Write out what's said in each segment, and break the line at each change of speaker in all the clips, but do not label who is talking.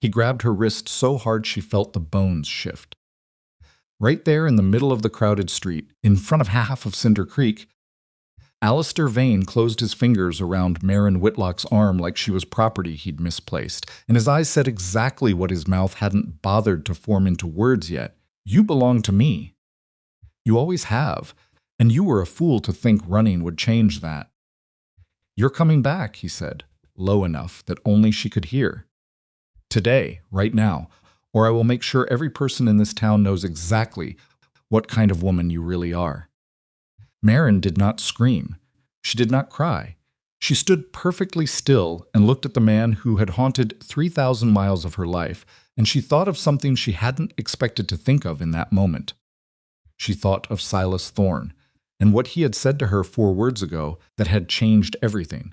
He grabbed her wrist so hard she felt the bones shift. Right there in the middle of the crowded street, in front of half of Cinder Creek, Alistair Vane closed his fingers around Maren Whitlock's arm like she was property he'd misplaced, and his eyes said exactly what his mouth hadn't bothered to form into words yet. You belong to me. You always have, and you were a fool to think running would change that. You're coming back, he said, low enough that only she could hear. Today, right now, or I will make sure every person in this town knows exactly what kind of woman you really are. Maren did not scream. She did not cry. She stood perfectly still and looked at the man who had haunted 3,000 miles of her life, and she thought of something she hadn't expected to think of in that moment. She thought of Silas Thorne, and what he had said to her 4 words ago that had changed everything.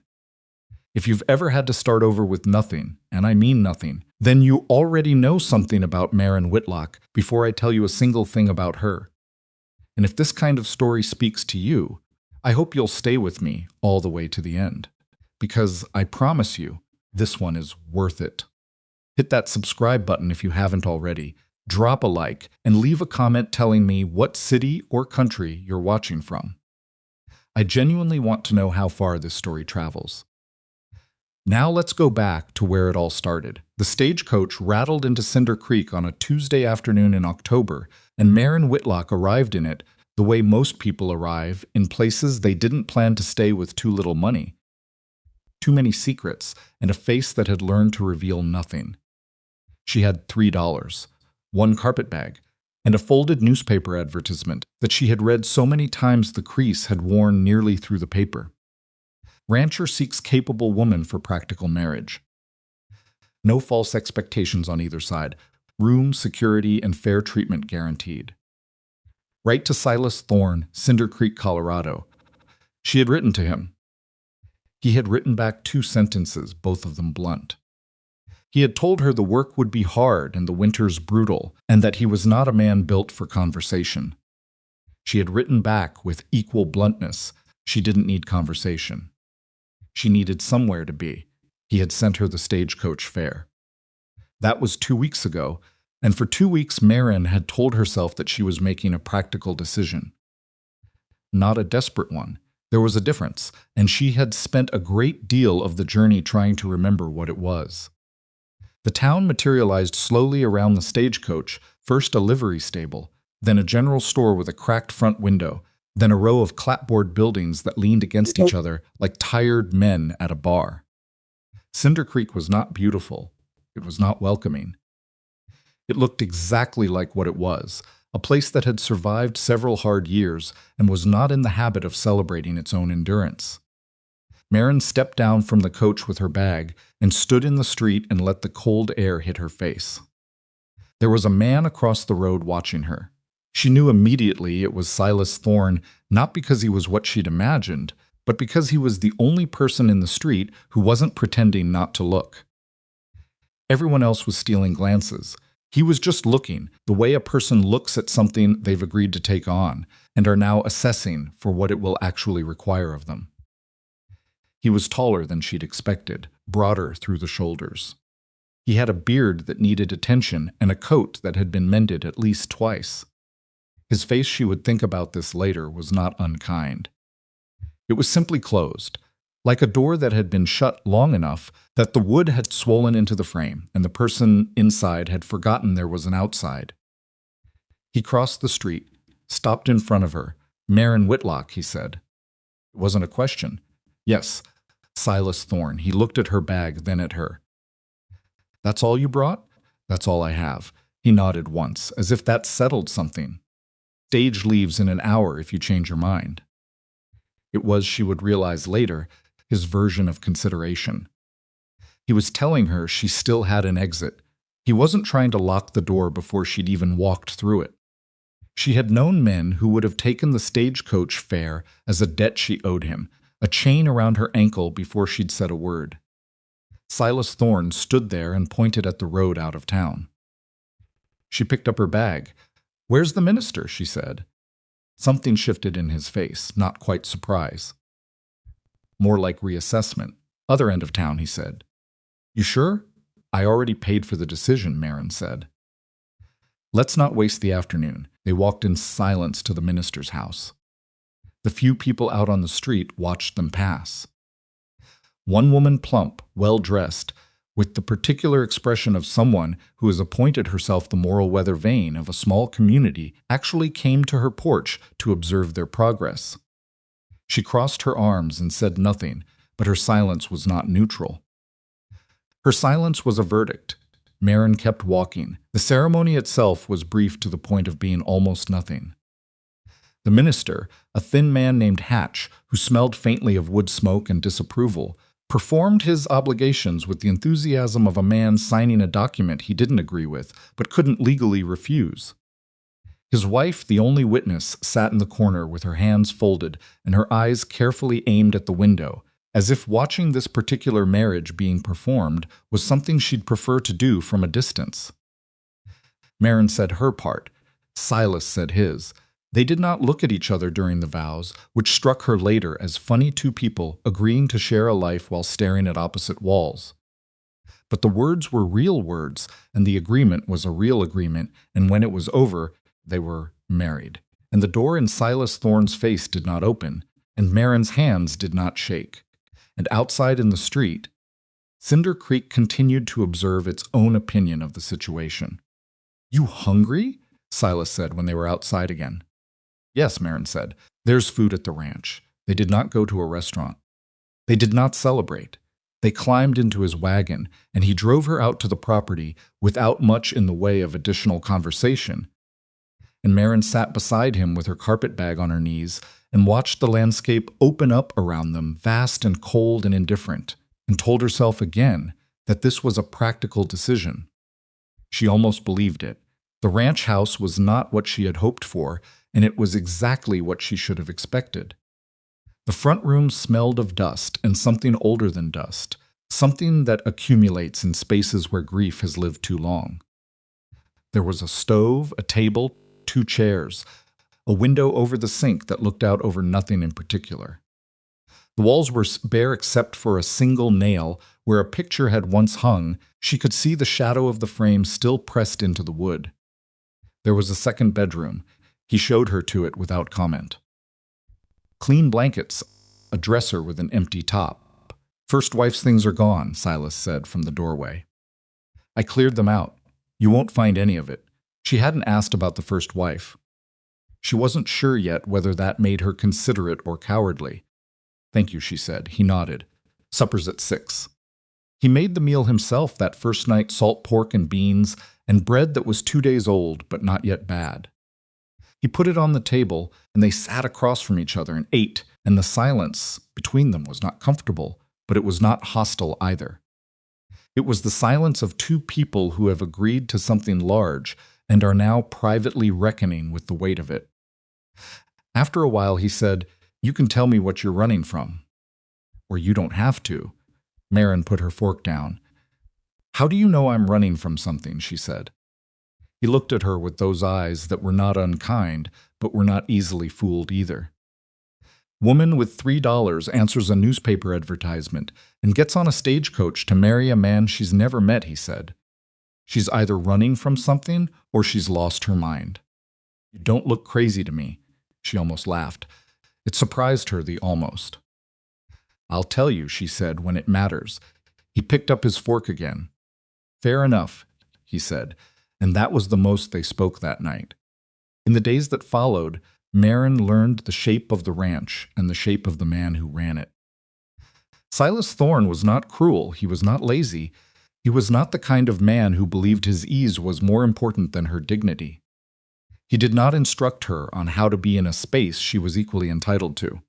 If you've ever had to start over with nothing, and I mean nothing, then you already know something about Maren Whitlock before I tell you a single thing about her. And if this kind of story speaks to you, I hope you'll stay with me all the way to the end. Because I promise you, this one is worth it. Hit that subscribe button if you haven't already, drop a like, and leave a comment telling me what city or country you're watching from. I genuinely want to know how far this story travels. Now let's go back to where it all started. The stagecoach rattled into Cinder Creek on a Tuesday afternoon in October, and Maren Whitlock arrived in it the way most people arrive in places they didn't plan to stay with too little money. Too many secrets, and a face that had learned to reveal nothing. She had $3, 1 carpet bag, and a folded newspaper advertisement that she had read so many times the crease had worn nearly through the paper. Rancher seeks capable woman for practical marriage. No false expectations on either side. Room, security, and fair treatment guaranteed. Write to Silas Thorne, Cinder Creek, Colorado. She had written to him. He had written back 2 sentences, both of them blunt. He had told her the work would be hard and the winters brutal, and that he was not a man built for conversation. She had written back with equal bluntness. She didn't need conversation. She needed somewhere to be. He had sent her the stagecoach fare. That was 2 weeks ago, and for 2 weeks Maren had told herself that she was making a practical decision. Not a desperate one. There was a difference, and she had spent a great deal of the journey trying to remember what it was. The town materialized slowly around the stagecoach, first a livery stable, then a general store with a cracked front window, then a row of clapboard buildings that leaned against each other like tired men at a bar. Cinder Creek was not beautiful. It was not welcoming. It looked exactly like what it was, a place that had survived several hard years and was not in the habit of celebrating its own endurance. Maren stepped down from the coach with her bag and stood in the street and let the cold air hit her face. There was a man across the road watching her. She knew immediately it was Silas Thorne, not because he was what she'd imagined, but because he was the only person in the street who wasn't pretending not to look. Everyone else was stealing glances. He was just looking, the way a person looks at something they've agreed to take on, and are now assessing for what it will actually require of them. He was taller than she'd expected, broader through the shoulders. He had a beard that needed attention and a coat that had been mended at least twice. His face, she would think about this later, was not unkind. It was simply closed, like a door that had been shut long enough that the wood had swollen into the frame and the person inside had forgotten there was an outside. He crossed the street, stopped in front of her. Maren Whitlock, he said. It wasn't a question. Yes, Silas Thorne. He looked at her bag, then at her. That's all you brought? That's all I have. He nodded once, as if that settled something. Stage leaves in an hour if you change your mind. It was, she would realize later, his version of consideration. He was telling her she still had an exit. He wasn't trying to lock the door before she'd even walked through it. She had known men who would have taken the stagecoach fare as a debt she owed him, a chain around her ankle before she'd said a word. Silas Thorne stood there and pointed at the road out of town. She picked up her bag. "Where's the minister?" she said. Something shifted in his face, not quite surprise. More like reassessment. "Other end of town," he said. "You sure?" I already paid for the decision, Maren said. Let's not waste the afternoon. They walked in silence to the minister's house. The few people out on the street watched them pass. One woman, plump, well-dressed, with the particular expression of someone who has appointed herself the moral weather vane of a small community, actually came to her porch to observe their progress. She crossed her arms and said nothing, but her silence was not neutral. Her silence was a verdict. Maren kept walking. The ceremony itself was brief to the point of being almost nothing. The minister, a thin man named Hatch, who smelled faintly of wood smoke and disapproval, performed his obligations with the enthusiasm of a man signing a document he didn't agree with, but couldn't legally refuse. His wife, the only witness, sat in the corner with her hands folded and her eyes carefully aimed at the window, as if watching this particular marriage being performed was something she'd prefer to do from a distance. Maren said her part. Silas said his. They did not look at each other during the vows, which struck her later as funny two people agreeing to share a life while staring at opposite walls. But the words were real words, and the agreement was a real agreement, and when it was over, they were married. And the door in Silas Thorne's face did not open, and Maren's hands did not shake. And outside in the street, Cinder Creek continued to observe its own opinion of the situation. "You hungry?" Silas said when they were outside again. "Yes," Maren said. "There's food at the ranch." They did not go to a restaurant. They did not celebrate. They climbed into his wagon, and he drove her out to the property without much in the way of additional conversation. And Maren sat beside him with her carpet bag on her knees and watched the landscape open up around them, vast and cold and indifferent, and told herself again that this was a practical decision. She almost believed it. The ranch house was not what she had hoped for, and it was exactly what she should have expected. The front room smelled of dust and something older than dust, something that accumulates in spaces where grief has lived too long. There was a stove, a table, 2 chairs, a window over the sink that looked out over nothing in particular. The walls were bare except for a single nail where a picture had once hung. She could see the shadow of the frame still pressed into the wood. There was a second bedroom. He showed her to it without comment. Clean blankets, a dresser with an empty top. "First wife's things are gone," Silas said from the doorway. "I cleared them out. You won't find any of it." She hadn't asked about the first wife. She wasn't sure yet whether that made her considerate or cowardly. "Thank you," she said. He nodded. "Supper's at 6. He made the meal himself that first night, salt pork and beans, and bread that was 2 days old but not yet bad. He put it on the table, and they sat across from each other and ate, and the silence between them was not comfortable, but it was not hostile either. It was the silence of two people who have agreed to something large and are now privately reckoning with the weight of it. After a while he said, "You can tell me what you're running from." "Or you don't have to." Maren put her fork down. "How do you know I'm running from something?" she said. He looked at her with those eyes that were not unkind, but were not easily fooled either. "Woman with $3 answers a newspaper advertisement and gets on a stagecoach to marry a man she's never met," he said. "She's either running from something or she's lost her mind." "You don't look crazy to me." She almost laughed. It surprised her, the almost. "I'll tell you," she said, "when it matters." He picked up his fork again. "Fair enough," he said, and that was the most they spoke that night. In the days that followed, Maren learned the shape of the ranch and the shape of the man who ran it. Silas Thorne was not cruel, he was not lazy, he was not the kind of man who believed his ease was more important than her dignity. He did not instruct her on how to be in a space she was equally entitled to.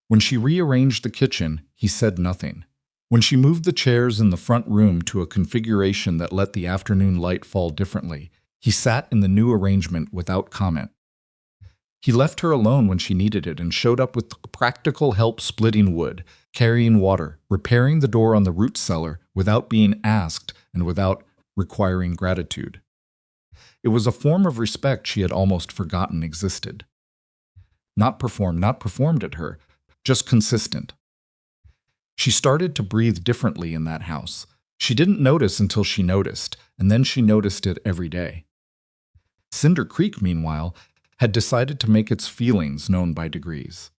When she rearranged the kitchen, he said nothing. When she moved the chairs in the front room to a configuration that let the afternoon light fall differently, he sat in the new arrangement without comment. He left her alone when she needed it and showed up with practical help splitting wood, carrying water, repairing the door on the root cellar without being asked and without requiring gratitude. It was a form of respect she had almost forgotten existed. Not performed at her, just consistent. She started to breathe differently in that house. She didn't notice until she noticed, and then she noticed it every day. Cinder Creek, meanwhile, had decided to make its feelings known by degrees.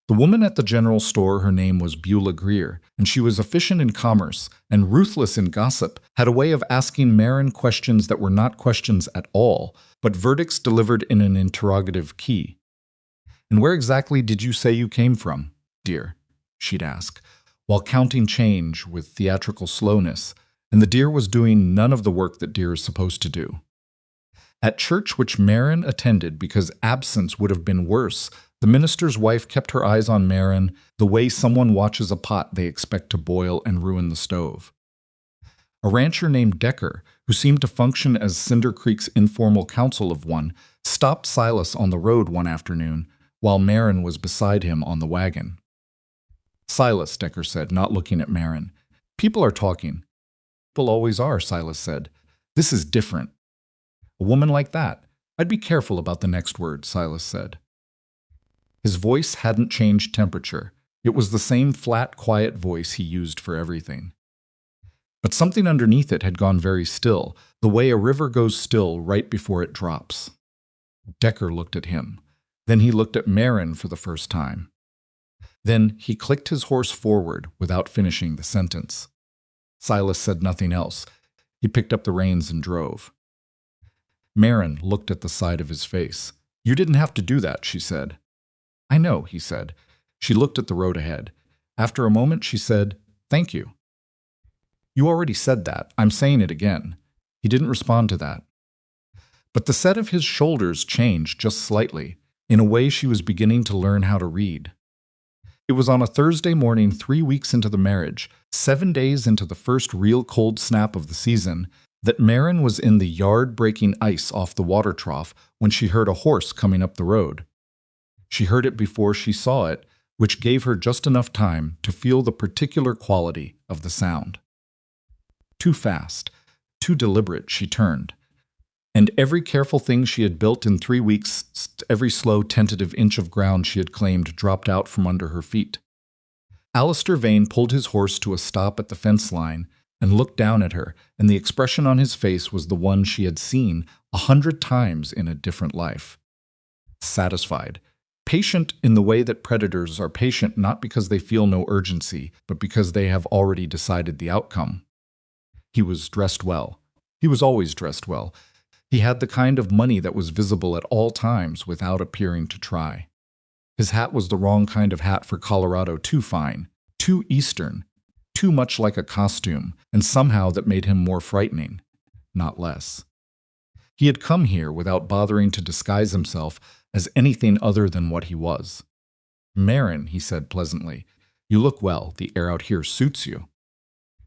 The woman at the general store, her name was Beulah Greer, and she was efficient in commerce and ruthless in gossip, had a way of asking Maren questions that were not questions at all, but verdicts delivered in an interrogative key. "And where exactly did you say you came from, dear?" she'd ask, while counting change with theatrical slowness, and the deer was doing none of the work that deer is supposed to do. At church which Maren attended because absence would have been worse, the minister's wife kept her eyes on Maren the way someone watches a pot they expect to boil and ruin the stove. A rancher named Decker, who seemed to function as Cinder Creek's informal counsel of one, stopped Silas on the road one afternoon while Maren was beside him on the wagon. "Silas," Decker said, not looking at Maren. "People are talking." "People always are," Silas said. "This is different." "A woman like that. I'd be careful about the next word," Silas said. His voice hadn't changed temperature. It was the same flat, quiet voice he used for everything. But something underneath it had gone very still, the way a river goes still right before it drops. Decker looked at him. Then he looked at Maren for the first time. Then he clicked his horse forward without finishing the sentence. Silas said nothing else. He picked up the reins and drove. Maren looked at the side of his face. "You didn't have to do that," she said. "I know," he said. She looked at the road ahead. After a moment, she said, "Thank you." "You already said that. I'm saying it again." He didn't respond to that. But the set of his shoulders changed just slightly, in a way she was beginning to learn how to read. It was on a Thursday morning 3 weeks into the marriage, 7 days into the first real cold snap of the season, that Maren was in the yard breaking ice off the water trough when she heard a horse coming up the road. She heard it before she saw it, which gave her just enough time to feel the particular quality of the sound. Too fast, too deliberate, she turned. And every careful thing she had built in 3 weeks, every slow, tentative inch of ground she had claimed dropped out from under her feet. Alistair Vane pulled his horse to a stop at the fence line and looked down at her, and the expression on his face was the one she had seen 100 times in a different life. Satisfied. Patient in the way that predators are patient not because they feel no urgency, but because they have already decided the outcome. He was dressed well. He was always dressed well. He had the kind of money that was visible at all times without appearing to try. His hat was the wrong kind of hat for Colorado, too fine, too Eastern, too much like a costume, and somehow that made him more frightening, not less. He had come here without bothering to disguise himself as anything other than what he was. "Maren," he said pleasantly, "you look well. The air out here suits you."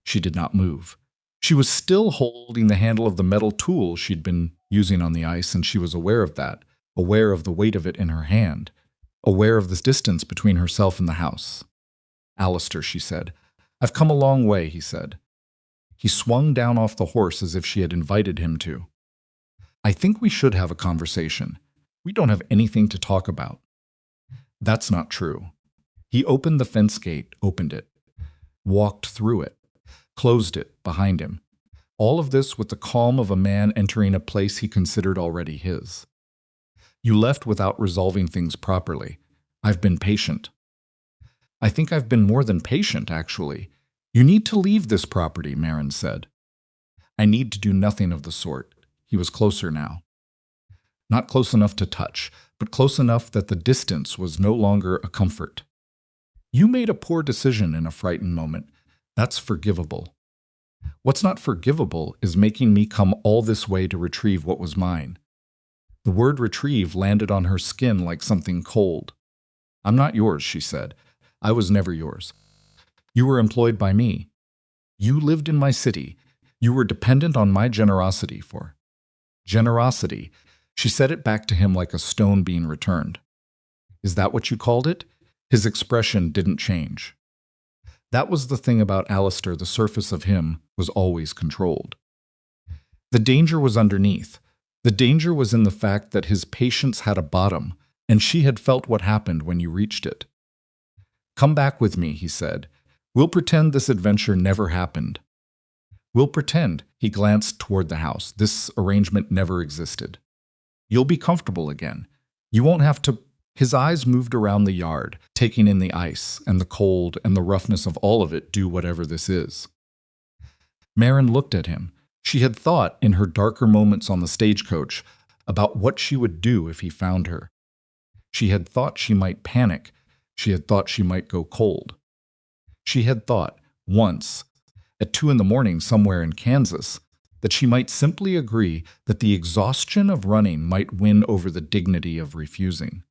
She did not move. She was still holding the handle of the metal tool she'd been using on the ice, and she was aware of that, aware of the weight of it in her hand, aware of the distance between herself and the house. "Alistair," she said. "I've come a long way," he said. He swung down off the horse as if she had invited him to. "I think we should have a conversation. We don't have anything to talk about." "That's not true." He opened the fence gate, opened it, walked through it, closed it behind him. All of this with the calm of a man entering a place he considered already his. "You left without resolving things properly. I've been patient." "I think I've been more than patient, actually. You need to leave this property," Maren said. "I need to do nothing of the sort." He was closer now. Not close enough to touch, but close enough that the distance was no longer a comfort. "You made a poor decision in a frightened moment. That's forgivable. What's not forgivable is making me come all this way to retrieve what was mine." The word retrieve landed on her skin like something cold. "I'm not yours," she said. "I was never yours. You were employed by me. You lived in my city. You were dependent on my generosity for..." Generosity. She said it back to him like a stone being returned. "Is that what you called it?" His expression didn't change. That was the thing about Alistair. The surface of him was always controlled. The danger was underneath. The danger was in the fact that his patience had a bottom, and she had felt what happened when you reached it. "Come back with me," he said. "We'll pretend this adventure never happened." We'll pretend. He glanced toward the house. This arrangement never existed. You'll be comfortable again. You won't have to. His eyes moved around the yard, taking in the ice and the cold and the roughness of all of it, do whatever this is. Maren looked at him. She had thought, in her darker moments on the stagecoach, about what she would do if he found her. She had thought she might panic. She had thought she might go cold. She had thought, once, at 2 a.m. somewhere in Kansas, that she might simply agree that the exhaustion of running might win over the dignity of refusing.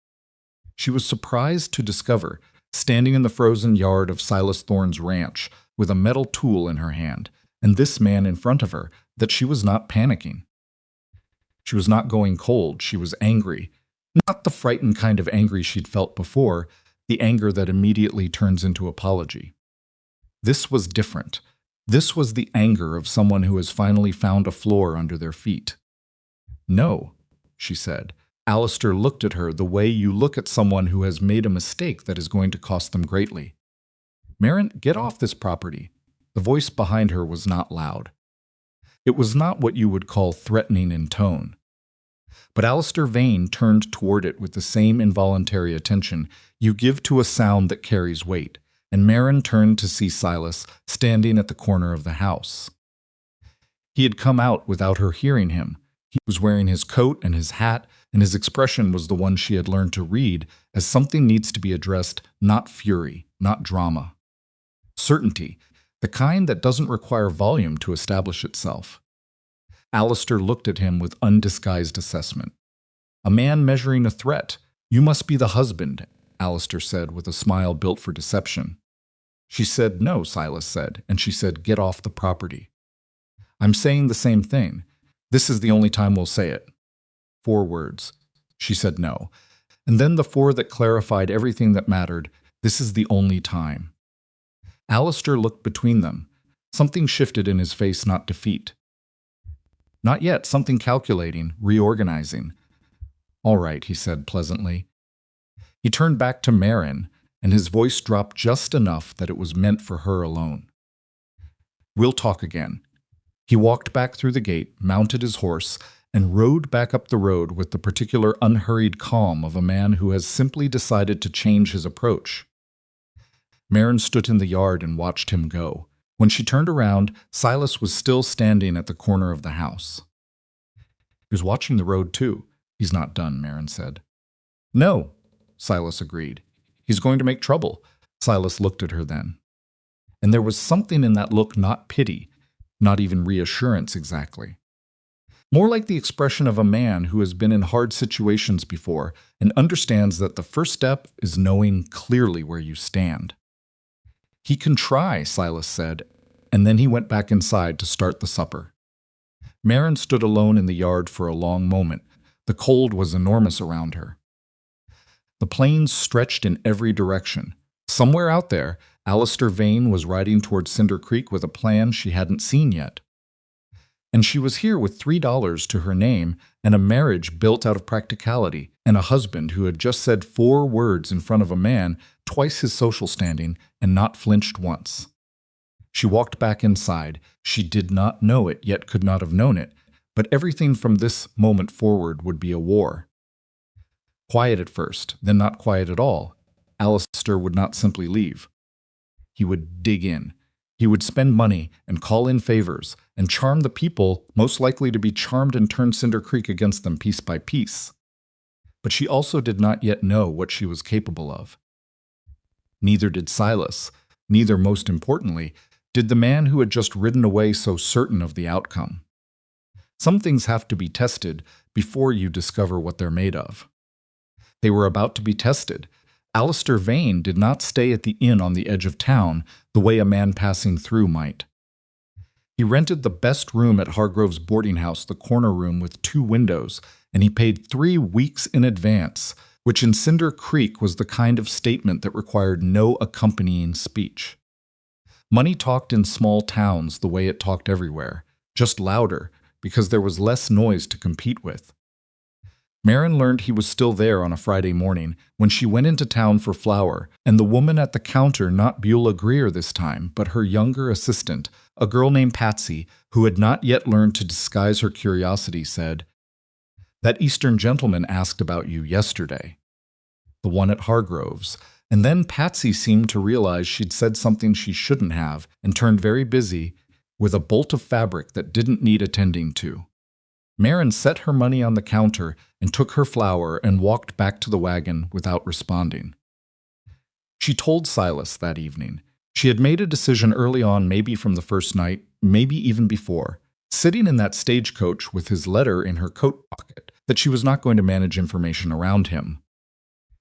She was surprised to discover, standing in the frozen yard of Silas Thorne's ranch, with a metal tool in her hand, and this man in front of her, that she was not panicking. She was not going cold. She was angry. Not the frightened kind of angry she'd felt before, the anger that immediately turns into apology. This was different. This was the anger of someone who has finally found a floor under their feet. "No," she said. Alistair looked at her the way you look at someone who has made a mistake that is going to cost them greatly. "Maren, get off this property." The voice behind her was not loud. It was not what you would call threatening in tone. But Alistair Vane turned toward it with the same involuntary attention you give to a sound that carries weight, and Maren turned to see Silas standing at the corner of the house. He had come out without her hearing him. He was wearing his coat and his hat, and his expression was the one she had learned to read as something needs to be addressed, not fury, not drama. Certainty, the kind that doesn't require volume to establish itself. Alistair looked at him with undisguised assessment. "A man measuring a threat. You must be the husband," Alistair said with a smile built for deception. She said, "No," Silas said, and she said, "Get off the property." "I'm saying the same thing. This is the only time we'll say it." 4 words. She said no. And then the 4 that clarified everything that mattered. This is the only time. Alistair looked between them. Something shifted in his face, not defeat. Not yet, something calculating, reorganizing. "All right," he said pleasantly. He turned back to Maren, and his voice dropped just enough that it was meant for her alone. "We'll talk again." He walked back through the gate, mounted his horse, and rode back up the road with the particular unhurried calm of a man who has simply decided to change his approach. Maren stood in the yard and watched him go. When she turned around, Silas was still standing at the corner of the house. He was watching the road too. "He's not done," Maren said. "No," Silas agreed. "He's going to make trouble." Silas looked at her then. And there was something in that look, not pity, not even reassurance exactly. More like the expression of a man who has been in hard situations before and understands that the first step is knowing clearly where you stand. "He can try," Silas said, and then he went back inside to start the supper. Maren stood alone in the yard for a long moment. The cold was enormous around her. The plains stretched in every direction. Somewhere out there, Alistair Vane was riding toward Cinder Creek with a plan she hadn't seen yet. And she was here with $3 to her name and a marriage built out of practicality and a husband who had just said 4 words in front of a man twice his social standing and not flinched once. She walked back inside. She did not know it, yet could not have known it, but everything from this moment forward would be a war. Quiet at first, then not quiet at all. Alistair would not simply leave. He would dig in. He would spend money and call in favors and charm the people most likely to be charmed and turn Cinder Creek against them piece by piece. But she also did not yet know what she was capable of. Neither did Silas. Neither, most importantly, did the man who had just ridden away so certain of the outcome. Some things have to be tested before you discover what they're made of. They were about to be tested. Alistair Vane did not stay at the inn on the edge of town the way a man passing through might. He rented the best room at Hargrove's boarding house, the corner room with 2 windows, and he paid 3 weeks in advance, which in Cinder Creek was the kind of statement that required no accompanying speech. Money talked in small towns the way it talked everywhere, just louder, because there was less noise to compete with. Maren learned he was still there on a Friday morning when she went into town for flour, and the woman at the counter, not Beulah Greer this time, but her younger assistant, A girl named Patsy, who had not yet learned to disguise her curiosity, said, "That Eastern gentleman asked about you yesterday. The one at Hargrove's." And then Patsy seemed to realize she'd said something she shouldn't have and turned very busy with a bolt of fabric that didn't need attending to. Maren set her money on the counter and took her flour and walked back to the wagon without responding. She told Silas that evening. She had made a decision early on, maybe from the first night, maybe even before, sitting in that stagecoach with his letter in her coat pocket, that she was not going to manage information around him.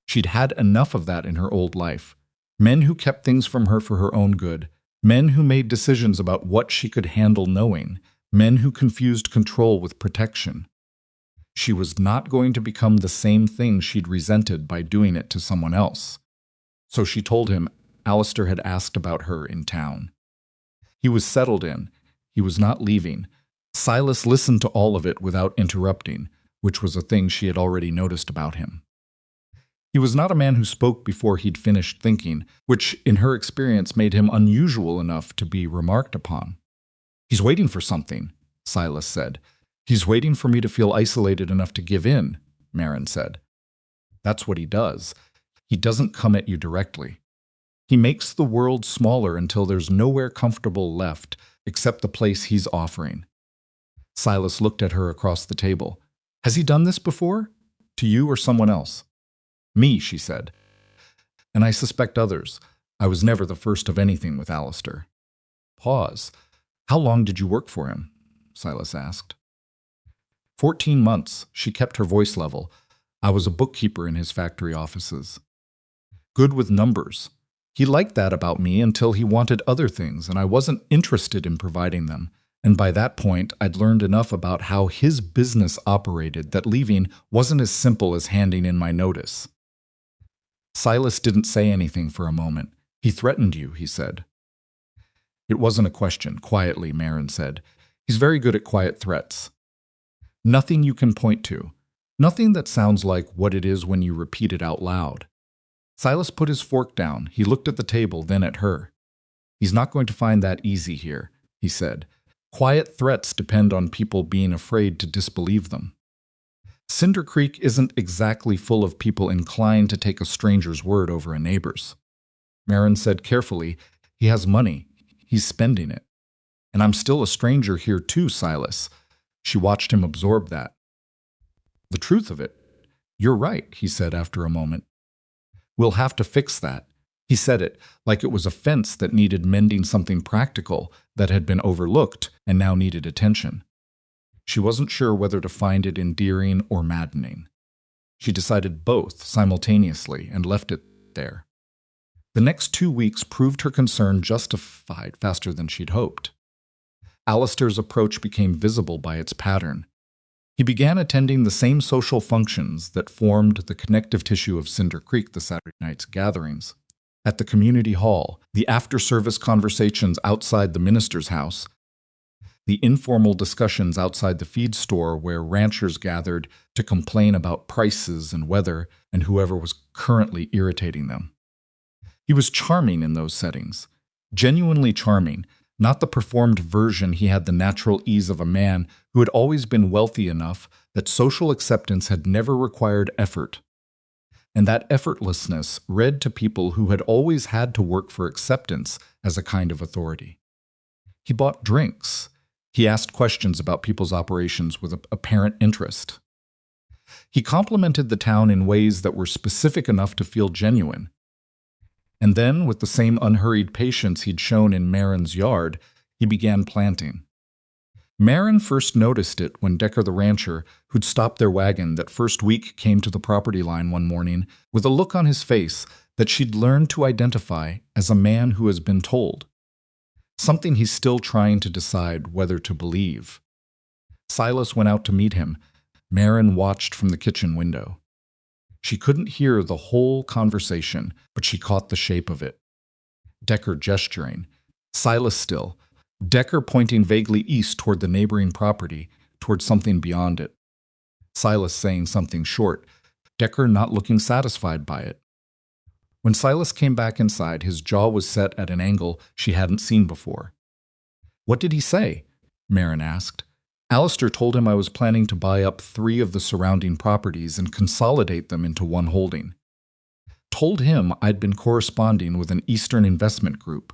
She'd had enough of that in her old life. Men who kept things from her for her own good, men who made decisions about what she could handle knowing, men who confused control with protection. She was not going to become the same thing she'd resented by doing it to someone else. So she told him Alistair had asked about her in town. He was settled in. He was not leaving. Silas listened to all of it without interrupting, which was a thing she had already noticed about him. He was not a man who spoke before he'd finished thinking, which in her experience made him unusual enough to be remarked upon. "He's waiting for something," Silas said. "He's waiting for me to feel isolated enough to give in," Maren said. "That's what he does. He doesn't come at you directly. He makes the world smaller until there's nowhere comfortable left except the place he's offering." Silas looked at her across the table. "Has he done this before? To you or someone else?" "Me," she said. "And I suspect others. I was never the first of anything with Alistair." Pause. "How long did you work for him?" Silas asked. 14 months. She kept her voice level. "I was a bookkeeper in his factory offices. Good with numbers. He liked that about me until he wanted other things, and I wasn't interested in providing them. And by that point, I'd learned enough about how his business operated that leaving wasn't as simple as handing in my notice." Silas didn't say anything for a moment. "He threatened you," he said. "It wasn't a question," quietly, Maren said. "He's very good at quiet threats. Nothing you can point to. Nothing that sounds like what it is when you repeat it out loud." Silas put his fork down. He looked at the table, then at her. "He's not going to find that easy here," he said. "Quiet threats depend on people being afraid to disbelieve them. Cinder Creek isn't exactly full of people inclined to take a stranger's word over a neighbor's." Maren said carefully, "He has money. He's spending it. And I'm still a stranger here too, Silas." She watched him absorb that. "The truth of it. You're right," he said after a moment. "We'll have to fix that." He said it like it was a fence that needed mending, something practical that had been overlooked and now needed attention. She wasn't sure whether to find it endearing or maddening. She decided both simultaneously and left it there. The next 2 weeks proved her concern justified faster than she'd hoped. Alistair's approach became visible by its pattern. He began attending the same social functions that formed the connective tissue of Cinder Creek, the Saturday night's gatherings. At the community hall, the after-service conversations outside the minister's house, the informal discussions outside the feed store where ranchers gathered to complain about prices and weather and whoever was currently irritating them. He was charming in those settings, genuinely charming, not the performed version. He had the natural ease of a man who had always been wealthy enough that social acceptance had never required effort. And that effortlessness read to people who had always had to work for acceptance as a kind of authority. He bought drinks. He asked questions about people's operations with apparent interest. He complimented the town in ways that were specific enough to feel genuine. And then, with the same unhurried patience he'd shown in Maren's yard, he began planting. Maren first noticed it when Decker the rancher, who'd stopped their wagon that first week, came to the property line one morning with a look on his face that she'd learned to identify as a man who has been told. Something he's still trying to decide whether to believe. Silas went out to meet him. Maren watched from the kitchen window. She couldn't hear the whole conversation, but she caught the shape of it. Decker gesturing. Silas still. Decker pointing vaguely east toward the neighboring property, toward something beyond it. Silas saying something short. Decker not looking satisfied by it. When Silas came back inside, his jaw was set at an angle she hadn't seen before. What did he say? Maren asked. Alistair told him I was planning to buy up 3 of the surrounding properties and consolidate them into one holding. Told him I'd been corresponding with an Eastern investment group.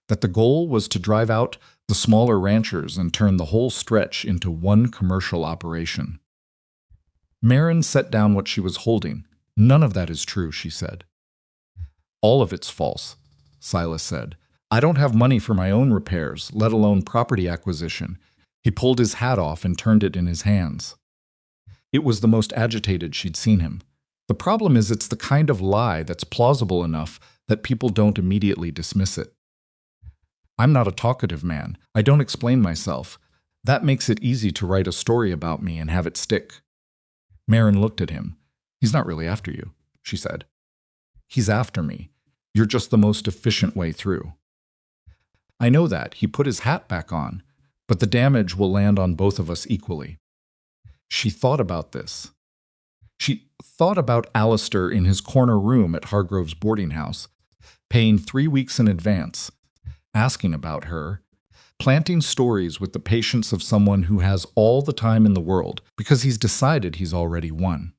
That the goal was to drive out the smaller ranchers and turn the whole stretch into one commercial operation. Maren set down what she was holding. None of that is true, she said. All of it's false, Silas said. I don't have money for my own repairs, let alone property acquisition. He pulled his hat off and turned it in his hands. It was the most agitated she'd seen him. The problem is it's the kind of lie that's plausible enough that people don't immediately dismiss it. I'm not a talkative man. I don't explain myself. That makes it easy to write a story about me and have it stick. Maren looked at him. He's not really after you, she said. He's after me. You're just the most efficient way through. I know that. He put his hat back on, but the damage will land on both of us equally. She thought about this. She thought about Alistair in his corner room at Hargrove's boarding house, paying 3 weeks in advance, asking about her, planting stories with the patience of someone who has all the time in the world because he's decided he's already won.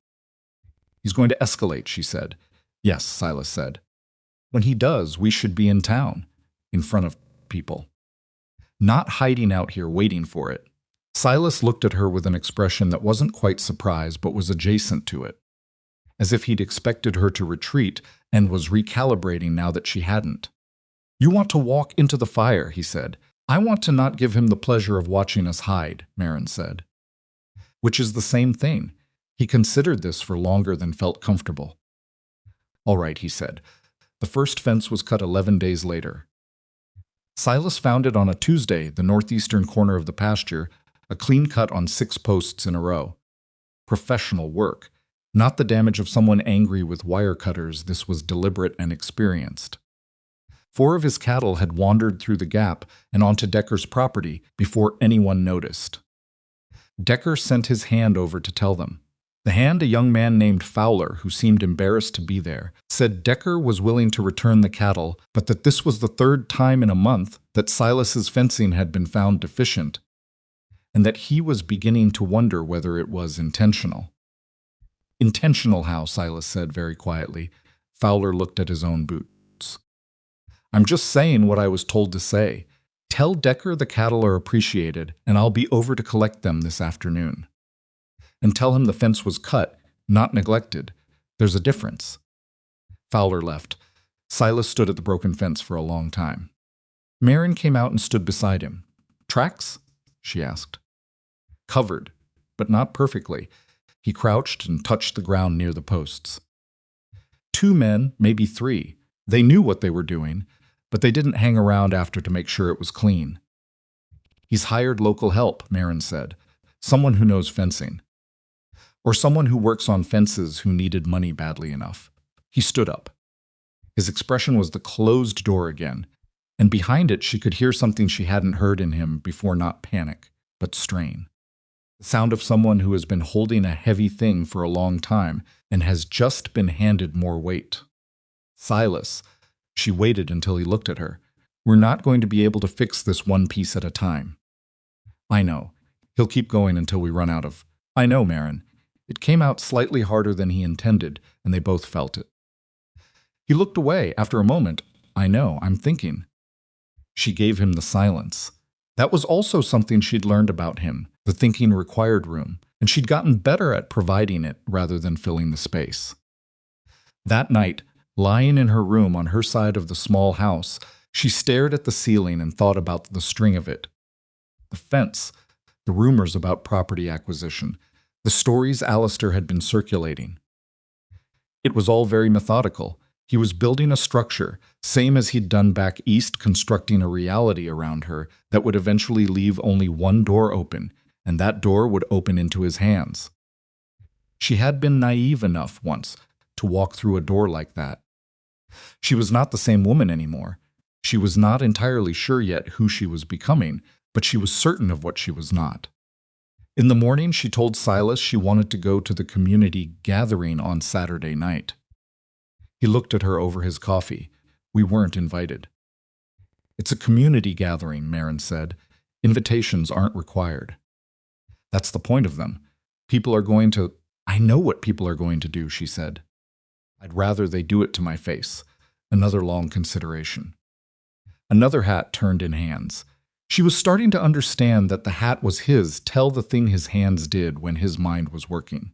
He's going to escalate, she said. Yes, Silas said. When he does, we should be in town, in front of people. Not hiding out here waiting for it. Silas looked at her with an expression that wasn't quite surprise but was adjacent to it, as if he'd expected her to retreat and was recalibrating now that she hadn't. You want to walk into the fire, he said. I want to not give him the pleasure of watching us hide, Maren said. Which is the same thing. He considered this for longer than felt comfortable. All right, he said. The first fence was cut 11 days later. Silas found it on a Tuesday, the northeastern corner of the pasture, a clean cut on 6 posts in a row. Professional work. Not the damage of someone angry with wire cutters. This was deliberate and experienced. 4 of his cattle had wandered through the gap and onto Decker's property before anyone noticed. Decker sent his hand over to tell them. The hand, a young man named Fowler, who seemed embarrassed to be there, said Decker was willing to return the cattle, but that this was the 3rd time in a month that Silas's fencing had been found deficient, and that he was beginning to wonder whether it was intentional. Intentional how, Silas said very quietly. Fowler looked at his own boots. I'm just saying what I was told to say. Tell Decker the cattle are appreciated, and I'll be over to collect them this afternoon. And tell him the fence was cut, not neglected. There's a difference. Fowler left. Silas stood at the broken fence for a long time. Maren came out and stood beside him. Tracks? She asked. Covered, but not perfectly. He crouched and touched the ground near the posts. 2 men, maybe 3. They knew what they were doing, but they didn't hang around after to make sure it was clean. He's hired local help, Maren said. Someone who knows fencing. Or someone who works on fences who needed money badly enough. He stood up. His expression was the closed door again, and behind it she could hear something she hadn't heard in him before, not panic, but strain. The sound of someone who has been holding a heavy thing for a long time and has just been handed more weight. Silas. She waited until he looked at her. We're not going to be able to fix this one piece at a time. I know. He'll keep going until we run out of... I know, Maren. It came out slightly harder than he intended, and they both felt it. He looked away after a moment. I know, I'm thinking. She gave him the silence. That was also something she'd learned about him, the thinking required room, and she'd gotten better at providing it rather than filling the space. That night, lying in her room on her side of the small house, she stared at the ceiling and thought about the string of it. The fence, the rumors about property acquisition, the stories Alistair had been circulating. It was all very methodical. He was building a structure, same as he'd done back east, constructing a reality around her that would eventually leave only one door open, and that door would open into his hands. She had been naive enough once to walk through a door like that. She was not the same woman anymore. She was not entirely sure yet who she was becoming, but she was certain of what she was not. In the morning, she told Silas she wanted to go to the community gathering on Saturday night. He looked at her over his coffee. We weren't invited. It's a community gathering, Maren said. Invitations aren't required. That's the point of them. People are going to... I know what people are going to do, she said. I'd rather they do it to my face. Another long consideration. Another hat turned in hands. She was starting to understand that the hat was his, tell the thing his hands did when his mind was working.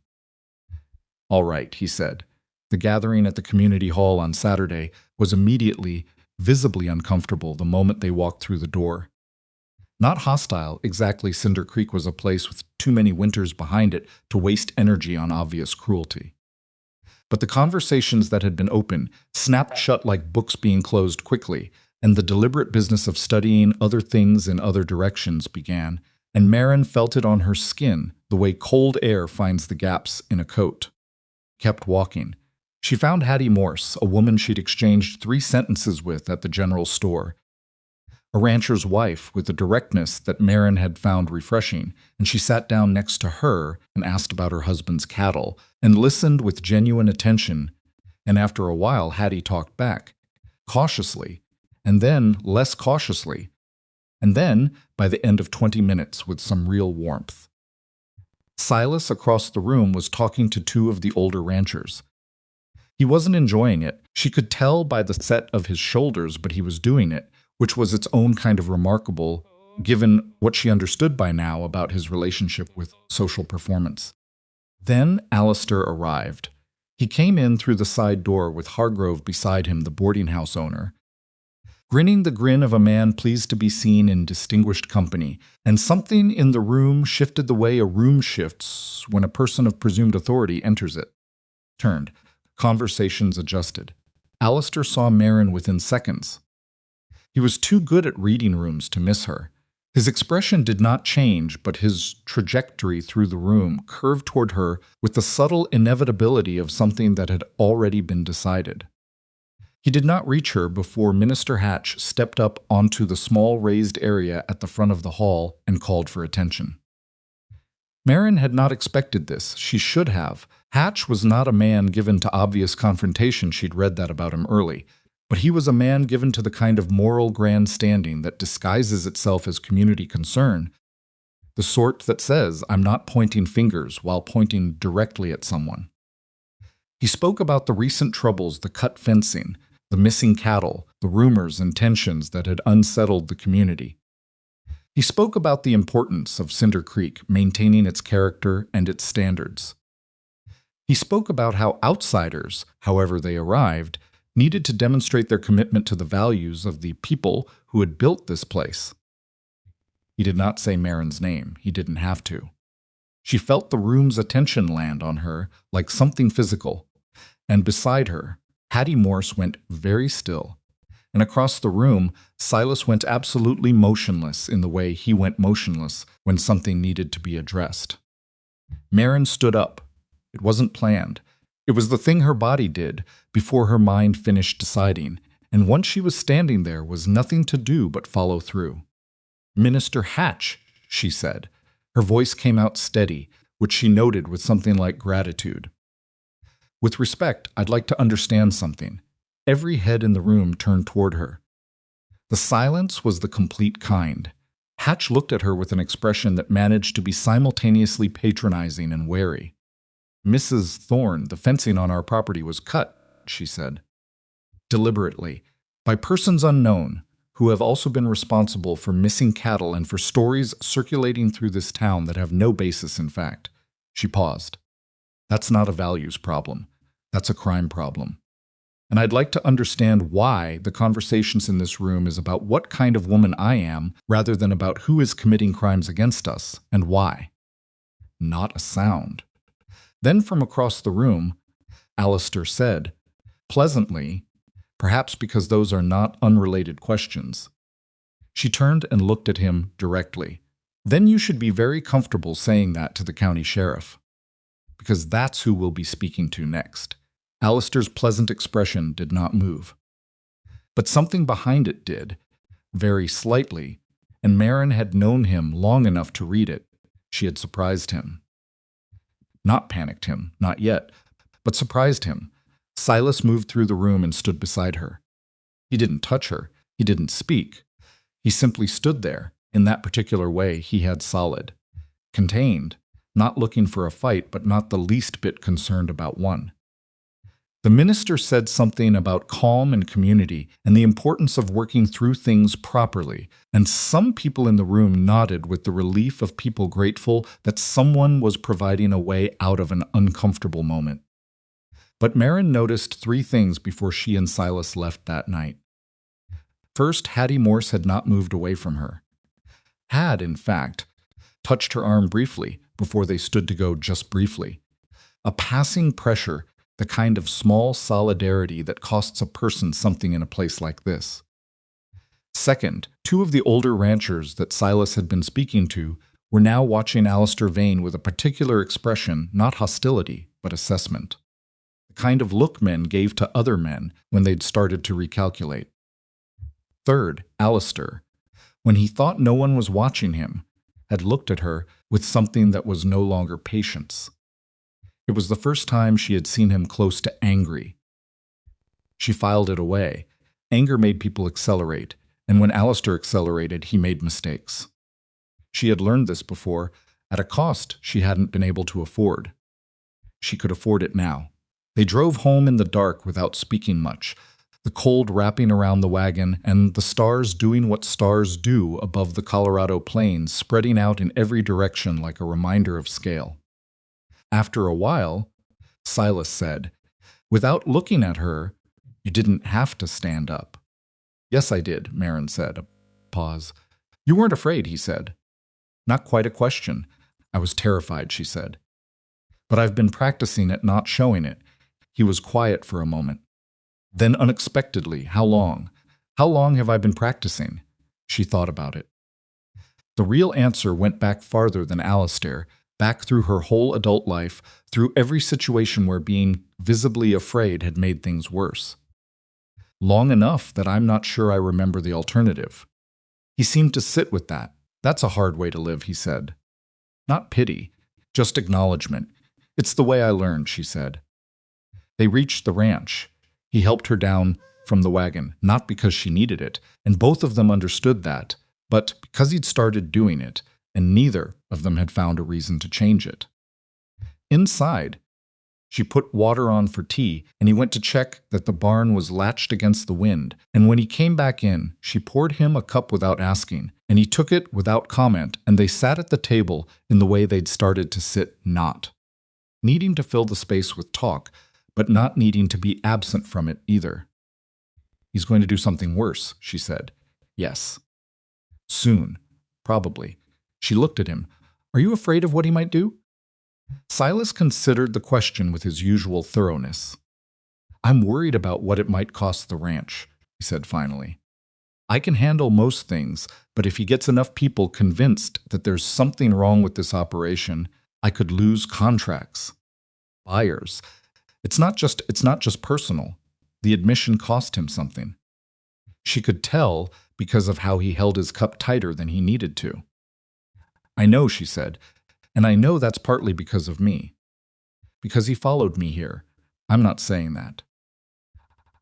All right, he said. The gathering at the community hall on Saturday was immediately, visibly uncomfortable the moment they walked through the door. Not hostile, exactly. Cinder Creek was a place with too many winters behind it to waste energy on obvious cruelty. But the conversations that had been open snapped shut like books being closed quickly, and the deliberate business of studying other things in other directions began, and Maren felt it on her skin, the way cold air finds the gaps in a coat. Kept walking. She found Hattie Morse, a woman she'd exchanged 3 sentences with at the general store. A rancher's wife with a directness that Maren had found refreshing, and she sat down next to her and asked about her husband's cattle, and listened with genuine attention, and after a while Hattie talked back, cautiously, and then less cautiously, and then, by the end of 20 minutes, with some real warmth. Silas across the room was talking to 2 of the older ranchers. He wasn't enjoying it. She could tell by the set of his shoulders, but he was doing it, which was its own kind of remarkable, given what she understood by now about his relationship with social performance. Then Alistair arrived. He came in through the side door with Hargrove beside him, the boarding house owner, grinning the grin of a man pleased to be seen in distinguished company, and something in the room shifted the way a room shifts when a person of presumed authority enters it. Turned. Conversations adjusted. Alistair saw Maren within seconds. He was too good at reading rooms to miss her. His expression did not change, but his trajectory through the room curved toward her with the subtle inevitability of something that had already been decided. He did not reach her before Minister Hatch stepped up onto the small raised area at the front of the hall and called for attention. Maren had not expected this. She should have. Hatch was not a man given to obvious confrontation. She'd read that about him early. But he was a man given to the kind of moral grandstanding that disguises itself as community concern, the sort that says, I'm not pointing fingers while pointing directly at someone. He spoke about the recent troubles, the cut fencing, the missing cattle, the rumors and tensions that had unsettled the community. He spoke about the importance of Cinder Creek maintaining its character and its standards. He spoke about how outsiders, however they arrived, needed to demonstrate their commitment to the values of the people who had built this place. He did not say Maren's name. He didn't have to. She felt the room's attention land on her like something physical, and beside her, Hattie Morse went very still, and across the room, Silas went absolutely motionless in the way he went motionless when something needed to be addressed. Maren stood up. It wasn't planned. It was the thing her body did before her mind finished deciding, and once she was standing there was nothing to do but follow through. Minister Hatch, she said. Her voice came out steady, which she noted with something like gratitude. With respect, I'd like to understand something. Every head in the room turned toward her. The silence was the complete kind. Hatch looked at her with an expression that managed to be simultaneously patronizing and wary. Mrs. Thorne, the fencing on our property was cut, she said. Deliberately, by persons unknown, who have also been responsible for missing cattle and for stories circulating through this town that have no basis in fact. She paused. That's not a values problem. That's a crime problem. And I'd like to understand why the conversations in this room is about what kind of woman I am rather than about who is committing crimes against us and why. Not a sound. Then from across the room, Alistair said, pleasantly, perhaps because those are not unrelated questions. She turned and looked at him directly. Then you should be very comfortable saying that to the county sheriff, because that's who we'll be speaking to next. Alistair's pleasant expression did not move. But something behind it did, very slightly, and Maren had known him long enough to read it. She had surprised him. Not panicked him, not yet, but surprised him. Silas moved through the room and stood beside her. He didn't touch her. He didn't speak. He simply stood there. In that particular way, he had solid. Contained, not looking for a fight, but not the least bit concerned about one. The minister said something about calm and community and the importance of working through things properly, and some people in the room nodded with the relief of people grateful that someone was providing a way out of an uncomfortable moment. But Maren noticed three things before she and Silas left that night. First, Hattie Morse had not moved away from her. Had, in fact, touched her arm briefly before they stood to go just briefly. A passing pressure, the kind of small solidarity that costs a person something in a place like this. Second, two of the older ranchers that Silas had been speaking to were now watching Alistair Vane with a particular expression, not hostility, but assessment. The kind of look men gave to other men when they'd started to recalculate. Third, Alistair, when he thought no one was watching him, had looked at her with something that was no longer patience. It was the first time she had seen him close to angry. She filed it away. Anger made people accelerate, and when Alistair accelerated, he made mistakes. She had learned this before, at a cost she hadn't been able to afford. She could afford it now. They drove home in the dark without speaking much, the cold wrapping around the wagon and the stars doing what stars do above the Colorado plains, spreading out in every direction like a reminder of scale. After a while, Silas said, without looking at her, "You didn't have to stand up." "Yes, I did," Maren said. A pause. "You weren't afraid," he said. "Not quite a question. I was terrified," she said. "But I've been practicing at not showing it." He was quiet for a moment. Then unexpectedly, "How long? How long have I been practicing?" She thought about it. The real answer went back farther than Alistair, back through her whole adult life, through every situation where being visibly afraid had made things worse. Long enough that I'm not sure I remember the alternative. He seemed to sit with that. "That's a hard way to live," he said. Not pity, just acknowledgement. "It's the way I learned," she said. They reached the ranch. He helped her down from the wagon, not because she needed it, and both of them understood that, but because he'd started doing it, and neither of them had found a reason to change it. Inside, she put water on for tea, and he went to check that the barn was latched against the wind, and when he came back in, she poured him a cup without asking, and he took it without comment, and they sat at the table in the way they'd started to sit not, needing to fill the space with talk, but not needing to be absent from it either. "He's going to do something worse," she said. "Yes." "Soon. Probably." She looked at him. "Are you afraid of what he might do?" Silas considered the question with his usual thoroughness. "I'm worried about what it might cost the ranch," he said finally. "I can handle most things, but if he gets enough people convinced that there's something wrong with this operation, I could lose contracts. Buyers. It's not just personal. The admission cost him something." She could tell because of how he held his cup tighter than he needed to. "I know," she said, "and I know that's partly because of me. Because he followed me here. I'm not saying that."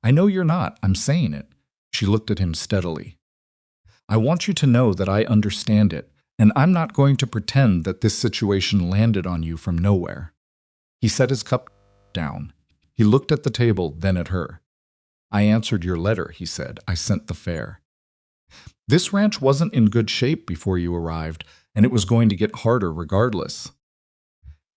"I know you're not. I'm saying it." She looked at him steadily. "I want you to know that I understand it, and I'm not going to pretend that this situation landed on you from nowhere." He set his cup down. He looked at the table, then at her. "I answered your letter," he said. "I sent the fare. This ranch wasn't in good shape before you arrived, and it was going to get harder regardless."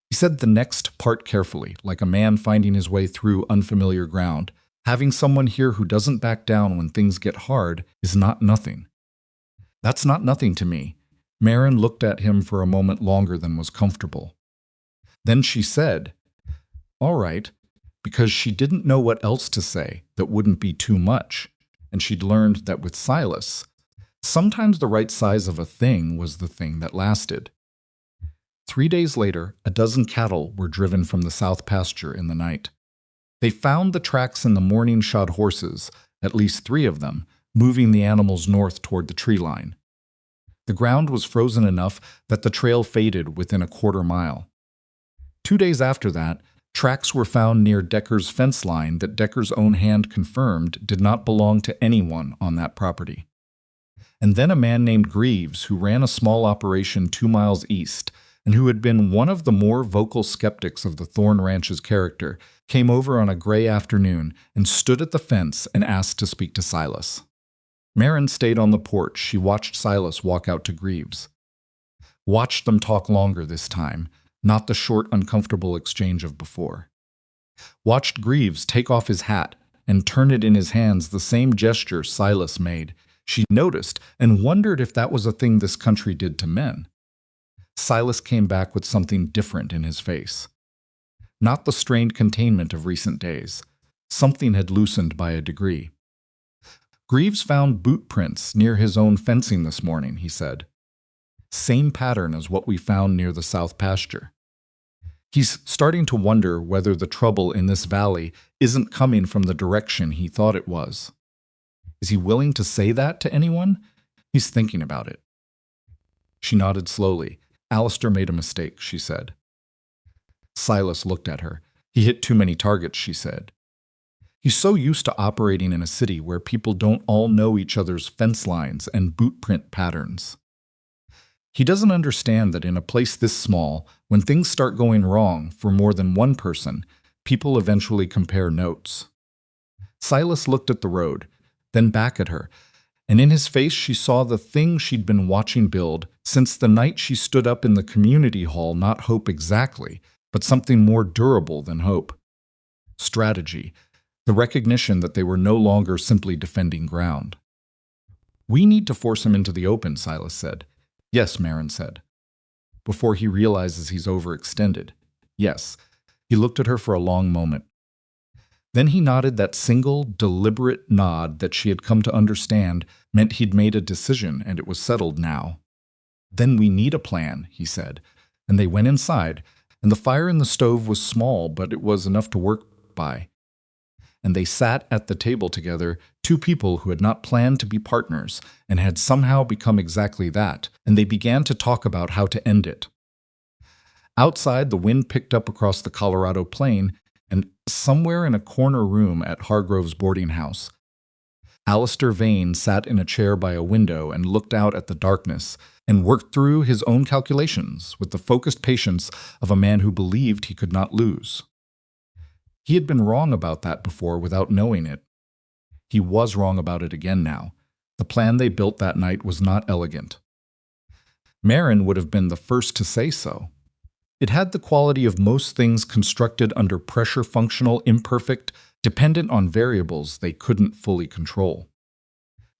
He said the next part carefully, like a man finding his way through unfamiliar ground. "Having someone here who doesn't back down when things get hard is not nothing." "That's not nothing to me." Maren looked at him for a moment longer than was comfortable. Then she said, "All right," because she didn't know what else to say that wouldn't be too much, and she'd learned that with Silas, sometimes the right size of a thing was the thing that lasted. 3 days later, a dozen cattle were driven from the south pasture in the night. They found the tracks in the morning shod horses, at least 3 of them, moving the animals north toward the tree line. The ground was frozen enough that the trail faded within a quarter mile. 2 days after that, tracks were found near Decker's fence line that Decker's own hand confirmed did not belong to anyone on that property. and then a man named Greaves who ran a small operation 2 miles east and who had been one of the more vocal skeptics of the Thorne Ranch's character, came over on a gray afternoon and stood at the fence and asked to speak to Silas. Maren stayed on the porch. She watched Silas walk out to Greaves. Watched them talk longer this time, not the short, uncomfortable exchange of before. Watched Greaves take off his hat and turn it in his hands, the same gesture Silas made. She noticed and wondered if that was a thing this country did to men. Silas came back with something different in his face. Not the strained containment of recent days. Something had loosened by a degree. Greaves found boot prints near his own fencing this morning, he said. Same pattern as what we found near the south pasture. He's starting to wonder whether the trouble in this valley isn't coming from the direction he thought it was. Is he willing to say that to anyone? He's thinking about it. She nodded slowly. Alistair made a mistake, she said. Silas looked at her. He hit too many targets, she said. He's so used to operating in a city where people don't all know each other's fence lines and boot print patterns. He doesn't understand that in a place this small, when things start going wrong for more than one person, people eventually compare notes. Silas looked at the road, then back at her, and in his face she saw the thing she'd been watching build since the night she stood up in the community hall, not hope exactly, but something more durable than hope. Strategy, the recognition that they were no longer simply defending ground. We need to force him into the open, Silas said. Yes, Maren said. Before he realizes he's overextended. Yes. He looked at her for a long moment. Then he nodded that single, deliberate nod that she had come to understand meant he'd made a decision and it was settled now. Then we need a plan, he said, and they went inside, and the fire in the stove was small, but it was enough to work by. And they sat at the table together, two people who had not planned to be partners and had somehow become exactly that, and they began to talk about how to end it. Outside, the wind picked up across the Colorado plain, and somewhere in a corner room at Hargrove's boarding house, Alistair Vane sat in a chair by a window and looked out at the darkness and worked through his own calculations with the focused patience of a man who believed he could not lose. He had been wrong about that before without knowing it. He was wrong about it again now. The plan they built that night was not elegant. Maren would have been the first to say so. It had the quality of most things constructed under pressure, functional, imperfect, dependent on variables they couldn't fully control.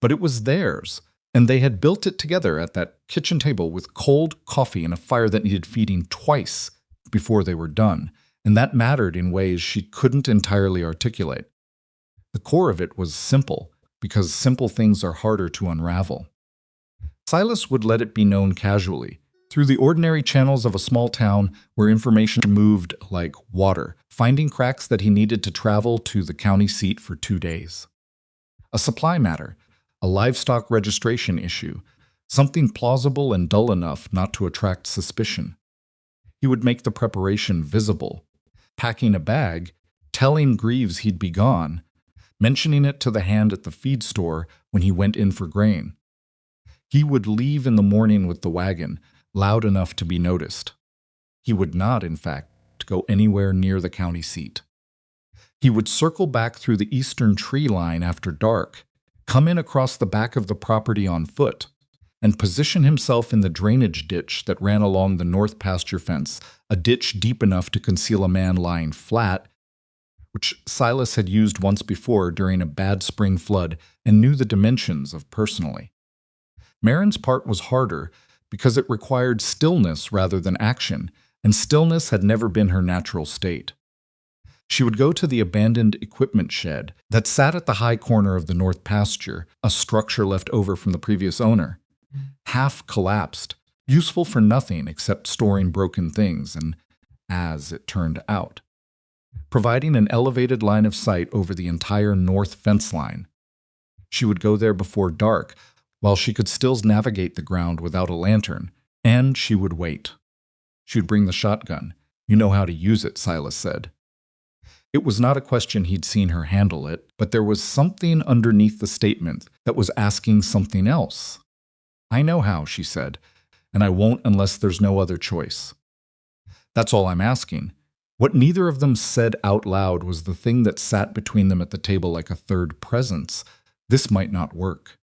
But it was theirs, and they had built it together at that kitchen table with cold coffee and a fire that needed feeding twice before they were done. And that mattered in ways she couldn't entirely articulate. The core of it was simple, because simple things are harder to unravel. Silas would let it be known casually, through the ordinary channels of a small town where information moved like water, finding cracks that he needed to travel to the county seat for 2 days. A supply matter, a livestock registration issue, something plausible and dull enough not to attract suspicion. He would make the preparation visible, packing a bag, telling Greaves he'd be gone, mentioning it to the hand at the feed store when he went in for grain. He would leave in the morning with the wagon, loud enough to be noticed. He would not, in fact, go anywhere near the county seat. He would circle back through the eastern tree line after dark, come in across the back of the property on foot, and position himself in the drainage ditch that ran along the north pasture fence, a ditch deep enough to conceal a man lying flat, which Silas had used once before during a bad spring flood and knew the dimensions of personally. Maren's part was harder because it required stillness rather than action, and stillness had never been her natural state. She would go to the abandoned equipment shed that sat at the high corner of the north pasture, a structure left over from the previous owner, half collapsed, useful for nothing except storing broken things and, as it turned out, providing an elevated line of sight over the entire north fence line. She would go there before dark, while she could still navigate the ground without a lantern, and she would wait. She would bring the shotgun. You know how to use it, Silas said. It was not a question he'd seen her handle it, but there was something underneath the statement that was asking something else. I know how, she said, and I won't unless there's no other choice. That's all I'm asking. What neither of them said out loud was the thing that sat between them at the table like a third presence. This might not work.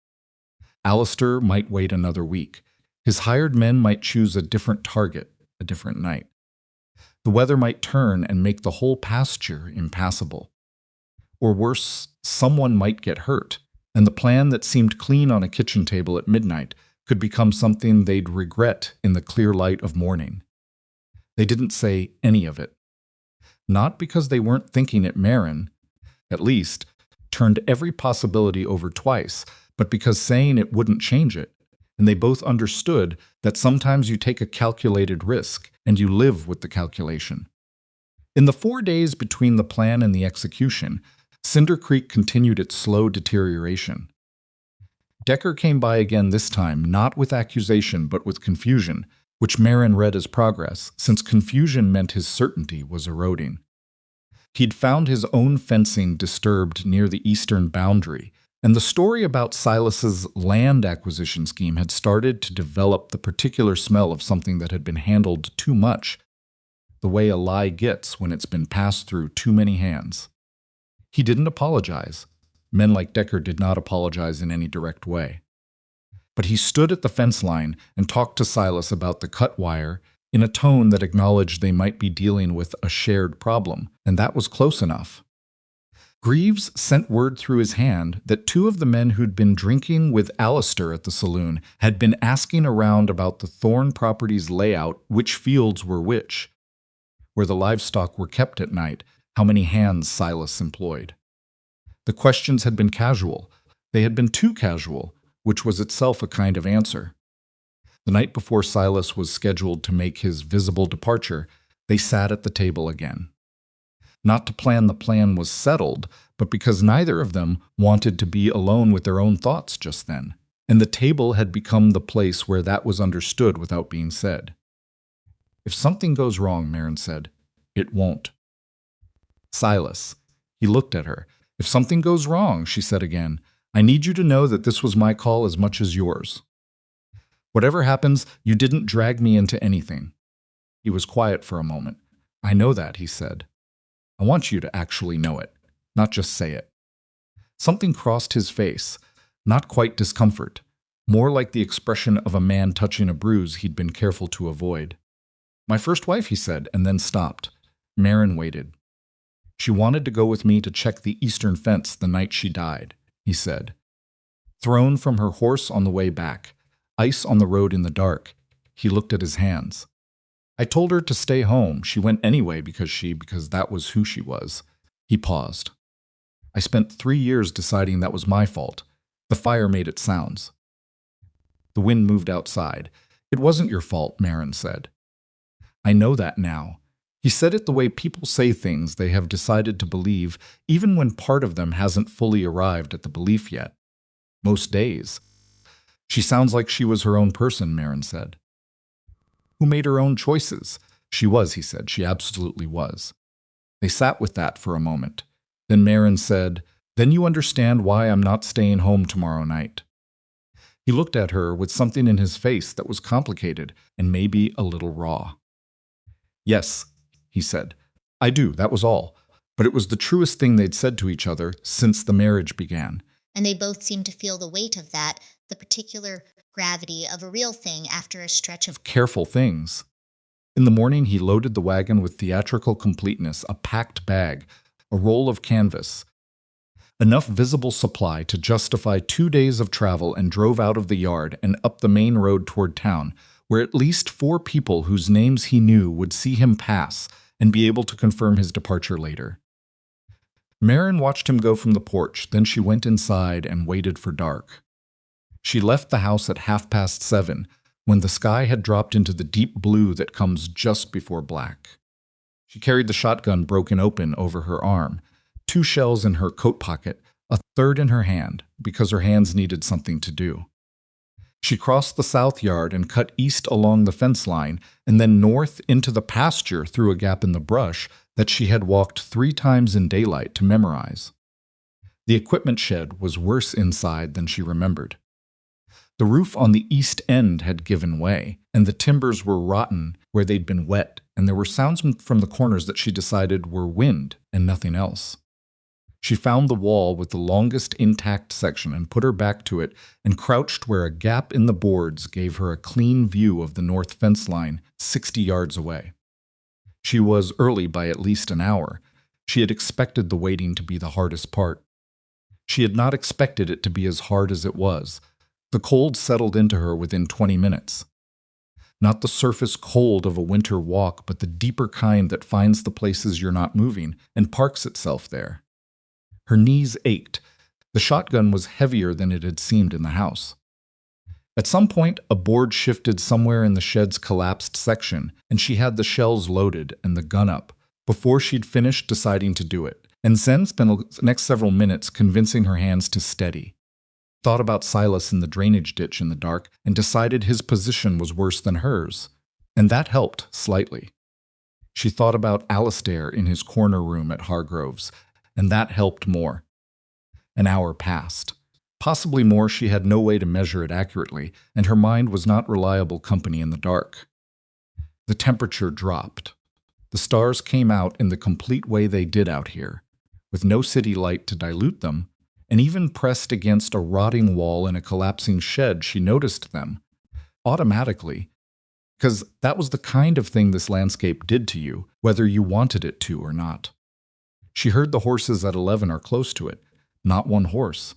Alistair might wait another week. His hired men might choose a different target, a different night. The weather might turn and make the whole pasture impassable. Or worse, someone might get hurt, and the plan that seemed clean on a kitchen table at midnight could become something they'd regret in the clear light of morning. They didn't say any of it. Not because they weren't thinking it Maren, at least, turned every possibility over twice, but because saying it wouldn't change it, and they both understood that sometimes you take a calculated risk and you live with the calculation. In the 4 days between the plan and the execution, Cinder Creek continued its slow deterioration. Decker came by again this time, not with accusation but with confusion, which Maren read as progress, since confusion meant his certainty was eroding. He'd found his own fencing disturbed near the eastern boundary, and the story about Silas's land acquisition scheme had started to develop the particular smell of something that had been handled too much, the way a lie gets when it's been passed through too many hands. He didn't apologize. Men like Decker did not apologize in any direct way. But he stood at the fence line and talked to Silas about the cut wire in a tone that acknowledged they might be dealing with a shared problem, and that was close enough. Greaves sent word through his hand that 2 of the men who'd been drinking with Alistair at the saloon had been asking around about the Thorne property's layout, which fields were which, where the livestock were kept at night, how many hands Silas employed. The questions had been casual. They had been too casual, which was itself a kind of answer. The night before Silas was scheduled to make his visible departure, they sat at the table again. Not to plan the plan was settled, but because neither of them wanted to be alone with their own thoughts just then, and the table had become the place where that was understood without being said. If something goes wrong, Maren said, it won't. Silas. He looked at her. If something goes wrong, she said again, I need you to know that this was my call as much as yours. Whatever happens, you didn't drag me into anything. He was quiet for a moment. I know that, he said. I want you to actually know it, not just say it. Something crossed his face, not quite discomfort, more like the expression of a man touching a bruise he'd been careful to avoid. My first wife, he said, and then stopped. Maren waited. She wanted to go with me to check the eastern fence the night she died, he said. Thrown from her horse on the way back, ice on the road in the dark, he looked at his hands. I told her to stay home. She went anyway because that was who she was. He paused. I spent 3 years deciding that was my fault. The fire made it sounds. The wind moved outside. It wasn't your fault, Maren said. I know that now. He said it the way people say things they have decided to believe, even when part of them hasn't fully arrived at the belief yet. Most days. She sounds like she was her own person, Maren said. Who made her own choices? She was, he said. She absolutely was. They sat with that for a moment. Then Maren said, Then you understand why I'm not staying home tomorrow night. He looked at her with something in his face that was complicated and maybe a little raw. Yes, he said. I do, that was all. But it was the truest thing they'd said to each other since the marriage began.
And they both seemed to feel the weight of that, the particular gravity of a real thing after a stretch of
careful things. In the morning, he loaded the wagon with theatrical completeness, a packed bag, a roll of canvas, enough visible supply to justify 2 days of travel, and drove out of the yard and up the main road toward town, where at least 4 people whose names he knew would see him pass and be able to confirm his departure later. Maren watched him go from the porch, then she went inside and waited for dark. She left the house at 7:30, when the sky had dropped into the deep blue that comes just before black. She carried the shotgun broken open over her arm, 2 shells in her coat pocket, a third in her hand, because her hands needed something to do. She crossed the south yard and cut east along the fence line, and then north into the pasture through a gap in the brush that she had walked 3 times in daylight to memorize. The equipment shed was worse inside than she remembered. The roof on the east end had given way, and the timbers were rotten where they'd been wet, and there were sounds from the corners that she decided were wind and nothing else. She found the wall with the longest intact section and put her back to it and crouched where a gap in the boards gave her a clean view of the north fence line 60 yards away. She was early by at least an hour. She had expected the waiting to be the hardest part. She had not expected it to be as hard as it was. The cold settled into her within 20 minutes. Not the surface cold of a winter walk, but the deeper kind that finds the places you're not moving and parks itself there. Her knees ached. The shotgun was heavier than it had seemed in the house. At some point, a board shifted somewhere in the shed's collapsed section, and she had the shells loaded and the gun up before she'd finished deciding to do it, and then spent the next several minutes convincing her hands to steady. Thought about Silas in the drainage ditch in the dark and decided his position was worse than hers, and that helped slightly. She thought about Alistair in his corner room at Hargrove's, and that helped more. An hour passed. Possibly more. She had no way to measure it accurately, and her mind was not reliable company in the dark. The temperature dropped. The stars came out in the complete way they did out here, with no city light to dilute them, and even pressed against a rotting wall in a collapsing shed, she noticed them, automatically, because that was the kind of thing this landscape did to you, whether you wanted it to or not. She heard the horses at 11 or close to it, not one horse.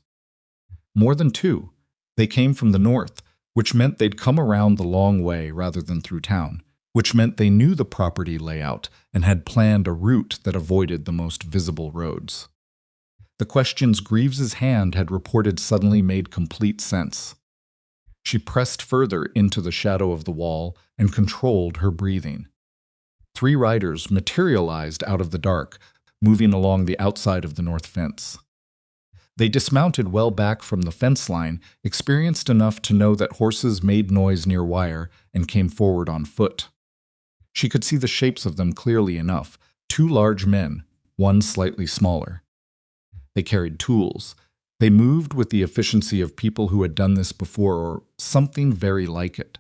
More than two. They came from the north, which meant they'd come around the long way rather than through town, which meant they knew the property layout and had planned a route that avoided the most visible roads. The questions Greaves's hand had reported suddenly made complete sense. She pressed further into the shadow of the wall and controlled her breathing. 3 riders materialized out of the dark, moving along the outside of the north fence. They dismounted well back from the fence line, experienced enough to know that horses made noise near wire, and came forward on foot. She could see the shapes of them clearly enough, 2 large men, one slightly smaller. They carried tools. They moved with the efficiency of people who had done this before, or something very like it.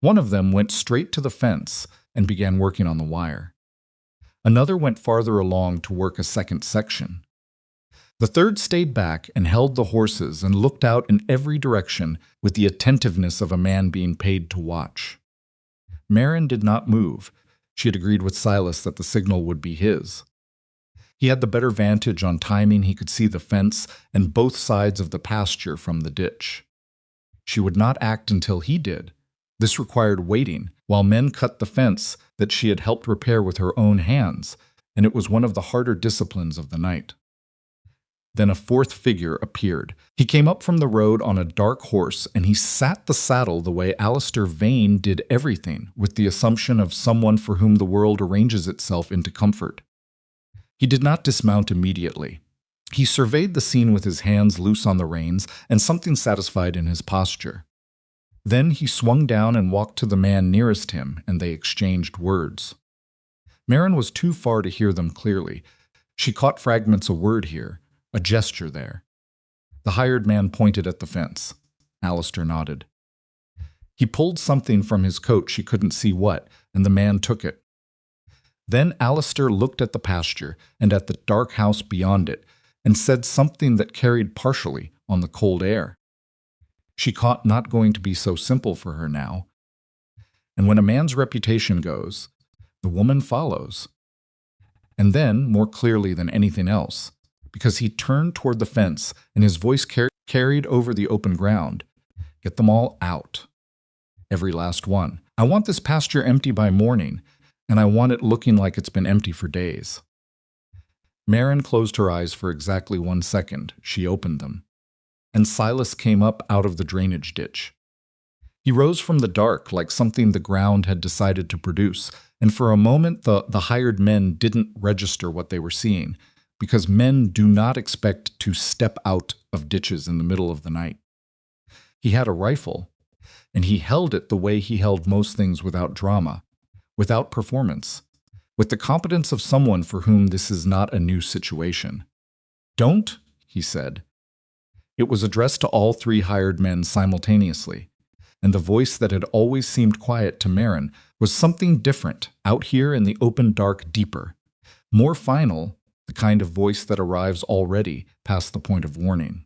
One of them went straight to the fence and began working on the wire. Another went farther along to work a second section. The third stayed back and held the horses and looked out in every direction with the attentiveness of a man being paid to watch. Maren did not move. She had agreed with Silas that the signal would be his. He had the better vantage on timing. He could see the fence and both sides of the pasture from the ditch. She would not act until he did. This required waiting, while men cut the fence that she had helped repair with her own hands, and it was one of the harder disciplines of the night. Then a 4th figure appeared. He came up from the road on a dark horse, and he sat the saddle the way Alistair Vane did everything, with the assumption of someone for whom the world arranges itself into comfort. He did not dismount immediately. He surveyed the scene with his hands loose on the reins and something satisfied in his posture. Then he swung down and walked to the man nearest him, and they exchanged words. Maren was too far to hear them clearly. She caught fragments of word here, a gesture there. The hired man pointed at the fence. Alistair nodded. He pulled something from his coat, she couldn't see what, and the man took it. Then Alistair looked at the pasture and at the dark house beyond it, and said something that carried partially on the cold air. She caught not going to be so simple for her now. And when a man's reputation goes, the woman follows. And then, more clearly than anything else, because he turned toward the fence and his voice carried over the open ground, "Get them all out. Every last one. I want this pasture empty by morning, and I want it looking like it's been empty for days." Maren closed her eyes for exactly 1 second. She opened them. And Silas came up out of the drainage ditch. He rose from the dark like something the ground had decided to produce, and for a moment the hired men didn't register what they were seeing, because men do not expect to step out of ditches in the middle of the night. He had a rifle, and he held it the way he held most things, without drama, without performance, with the competence of someone for whom this is not a new situation. "Don't," he said. It was addressed to all three hired men simultaneously, and the voice that had always seemed quiet to Maren was something different, out here in the open dark deeper, more final, the kind of voice that arrives already past the point of warning.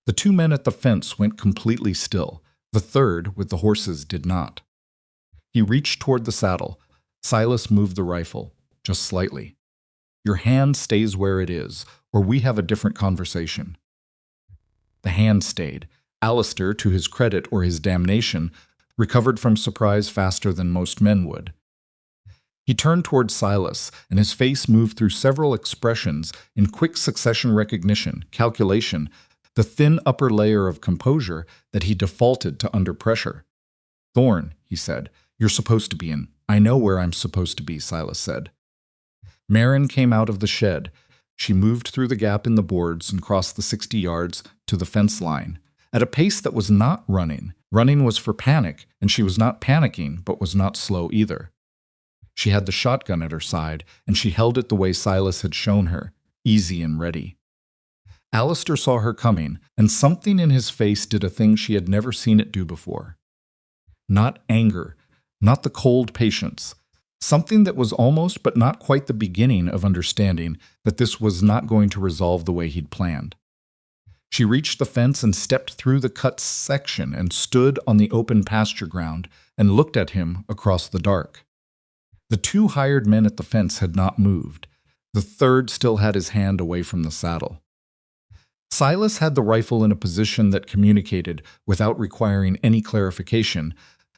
The two men at the fence went completely still. The third, with the horses, did not. He reached toward the saddle. Silas moved the rifle, just slightly. Your hand stays where it is, or we have a different conversation. The hand stayed. Alistair, to his credit or his damnation, recovered from surprise faster than most men would. He turned toward Silas, and his face moved through several expressions in quick succession recognition, calculation, the thin upper layer of composure that he defaulted to under pressure. "Thorne," he said, "you're supposed to be in." "I know where I'm supposed to be," Silas said. Maren came out of the shed. She moved through the gap in the boards and crossed the 60 yards to the fence line, at a pace that was not running. Running was for panic, and she was not panicking, but was not slow either. She had the shotgun at her side, and she held it the way Silas had shown her, easy and ready. Alistair saw her coming, and something in his face did a thing she had never seen it do before. Not anger, not the cold patience, something that was almost but not quite the beginning of understanding that this was not going to resolve the way he'd planned. She reached the fence and stepped through the cut section and stood on the open pasture ground and looked at him across the dark. The two hired men at the fence had not moved. The third still had his hand away from the saddle. Silas had the rifle in a position that communicated, without requiring any clarification,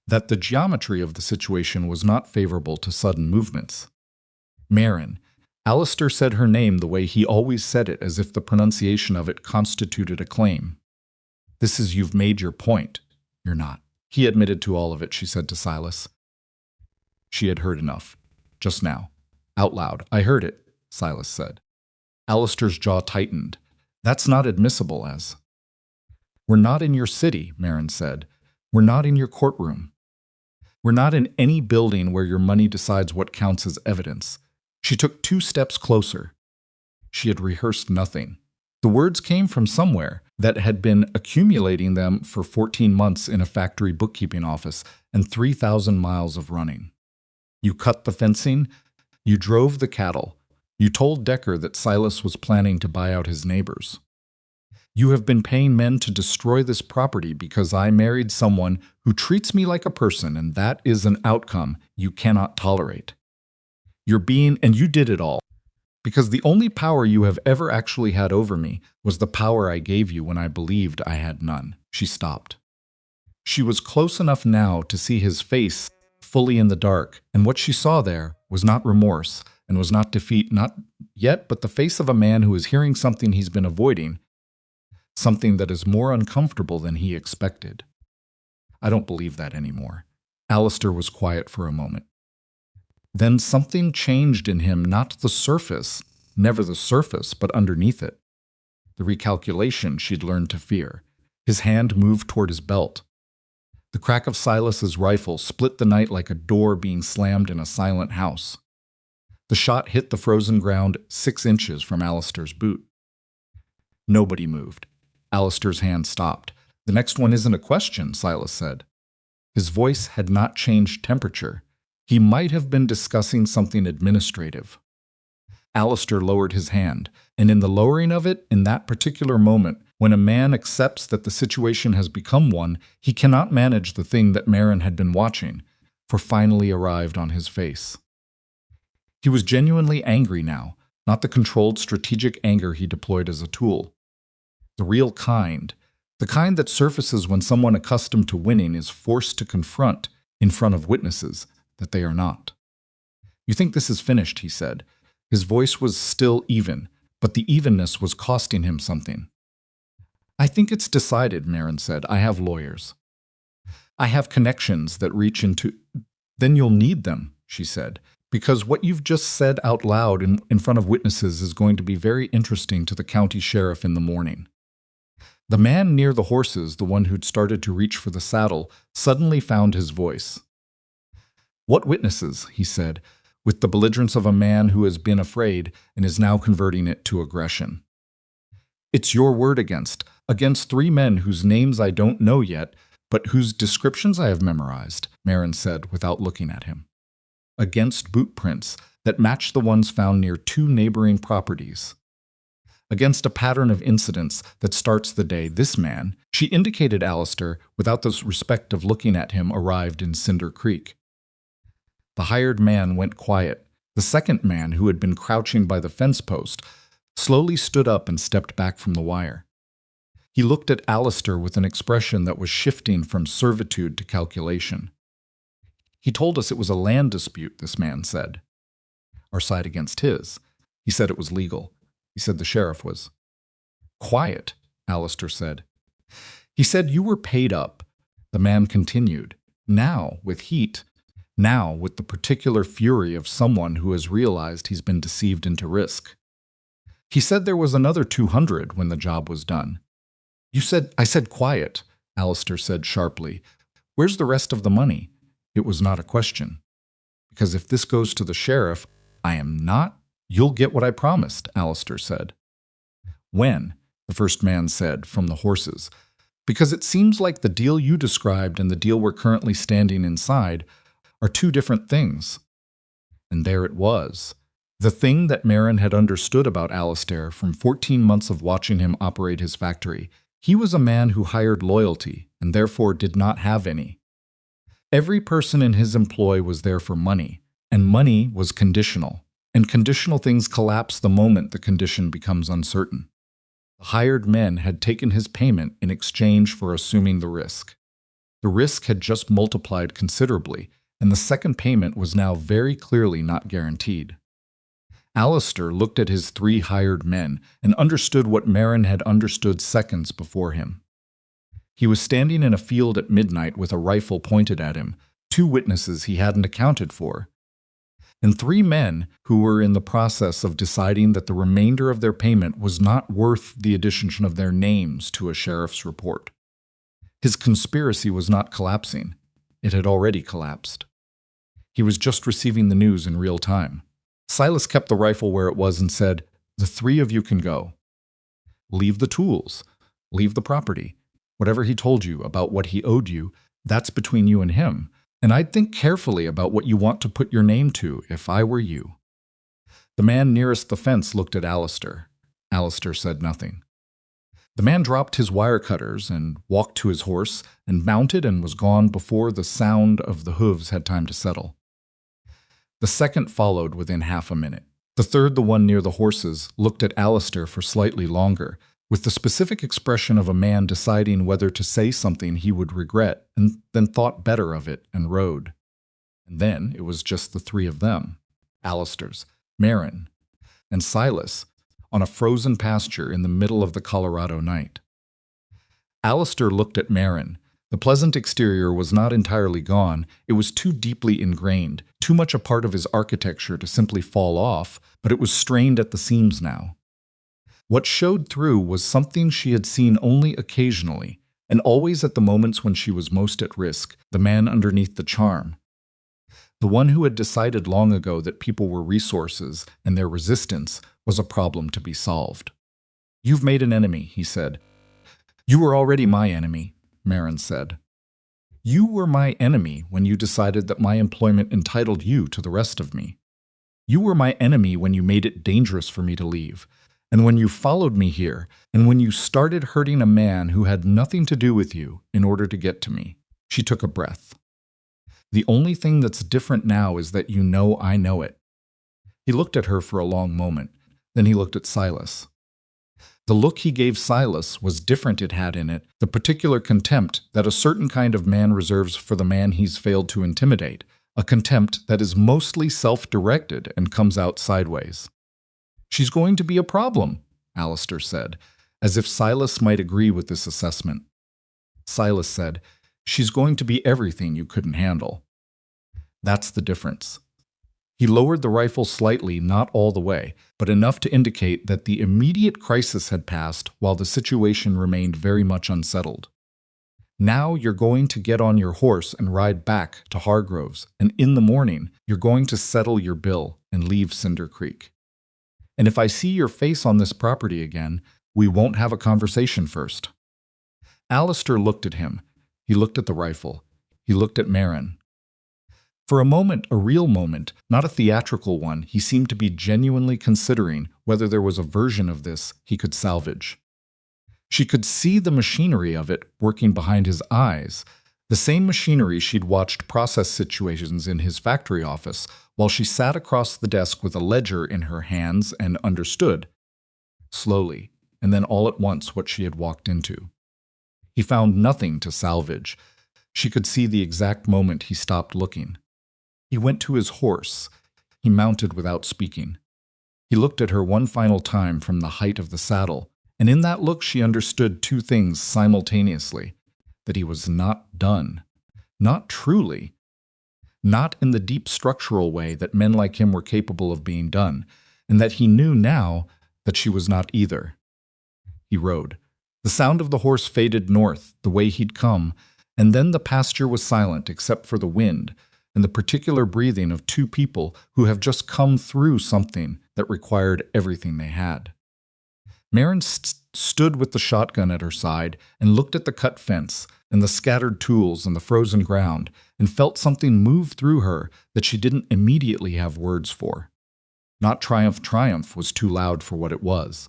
that the geometry of the situation was not favorable to sudden movements. Maren. Alistair said her name the way he always said it, as if the pronunciation of it constituted a claim. "This is you've made your point. You're not." "He admitted to all of it," she said to Silas. She had heard enough. Just now. Out loud. "I heard it," Silas said. Alistair's jaw tightened. "That's not admissible as." "We're not in your city," Maren said. "We're not in your courtroom. We're not in any building where your money decides what counts as evidence." She took 2 steps closer. She had rehearsed nothing. The words came from somewhere that had been accumulating them for 14 months in a factory bookkeeping office and 3,000 miles of running. You cut the fencing. You drove the cattle. You told Decker that Silas was planning to buy out his neighbors. You have been paying men to destroy this property because I married someone who treats me like a person, and that is an outcome you cannot tolerate. And you did it all. Because the only power you have ever actually had over me was the power I gave you when I believed I had none. She stopped. She was close enough now to see his face fully in the dark, and what she saw there was not remorse and was not defeat, not yet, but the face of a man who is hearing something he's been avoiding, something that is more uncomfortable than he expected. "I don't believe that anymore." Alistair was quiet for a moment. Then something changed in him, not the surface, never the surface, but underneath it. The recalculation she'd learned to fear. His hand moved toward his belt. The crack of Silas's rifle split the night like a door being slammed in a silent house. The shot hit the frozen ground 6 inches from Alistair's boot. Nobody moved. Alistair's hand stopped. "The next one isn't a question," Silas said. His voice had not changed temperature. He might have been discussing something administrative. Alistair lowered his hand, and in the lowering of it, in that particular moment, when a man accepts that the situation has become one, he cannot manage the thing that Maren had been watching, for finally arrived on his face. He was genuinely angry now, not the controlled strategic anger he deployed as a tool. The real kind, the kind that surfaces when someone accustomed to winning is forced to confront, in front of witnesses, that they are not. "You think this is finished," he said. His voice was still even, but the evenness was costing him something. "I think it's decided," Maren said. "I have lawyers. I have connections that reach into—" "Then you'll need them," she said, "because what you've just said out loud in front of witnesses is going to be very interesting to the county sheriff in the morning." The man near the horses, the one who'd started to reach for the saddle, suddenly found his voice. "What witnesses?" he said, with the belligerence of a man who has been afraid and is now converting it to aggression. "It's your word against. Against 3 men whose names I don't know yet, but whose descriptions I have memorized, Maren said without looking at him. Against boot prints that match the ones found near 2 neighboring properties. Against a pattern of incidents that starts the day this man, she indicated Alistair, without the respect of looking at him, arrived in Cinder Creek. The hired man went quiet. The second man, who had been crouching by the fence post, slowly stood up and stepped back from the wire. He looked at Alistair with an expression that was shifting from servitude to calculation. He told us it was a land dispute, this man said. Our side against his. He said it was legal. He said the sheriff was. Quiet, Alistair said. He said you were paid up. The man continued. Now, with heat. Now, with the particular fury of someone who has realized he's been deceived into risk. He said there was another 200 when the job was done. I said quiet, Alistair said sharply. Where's the rest of the money? It was not a question. Because if this goes to the sheriff, I am not. You'll get what I promised, Alistair said. When? The first man said, from the horses. Because it seems like the deal you described and the deal we're currently standing inside are 2 different things. And there it was. The thing that Maren had understood about Alistair from 14 months of watching him operate his factory. He was a man who hired loyalty and therefore did not have any. Every person in his employ was there for money, and money was conditional, and conditional things collapse the moment the condition becomes uncertain. The hired men had taken his payment in exchange for assuming the risk. The risk had just multiplied considerably, and the second payment was now very clearly not guaranteed. Alistair looked at his 3 hired men and understood what Maren had understood seconds before him. He was standing in a field at midnight with a rifle pointed at him, 2 witnesses he hadn't accounted for, and 3 men who were in the process of deciding that the remainder of their payment was not worth the addition of their names to a sheriff's report. His conspiracy was not collapsing. It had already collapsed. He was just receiving the news in real time. Silas kept the rifle where it was and said, "The 3 of you can go. Leave the tools. Leave the property. Whatever he told you about what he owed you, that's between you and him. And I'd think carefully about what you want to put your name to if I were you." The man nearest the fence looked at Alistair. Alistair said nothing. The man dropped his wire cutters and walked to his horse and mounted and was gone before the sound of the hooves had time to settle. The second followed within half a minute. The third, the one near the horses, looked at Alistair for slightly longer, with the specific expression of a man deciding whether to say something he would regret, and then thought better of it and rode. And then it was just the 3 of them, Alistair's, Maren, and Silas, on a frozen pasture in the middle of the Colorado night. Alistair looked at Maren. The pleasant exterior was not entirely gone. It was too deeply ingrained, too much a part of his architecture to simply fall off, but it was strained at the seams now. What showed through was something she had seen only occasionally, and always at the moments when she was most at risk, the man underneath the charm. The one who had decided long ago that people were resources and their resistance was a problem to be solved. "You've made an enemy," he said. "You were already my enemy," Maren said. "You were my enemy when you decided that my employment entitled you to the rest of me. You were my enemy when you made it dangerous for me to leave, and when you followed me here, and when you started hurting a man who had nothing to do with you in order to get to me." She took a breath. "The only thing that's different now is that you know I know it." He looked at her for a long moment. Then he looked at Silas. The look he gave Silas was different. It had in it the particular contempt that a certain kind of man reserves for the man he's failed to intimidate, a contempt that is mostly self-directed and comes out sideways. "She's going to be a problem," Alistair said, as if Silas might agree with this assessment. Silas said, "She's going to be everything you couldn't handle." That's the difference. He lowered the rifle slightly, not all the way, but enough to indicate that the immediate crisis had passed while the situation remained very much unsettled. "Now you're going to get on your horse and ride back to Hargrove's, and in the morning you're going to settle your bill and leave Cinder Creek. And if I see your face on this property again, We won't have a conversation first. Alistair looked at him. He looked at the rifle. He looked at Maren. For a moment, a real moment, not a theatrical one, he seemed to be genuinely considering whether there was a version of this he could salvage. She could see the machinery of it working behind his eyes, the same machinery she'd watched process situations in his factory office while she sat across the desk with a ledger in her hands and understood, slowly, and then all at once, what she had walked into. He found nothing to salvage. She could see the exact moment he stopped looking. He went to his horse. He mounted without speaking. He looked at her one final time from the height of the saddle, and in that look she understood two things simultaneously: that he was not done, not truly, not in the deep structural way that men like him were capable of being done, and that he knew now that she was not either. He rode. The sound of the horse faded north, the way he'd come, and then the pasture was silent except for the wind and the particular breathing of two people who have just come through something that required everything they had. Maren stood with the shotgun at her side and looked at the cut fence and the scattered tools and the frozen ground and felt something move through her that she didn't immediately have words for. Not triumph was too loud for what it was.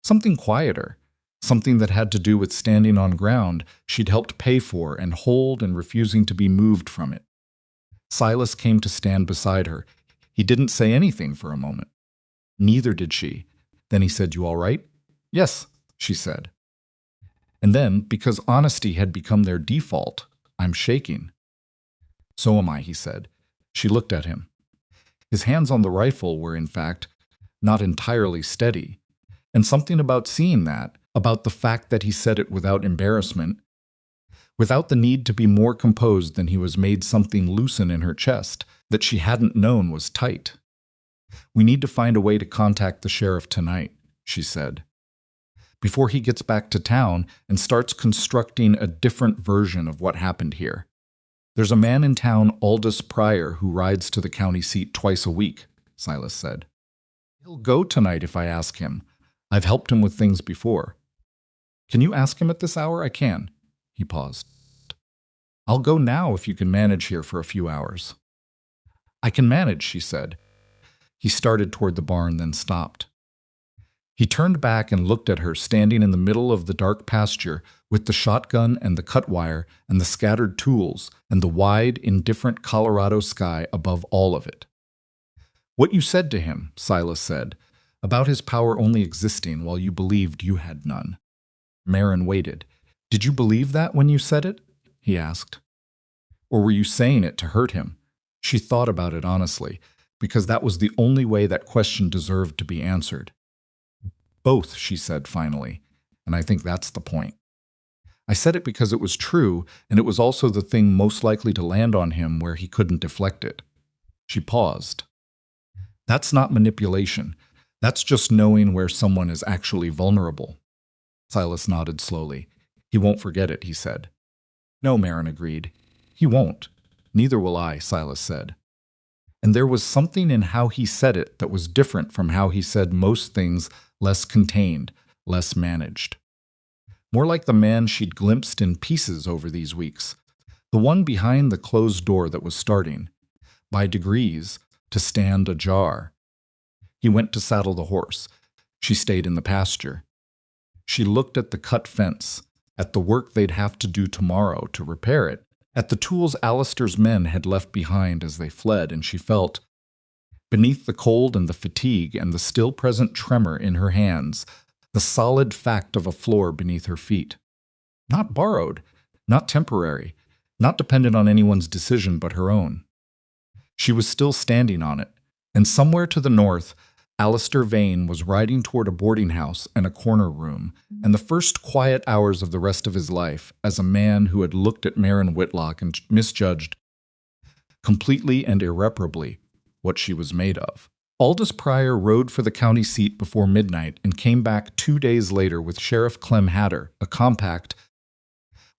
Something quieter, something that had to do with standing on ground she'd helped pay for and hold and refusing to be moved from it. Silas came to stand beside her. He didn't say anything for a moment. Neither did she. Then he said, "You all right?" "Yes," she said. And then, because honesty had become their default, "I'm shaking." "So am I," he said. She looked at him. His hands on the rifle were, in fact, not entirely steady. And something about seeing that, about the fact that he said it without embarrassment, without the need to be more composed than he was, made something loosen in her chest that she hadn't known was tight. "We need to find a way to contact the sheriff tonight," she said, "before he gets back to town and starts constructing a different version of what happened here. There's a man in town, Aldous Pryor, who rides to the county seat twice a week," Silas said. "He'll go tonight if I ask him. I've helped him with things before." "Can you ask him at this hour?" "I can." He paused. "I'll go now if you can manage here for a few hours." "I can manage," she said. He started toward the barn, then stopped. He turned back and looked at her standing in the middle of the dark pasture with the shotgun and the cut wire and the scattered tools and the wide, indifferent Colorado sky above all of it. "What you said to him," Silas said, "about his power only existing while you believed you had none." Maren waited. "Did you believe that when you said it?" he asked. "Or were you saying it to hurt him?" She thought about it honestly, because that was the only way that question deserved to be answered. "Both," she said finally, "and I think that's the point. I said it because it was true, and it was also the thing most likely to land on him where he couldn't deflect it." She paused. "That's not manipulation. That's just knowing where someone is actually vulnerable." Silas nodded slowly. "He won't forget it," he said. "No," Maren agreed. "He won't. Neither will I," Silas said. And there was something in how he said it that was different from how he said most things, less contained, less managed. More like the man she'd glimpsed in pieces over these weeks, the one behind the closed door that was starting, by degrees, to stand ajar. He went to saddle the horse. She stayed in the pasture. She looked at the cut fence, at the work they'd have to do tomorrow to repair it, at the tools Alistair's men had left behind as they fled, and she felt, beneath the cold and the fatigue and the still-present tremor in her hands, the solid fact of a floor beneath her feet. Not borrowed, not temporary, not dependent on anyone's decision but her own. She was still standing on it, and somewhere to the north, Alistair Vane was riding toward a boarding house and a corner room, and the first quiet hours of the rest of his life as a man who had looked at Maren Whitlock and misjudged, completely and irreparably, what she was made of. Aldous Pryor rode for the county seat before midnight and came back 2 days later with Sheriff Clem Hatter, a compact,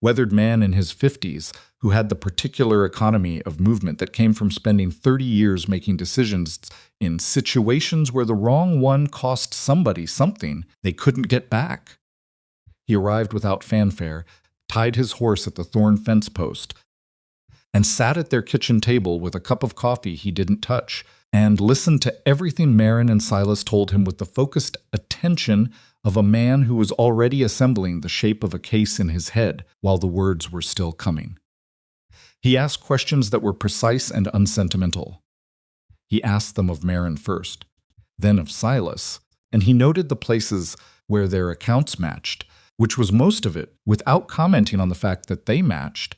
weathered man in his 50s who had the particular economy of movement that came from spending 30 years making decisions in situations where the wrong one cost somebody something they couldn't get back. He arrived without fanfare, tied his horse at the thorn fence post, and sat at their kitchen table with a cup of coffee he didn't touch, and listened to everything Maren and Silas told him with the focused attention of a man who was already assembling the shape of a case in his head while the words were still coming. He asked questions that were precise and unsentimental. He asked them of Maren first, then of Silas, and he noted the places where their accounts matched, which was most of it, without commenting on the fact that they matched,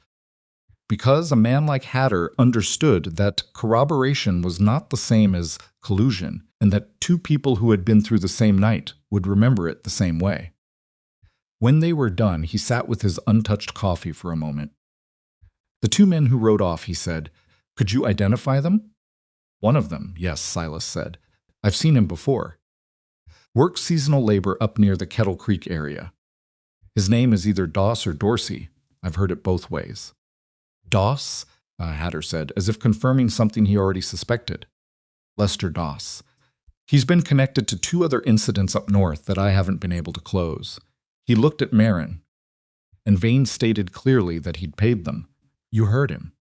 because a man like Hatter understood that corroboration was not the same as collusion, and that two people who had been through the same night would remember it the same way. When they were done, he sat with his untouched coffee for a moment. The two men who rode off, he said, "Could you identify them?" "One of them, yes," Silas said. "I've seen him before. Works seasonal labor up near the Kettle Creek area. His name is either Doss or Dorsey. I've heard it both ways." "Doss?" Hatter said, as if confirming something he already suspected. "Lester Doss. He's been connected to two other incidents up north that I haven't been able to close. He looked at Maren, and Vane stated clearly that he'd paid them. You heard him."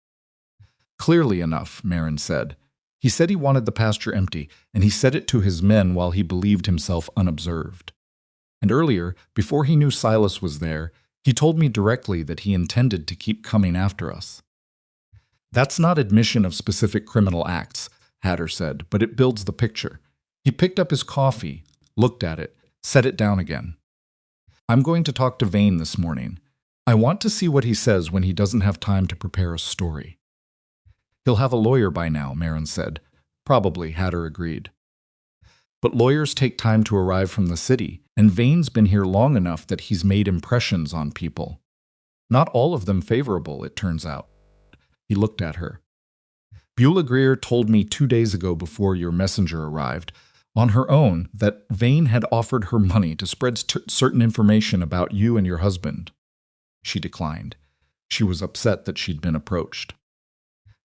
"Clearly enough," Maren said. "He said he wanted the pasture empty, and he said it to his men while he believed himself unobserved. And earlier, before he knew Silas was there, he told me directly that he intended to keep coming after us." "That's not admission of specific criminal acts," Hatter said, "but it builds the picture." He picked up his coffee, looked at it, set it down again. "I'm going to talk to Vane this morning. I want to see what he says when he doesn't have time to prepare a story." "He'll have a lawyer by now," Maren said. "Probably," Hatter agreed. "But lawyers take time to arrive from the city, and Vane's been here long enough that he's made impressions on people. Not all of them favorable, it turns out." He looked at her. "Beulah Greer told me 2 days ago before your messenger arrived, on her own, that Vane had offered her money to spread certain information about you and your husband." She declined. She was upset that she'd been approached.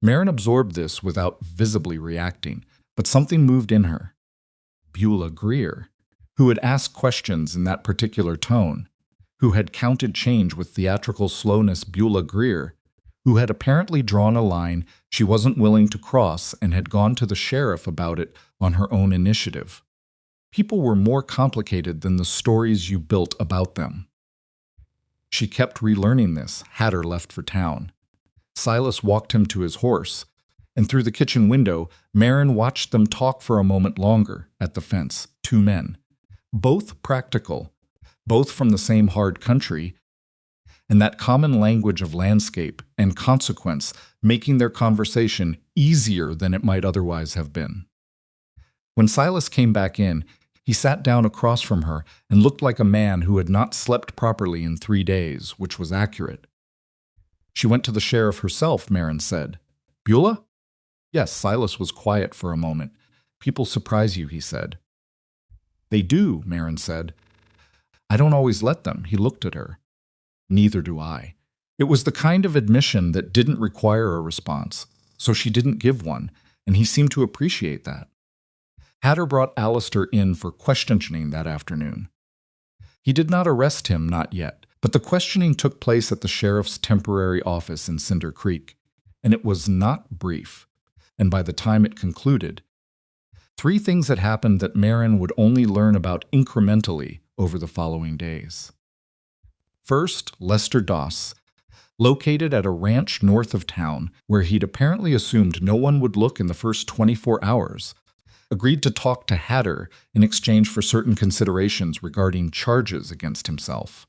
Maren absorbed this without visibly reacting, but something moved in her. Beulah Greer, who had asked questions in that particular tone, who had counted change with theatrical slowness, Beulah Greer, who had apparently drawn a line she wasn't willing to cross and had gone to the sheriff about it on her own initiative. People were more complicated than the stories you built about them. She kept relearning this. Hatter left for town. Silas walked him to his horse, and through the kitchen window, Maren watched them talk for a moment longer at the fence, two men, both practical, both from the same hard country, and that common language of landscape and consequence making their conversation easier than it might otherwise have been. When Silas came back in, he sat down across from her and looked like a man who had not slept properly in 3 days, which was accurate. "She went to the sheriff herself," Maren said. "Beulah?" "Yes." Silas was quiet for a moment. "People surprise you," he said. "They do," Maren said. "I don't always let them." He looked at her. "Neither do I." It was the kind of admission that didn't require a response, so she didn't give one, and he seemed to appreciate that. Hatter brought Alistair in for questioning that afternoon. He did not arrest him, not yet, but the questioning took place at the sheriff's temporary office in Cinder Creek, and it was not brief, and by the time it concluded, 3 things had happened that Maren would only learn about incrementally over the following days. First, Lester Doss, located at a ranch north of town where he'd apparently assumed no one would look in the first 24 hours, agreed to talk to Hatter in exchange for certain considerations regarding charges against himself.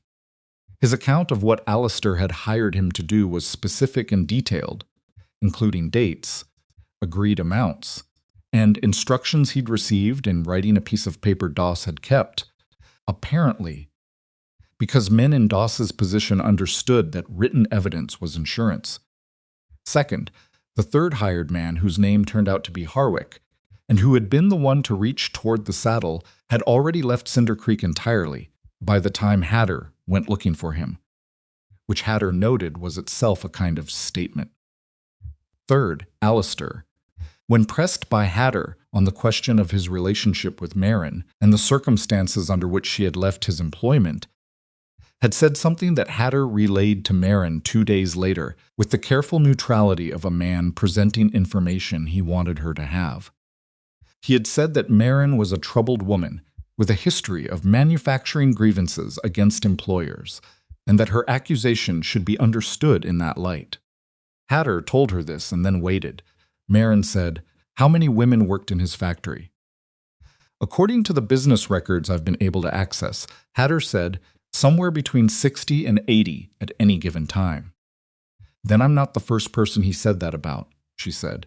His account of what Alistair had hired him to do was specific and detailed, including dates, agreed amounts, and instructions he'd received in writing a piece of paper Doss had kept, apparently, because men in Doss's position understood that written evidence was insurance. Second, the third hired man, whose name turned out to be Harwick, and who had been the one to reach toward the saddle, had already left Cinder Creek entirely by the time Hatter went looking for him. which Hatter noted was itself a kind of statement. Third, Alistair. When pressed by Hatter on the question of his relationship with Maren and the circumstances under which she had left his employment, had said something that Hatter relayed to Maren 2 days later with the careful neutrality of a man presenting information he wanted her to have. He had said that Maren was a troubled woman with a history of manufacturing grievances against employers, and that her accusation should be understood in that light. Hatter told her this and then waited. Maren said, "How many women worked in his factory?" According to the business records I've been able to access, Hatter said somewhere between 60 and 80 at any given time. "Then I'm not the first person he said that about," she said.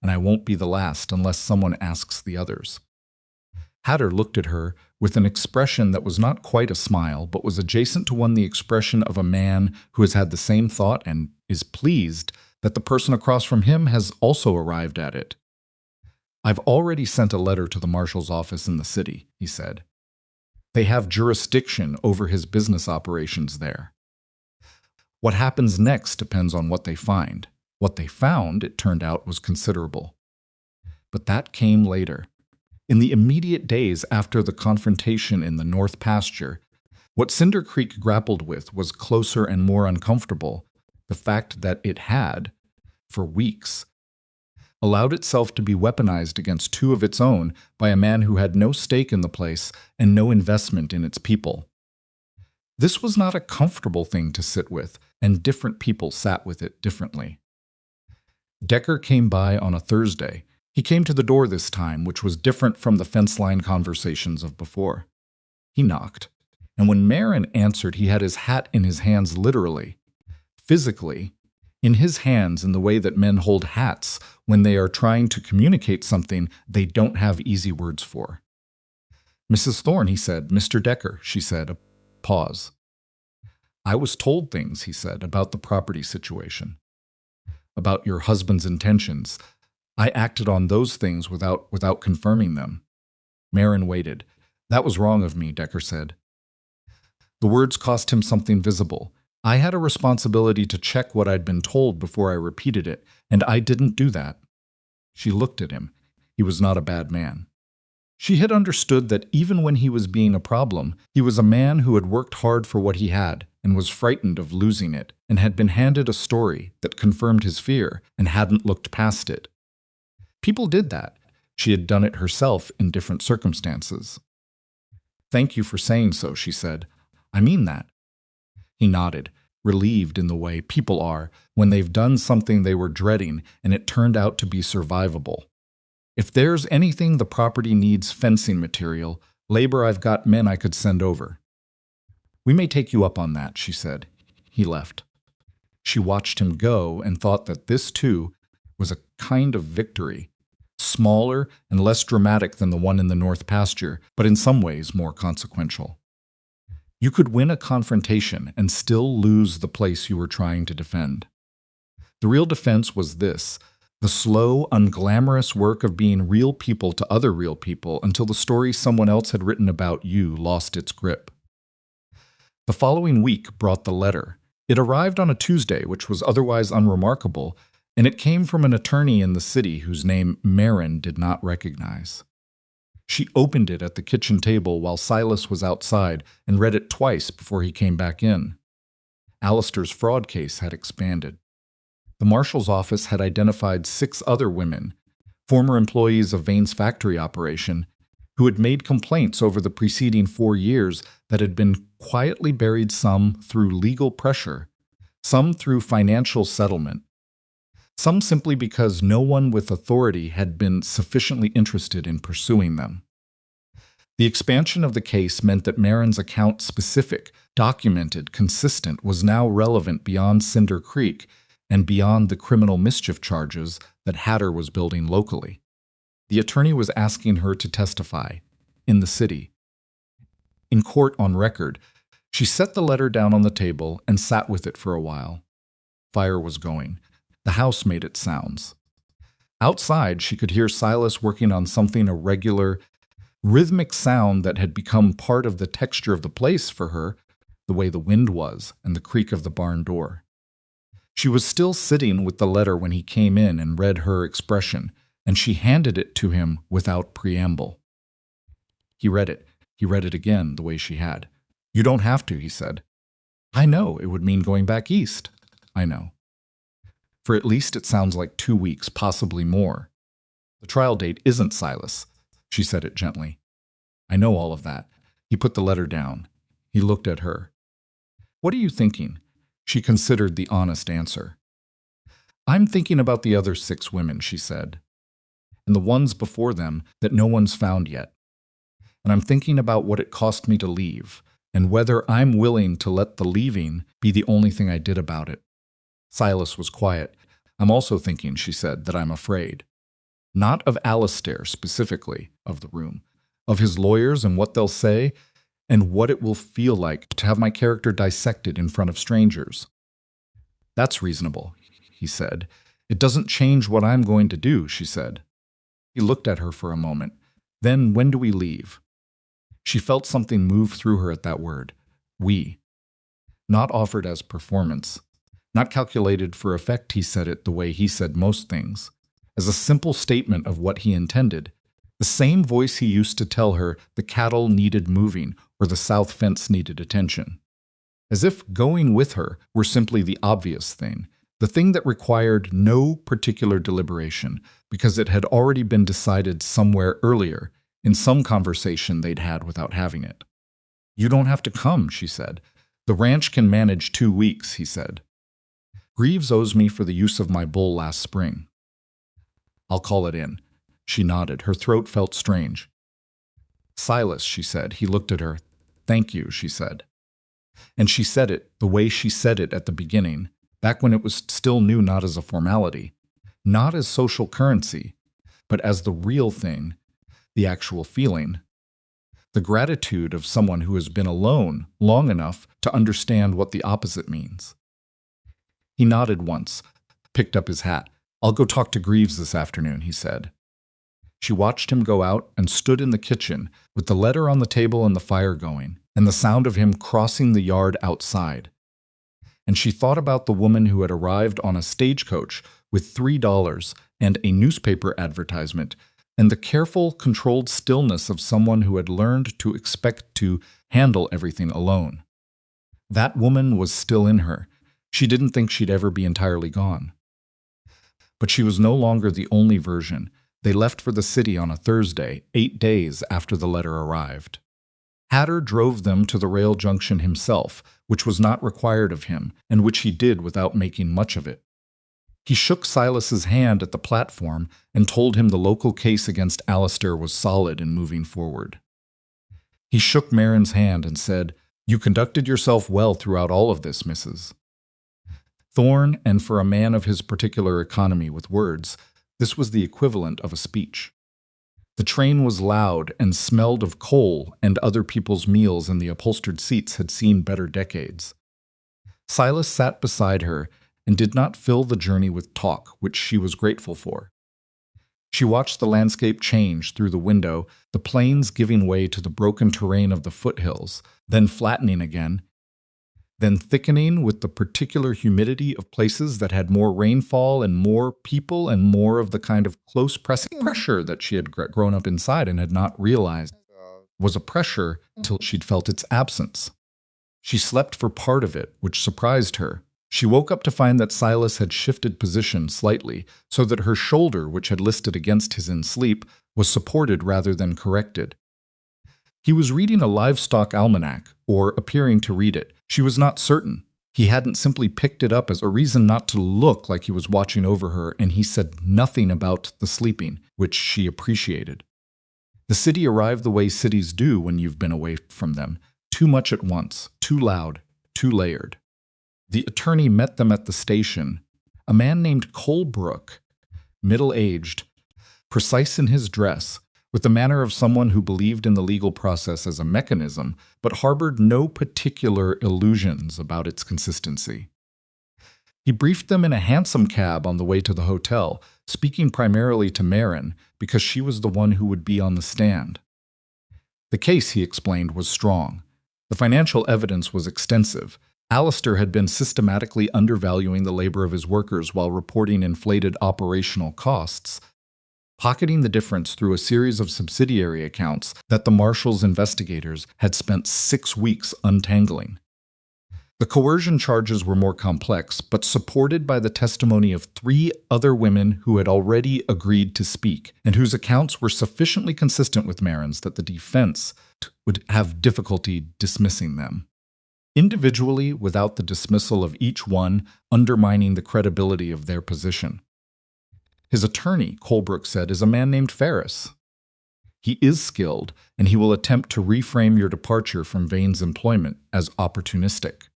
"And I won't be the last unless someone asks the others." Hatter looked at her with an expression that was not quite a smile, but was adjacent to the expression of a man who has had the same thought and is pleased that the person across from him has also arrived at it. "I've already sent a letter to the marshal's office in the city," he said. "They have jurisdiction over his business operations there. What happens next depends on what they find. What they found, it turned out, was considerable. But that came later. In the immediate days after the confrontation in the North Pasture, what Cinder Creek grappled with was closer and more uncomfortable, the fact that it had, for weeks, allowed itself to be weaponized against 2 of its own by a man who had no stake in the place and no investment in its people. This was not a comfortable thing to sit with, and different people sat with it differently. Decker came by on a Thursday. He came to the door this time, which was different from the fence line conversations of before. He knocked, and when Maren answered, he had his hat in his hands literally, physically, in his hands in the way that men hold hats when they are trying to communicate something they don't have easy words for. "Mrs. Thorne," he said. "Mr. Decker," she said. A pause. "I was told things," he said, "about the property situation, about your husband's intentions. I acted on those things without confirming them." Maren waited. "That was wrong of me," Decker said. The words cost him something visible. "I had a responsibility to check what I'd been told before I repeated it, and I didn't do that." She looked at him. He was not a bad man. She had understood that even when he was being a problem, he was a man who had worked hard for what he had and was frightened of losing it, and had been handed a story that confirmed his fear and hadn't looked past it. People did that. She had done it herself in different circumstances. "Thank you for saying so," she said. "I mean that." He nodded, relieved in the way people are when they've done something they were dreading and it turned out to be survivable. "If there's anything the property needs fencing material, labor, I've got men I could send over." "We may take you up on that," she said. He left. She watched him go and thought that this, too, was a kind of victory, smaller and less dramatic than the one in the North Pasture, but in some ways more consequential. You could win a confrontation and still lose the place you were trying to defend. The real defense was this: the slow, unglamorous work of being real people to other real people until the story someone else had written about you lost its grip. The following week brought the letter. It arrived on a Tuesday, which was otherwise unremarkable, and it came from an attorney in the city whose name Maren did not recognize. She opened it at the kitchen table while Silas was outside and read it twice before he came back in. Alistair's fraud case had expanded. The marshal's office had identified 6 other women, former employees of Vane's factory operation, who had made complaints over the preceding 4 years that had been quietly buried, some through legal pressure, some through financial settlement, some simply because no one with authority had been sufficiently interested in pursuing them. The expansion of the case meant that Maren's account, specific, documented, consistent, was now relevant beyond Cinder Creek and beyond the criminal mischief charges that Hatter was building locally. The attorney was asking her to testify in the city. In court on record, she set the letter down on the table and sat with it for a while. Fire was going. The house made its sounds. Outside, she could hear Silas working on something, a regular, rhythmic sound that had become part of the texture of the place for her, the way the wind was, and the creak of the barn door. She was still sitting with the letter when he came in and read her expression, and she handed it to him without preamble. He read it. He read it again the way she had. "You don't have to," he said. "I know, it would mean going back east." "I know. For at least it sounds like 2 weeks, possibly more." "The trial date isn't, Silas." She said it gently. "I know all of that." He put the letter down. He looked at her. "What are you thinking?" She considered the honest answer. "I'm thinking about the other 6 women," she said, "and the ones before them that no one's found yet. And I'm thinking about what it cost me to leave, and whether I'm willing to let the leaving be the only thing I did about it." Silas was quiet. "I'm also thinking," she said, "that I'm afraid. Not of Alistair specifically, of the room, of his lawyers and what they'll say, and what it will feel like to have my character dissected in front of strangers." "That's reasonable," he said. "It doesn't change what I'm going to do," she said. He looked at her for a moment. "Then when do we leave?" She felt something move through her at that word. "We." Not offered as performance. Not calculated for effect, he said it the way he said most things. As a simple statement of what he intended. The same voice he used to tell her the cattle needed moving or the south fence needed attention. As if going with her were simply the obvious thing, the thing that required no particular deliberation, because it had already been decided somewhere earlier, in some conversation they'd had without having it. "You don't have to come," she said. "The ranch can manage 2 weeks," he said. "Greaves owes me for the use of my bull last spring." "I'll call it in." She nodded. Her throat felt strange. "Silas," she said. He looked at her. "Thank you," she said. And she said it the way she said it at the beginning, back when it was still new, not as a formality, not as social currency, but as the real thing, the actual feeling, the gratitude of someone who has been alone long enough to understand what the opposite means. He nodded once, picked up his hat. "I'll go talk to Greaves this afternoon," he said. She watched him go out and stood in the kitchen with the letter on the table and the fire going, and the sound of him crossing the yard outside. And she thought about the woman who had arrived on a stagecoach with $3 and a newspaper advertisement, and the careful, controlled stillness of someone who had learned to expect to handle everything alone. That woman was still in her. She didn't think she'd ever be entirely gone. But she was no longer the only version. They left for the city on a Thursday, 8 days after the letter arrived. Hatter drove them to the rail junction himself, which was not required of him, and which he did without making much of it. He shook Silas's hand at the platform and told him the local case against Alistair was solid and moving forward. He shook Maren's hand and said, "You conducted yourself well throughout all of this, Mrs. Thorne, and for a man of his particular economy with words, this was the equivalent of a speech. The train was loud and smelled of coal, and other people's meals in the upholstered seats had seen better decades. Silas sat beside her and did not fill the journey with talk, which she was grateful for. She watched the landscape change through the window, the plains giving way to the broken terrain of the foothills, then flattening again, then thickening with the particular humidity of places that had more rainfall and more people and more of the kind of close pressing pressure that she had grown up inside and had not realized was a pressure till she'd felt its absence. She slept for part of it, which surprised her. She woke up to find that Silas had shifted position slightly, so that her shoulder, which had listed against his in sleep, was supported rather than corrected. He was reading a livestock almanac, or appearing to read it. She was not certain. He hadn't simply picked it up as a reason not to look like he was watching over her, and he said nothing about the sleeping, which she appreciated. The city arrived the way cities do when you've been away from them. Too much at once, too loud, too layered. The attorney met them at the station. A man named Colebrook, middle-aged, precise in his dress, with the manner of someone who believed in the legal process as a mechanism, but harbored no particular illusions about its consistency. He briefed them in a hansom cab on the way to the hotel, speaking primarily to Maren, because she was the one who would be on the stand. The case, he explained, was strong. The financial evidence was extensive. Alistair had been systematically undervaluing the labor of his workers while reporting inflated operational costs, pocketing the difference through a series of subsidiary accounts that the Marshal's investigators had spent 6 weeks untangling. The coercion charges were more complex, but supported by the testimony of 3 other women who had already agreed to speak, and whose accounts were sufficiently consistent with Maren's that the defense would have difficulty dismissing them. Individually, without the dismissal of each one, undermining the credibility of their position. His attorney, Colebrook said, is a man named Ferris. He is skilled, and he will attempt to reframe your departure from Vane's employment as opportunistic.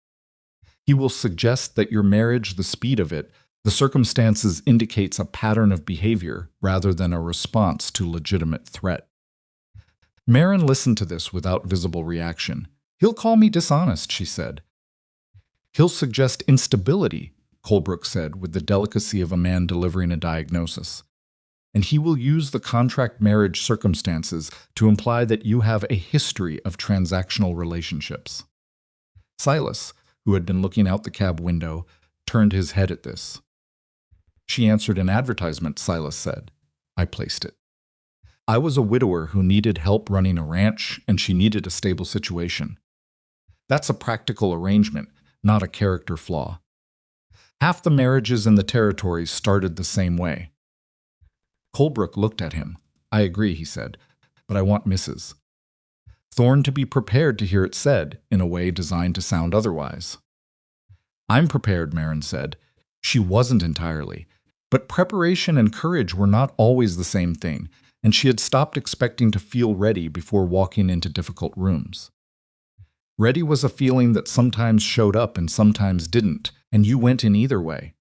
He will suggest that your marriage, the speed of it, the circumstances indicates a pattern of behavior rather than a response to legitimate threat. Maren listened to this without visible reaction. He'll call me dishonest, she said. He'll suggest instability, Colebrook said with the delicacy of a man delivering a diagnosis. And he will use the contract marriage circumstances to imply that you have a history of transactional relationships. Silas, who had been looking out the cab window, turned his head at this. She answered an advertisement, Silas said. I placed it. I was a widower who needed help running a ranch, and she needed a stable situation. That's a practical arrangement, not a character flaw. Half the marriages in the territories started the same way. Colebrook looked at him. I agree, he said, but I want Mrs. Thorne to be prepared to hear it said, in a way designed to sound otherwise. I'm prepared, Maren said. She wasn't entirely. But preparation and courage were not always the same thing, and she had stopped expecting to feel ready before walking into difficult rooms. Ready was a feeling that sometimes showed up and sometimes didn't, and you went in either way.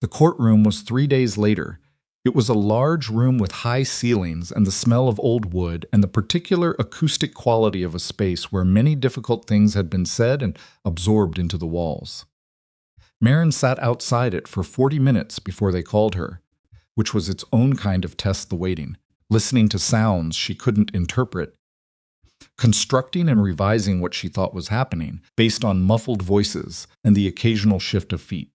The courtroom was 3 days later. It was a large room with high ceilings and the smell of old wood and the particular acoustic quality of a space where many difficult things had been said and absorbed into the walls. Maren sat outside it for 40 minutes before they called her, which was its own kind of test the waiting, listening to sounds she couldn't interpret, constructing and revising what she thought was happening based on muffled voices and the occasional shift of feet.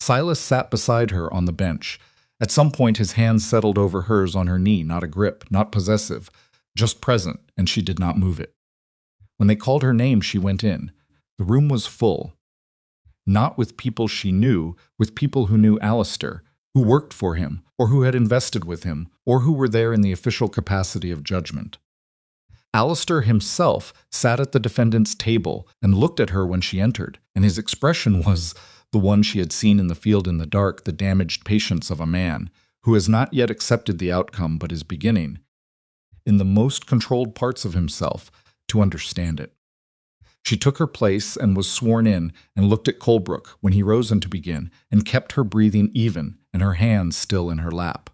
Silas sat beside her on the bench. At some point his hand settled over hers on her knee, not a grip, not possessive, just present, and she did not move it. When they called her name, she went in. The room was full. Not with people she knew, with people who knew Alistair, who worked for him, or who had invested with him, or who were there in the official capacity of judgment. Alistair himself sat at the defendant's table and looked at her when she entered, and his expression was the one she had seen in the field in the dark, the damaged patience of a man who has not yet accepted the outcome but is beginning, in the most controlled parts of himself, to understand it. She took her place and was sworn in and looked at Colebrook when he rose to begin and kept her breathing even and her hands still in her lap.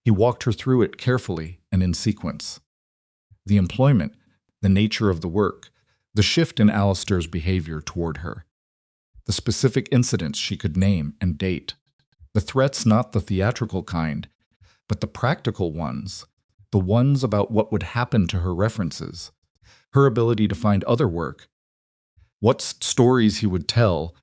He walked her through it carefully and in sequence. The employment, the nature of the work, the shift in Alistair's behavior toward her, the specific incidents she could name and date, the threats not the theatrical kind, but the practical ones, the ones about what would happen to her references, her ability to find other work, what stories he would tell,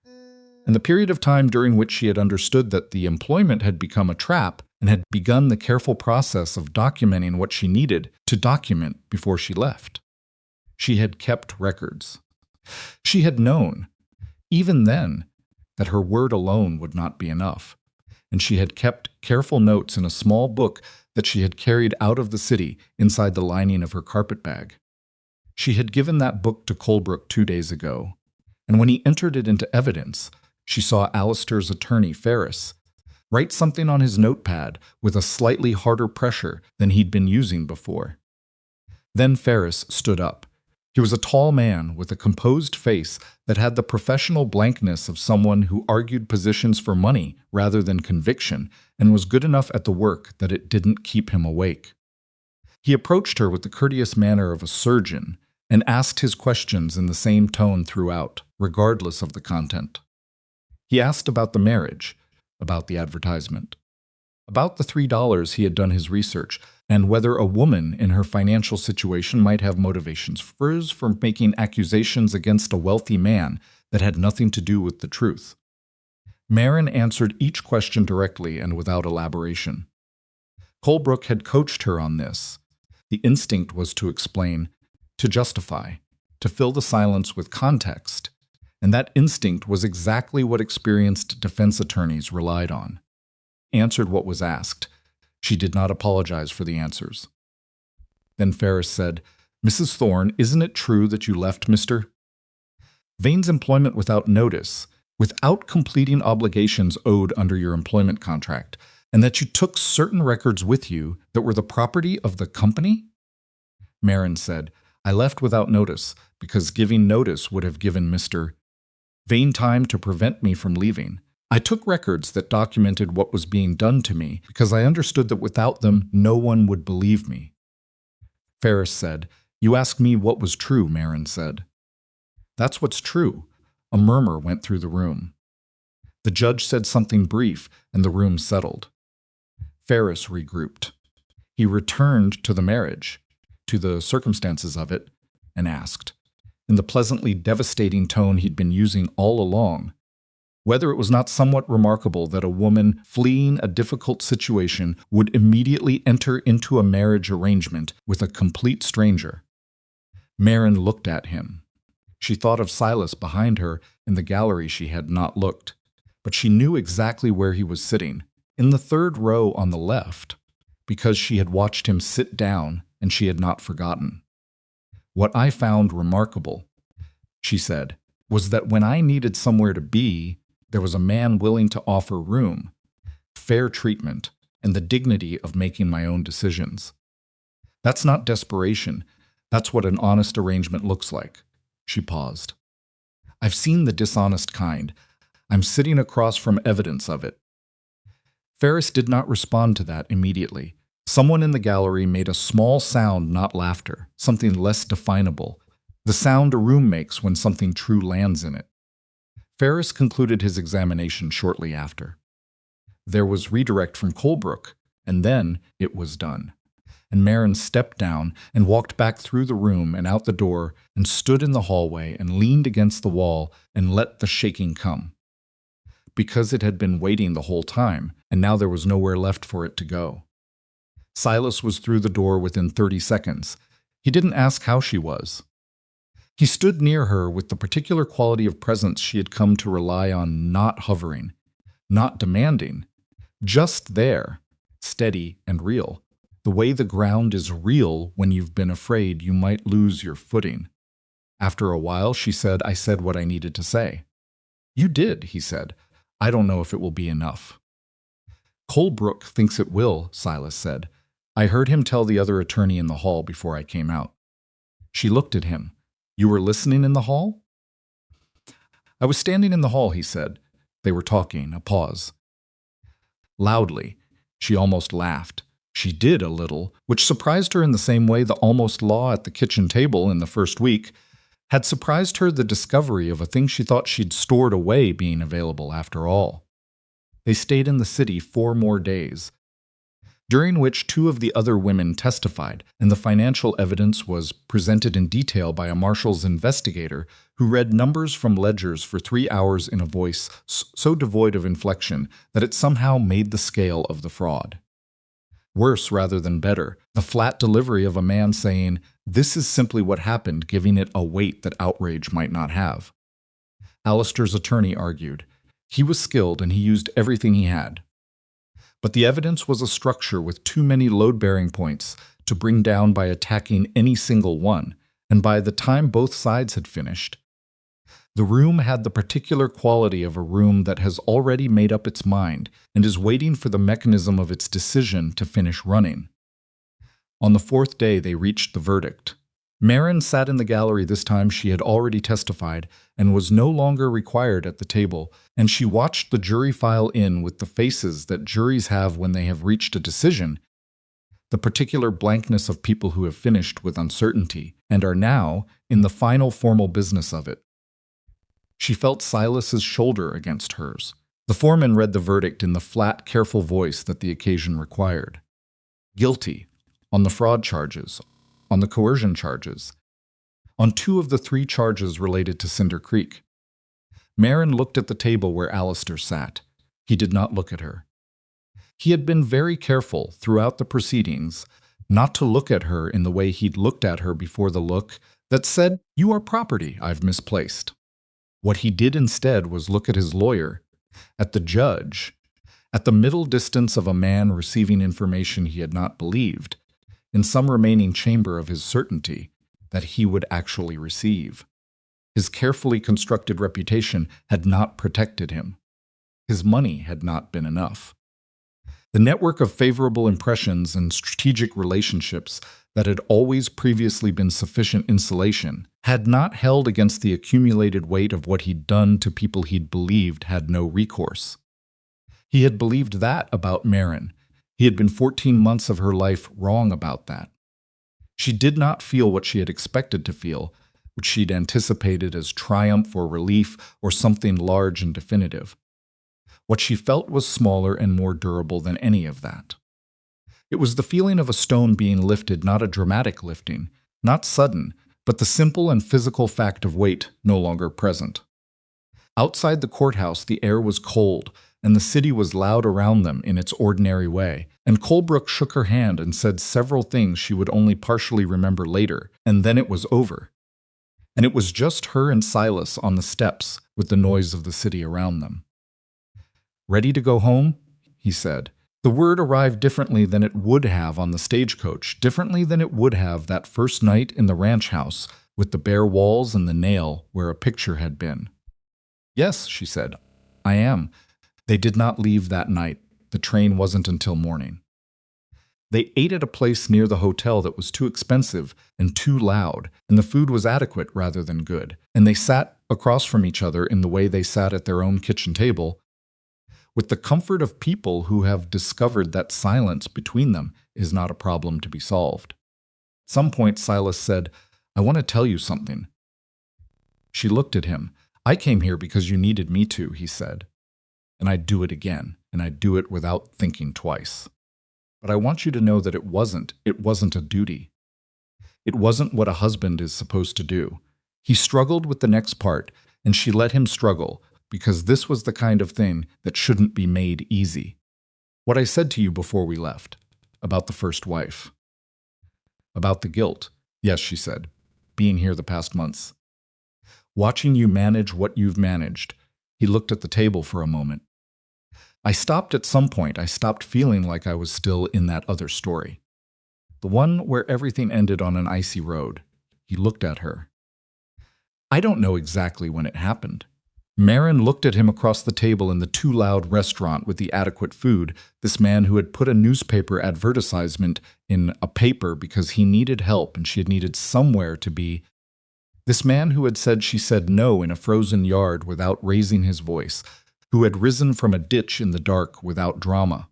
and the period of time during which she had understood that the employment had become a trap and had begun the careful process of documenting what she needed to document before she left. She had kept records. She had known, even then, that her word alone would not be enough, and she had kept careful notes in a small book that she had carried out of the city inside the lining of her carpet bag. She had given that book to Colebrook 2 days ago, and when he entered it into evidence, she saw Alistair's attorney, Ferris, write something on his notepad with a slightly harder pressure than he'd been using before. Then Ferris stood up. He was a tall man with a composed face that had the professional blankness of someone who argued positions for money rather than conviction and was good enough at the work that it didn't keep him awake. He approached her with the courteous manner of a surgeon and asked his questions in the same tone throughout, regardless of the content. He asked about the marriage, about the advertisement, about the $3 he had done his research, and whether a woman in her financial situation might have motivations for making accusations against a wealthy man that had nothing to do with the truth. Maren answered each question directly and without elaboration. Colebrook had coached her on this. The instinct was to explain, to justify, to fill the silence with context, and that instinct was exactly what experienced defense attorneys relied on. Answered what was asked. She did not apologize for the answers. Then Ferris said, "Mrs. Thorne, isn't it true that you left Mr. Vane's employment without notice, without completing obligations owed under your employment contract, and that you took certain records with you that were the property of the company?" Maren said, "I left without notice because giving notice would have given Mr. Vane time to prevent me from leaving. I took records that documented what was being done to me because I understood that without them no one would believe me." Ferris said, "You asked me what was true," Maren said. "That's what's true." A murmur went through the room. The judge said something brief, and the room settled. Ferris regrouped. He returned to the marriage, to the circumstances of it, and asked, in the pleasantly devastating tone he'd been using all along, whether it was not somewhat remarkable that a woman fleeing a difficult situation would immediately enter into a marriage arrangement with a complete stranger. Maren looked at him. She thought of Silas behind her in the gallery. She had not looked, but she knew exactly where he was sitting, in the third row on the left, because she had watched him sit down and she had not forgotten. "What I found remarkable," she said, "was that when I needed somewhere to be, there was a man willing to offer room, fair treatment, and the dignity of making my own decisions. That's not desperation. That's what an honest arrangement looks like." She paused. "I've seen the dishonest kind. I'm sitting across from evidence of it." Ferris did not respond to that immediately. Someone in the gallery made a small sound, not laughter, something less definable, the sound a room makes when something true lands in it. Ferris concluded his examination shortly after. There was redirect from Colebrook, and then it was done. And Maren stepped down and walked back through the room and out the door and stood in the hallway and leaned against the wall and let the shaking come. Because it had been waiting the whole time, and now there was nowhere left for it to go. Silas was through the door within 30 seconds. He didn't ask how she was. He stood near her with the particular quality of presence she had come to rely on, not hovering, not demanding, just there, steady and real. The way the ground is real when you've been afraid you might lose your footing. After a while, she said, "I said what I needed to say." "You did," he said. "I don't know if it will be enough." "Colebrook thinks it will," Silas said. "I heard him tell the other attorney in the hall before I came out." She looked at him. "You were listening in the hall?" "I was standing in the hall," he said. They were talking, a pause. Loudly. She almost laughed. She did a little, which surprised her in the same way the almost law at the kitchen table in the first week had surprised her the discovery of a thing she thought she'd stored away being available after all. They stayed in the city 4 more days, during which 2 of the other women testified, and the financial evidence was presented in detail by a marshal's investigator who read numbers from ledgers for 3 hours in a voice so devoid of inflection that it somehow made the scale of the fraud. Worse rather than better, the flat delivery of a man saying, "This is simply what happened," giving it a weight that outrage might not have. Alistair's attorney argued. He was skilled and he used everything he had. But the evidence was a structure with too many load-bearing points to bring down by attacking any single one, and by the time both sides had finished, the room had the particular quality of a room that has already made up its mind and is waiting for the mechanism of its decision to finish running. On the 4th day they reached the verdict. Maren sat in the gallery this time. She had already testified and was no longer required at the table, and she watched the jury file in with the faces that juries have when they have reached a decision, the particular blankness of people who have finished with uncertainty and are now in the final formal business of it. She felt Silas's shoulder against hers. The foreman read the verdict in the flat, careful voice that the occasion required. "Guilty." on the fraud charges, on the coercion charges, on 2 of the 3 charges related to Cinder Creek. Maren looked at the table where Alistair sat. He did not look at her. He had been very careful throughout the proceedings not to look at her in the way he'd looked at her before, the look that said, "You are property I've misplaced." What he did instead was look at his lawyer, at the judge, at the middle distance of a man receiving information he had not believed, in some remaining chamber of his certainty that he would actually receive. His carefully constructed reputation had not protected him. His money had not been enough. The network of favorable impressions and strategic relationships that had always previously been sufficient insulation had not held against the accumulated weight of what he'd done to people he'd believed had no recourse. He had believed that about Maren. He had been 14 months of her life wrong about that. She did not feel what she had expected to feel, which she'd anticipated as triumph or relief or something large and definitive. What she felt was smaller and more durable than any of that. It was the feeling of a stone being lifted, not a dramatic lifting, not sudden, but the simple and physical fact of weight no longer present. Outside the courthouse, the air was cold, and the city was loud around them in its ordinary way, and Colebrook shook her hand and said several things she would only partially remember later, and then it was over. And it was just her and Silas on the steps with the noise of the city around them. "Ready to go home?" he said. The word arrived differently than it would have on the stagecoach, differently than it would have that first night in the ranch house with the bare walls and the nail where a picture had been. "Yes," she said, "I am." They did not leave that night. The train wasn't until morning. They ate at a place near the hotel that was too expensive and too loud, and the food was adequate rather than good, and they sat across from each other in the way they sat at their own kitchen table, with the comfort of people who have discovered that silence between them is not a problem to be solved. At some point, Silas said, "I want to tell you something." She looked at him. "I came here because you needed me to," he said. "And I'd do it again, and I'd do it without thinking twice. But I want you to know that it wasn't a duty. It wasn't what a husband is supposed to do." He struggled with the next part, and she let him struggle, because this was the kind of thing that shouldn't be made easy. "What I said to you before we left, about the first wife. About the guilt. Yes," she said, "being here the past months. Watching you manage what you've managed." He looked at the table for a moment. "I stopped at some point. I stopped feeling like I was still in that other story. The one where everything ended on an icy road." He looked at her. "I don't know exactly when it happened." Maren looked at him across the table in the too loud restaurant with the adequate food, this man who had put a newspaper advertisement in a paper because he needed help and she had needed somewhere to be. This man who had said she said no in a frozen yard without raising his voice, who had risen from a ditch in the dark without drama,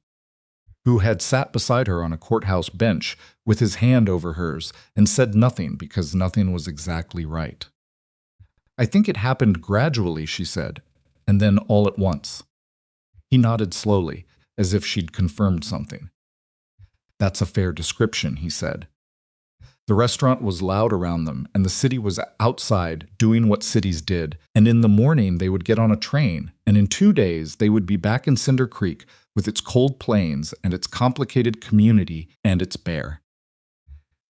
who had sat beside her on a courthouse bench with his hand over hers and said nothing because nothing was exactly right. "I think it happened gradually," she said, "and then all at once." He nodded slowly, as if she'd confirmed something. "That's a fair description," he said. The restaurant was loud around them, and the city was outside doing what cities did, and in the morning they would get on a train, and in 2 days they would be back in Cinder Creek with its cold plains and its complicated community and its bear.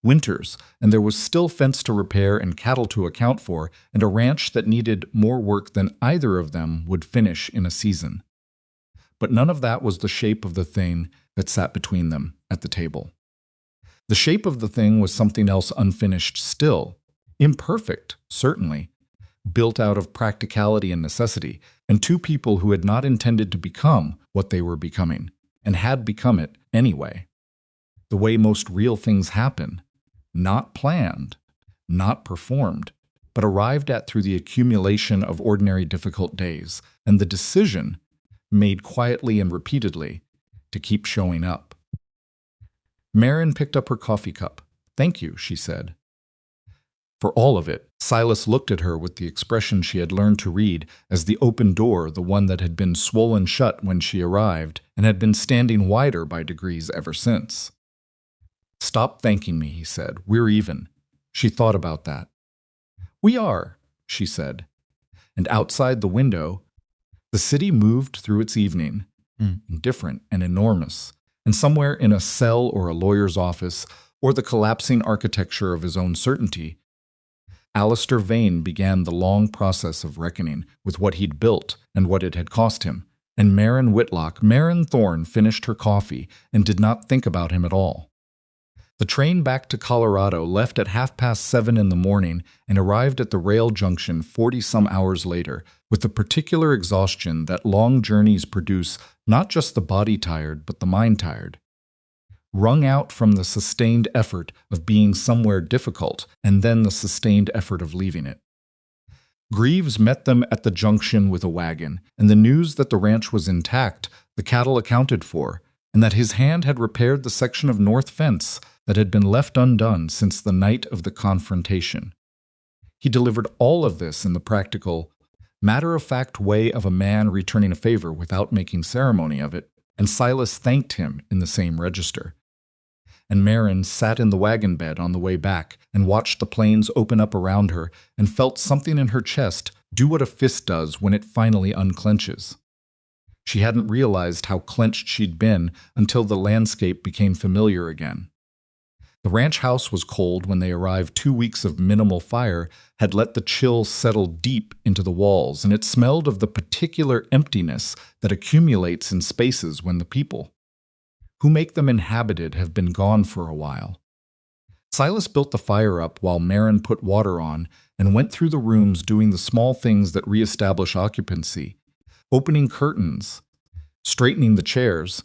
Winters, and there was still fence to repair and cattle to account for, and a ranch that needed more work than either of them would finish in a season. But none of that was the shape of the thing that sat between them at the table. The shape of the thing was something else unfinished still, imperfect, certainly, built out of practicality and necessity, and 2 people who had not intended to become what they were becoming, and had become it anyway. The way most real things happen. Not planned, not performed, but arrived at through the accumulation of ordinary difficult days, and the decision, made quietly and repeatedly, to keep showing up. Maren picked up her coffee cup. "Thank you," she said. For all of it, Silas looked at her with the expression she had learned to read as the open door, the one that had been swollen shut when she arrived and had been standing wider by degrees ever since. Stop thanking me, he said. We're even. She thought about that. We are, she said. And outside the window, the city moved through its evening, indifferent and enormous, and somewhere in a cell or a lawyer's office, or the collapsing architecture of his own certainty, Alistair Vane began the long process of reckoning with what he'd built and what it had cost him, and Maren Whitlock, Maren Thorne, finished her coffee and did not think about him at all. The train back to Colorado left at 7:30 in the morning and arrived at the rail junction 40-some hours later, with the particular exhaustion that long journeys produce not just the body tired, but the mind tired. Wrung out from the sustained effort of being somewhere difficult, and then the sustained effort of leaving it. Greaves met them at the junction with a wagon, and the news that the ranch was intact, the cattle accounted for, and that his hand had repaired the section of north fence that had been left undone since the night of the confrontation. He delivered all of this in the practical, matter-of-fact way of a man returning a favor without making ceremony of it, and Silas thanked him in the same register. And Maren sat in the wagon bed on the way back and watched the plains open up around her and felt something in her chest do what a fist does when it finally unclenches. She hadn't realized how clenched she'd been until the landscape became familiar again. The ranch house was cold when they arrived. 2 weeks of minimal fire had let the chill settle deep into the walls, and it smelled of the particular emptiness that accumulates in spaces when the people who make them inhabited have been gone for a while. Silas built the fire up while Maren put water on and went through the rooms doing the small things that reestablish occupancy, opening curtains, straightening the chairs,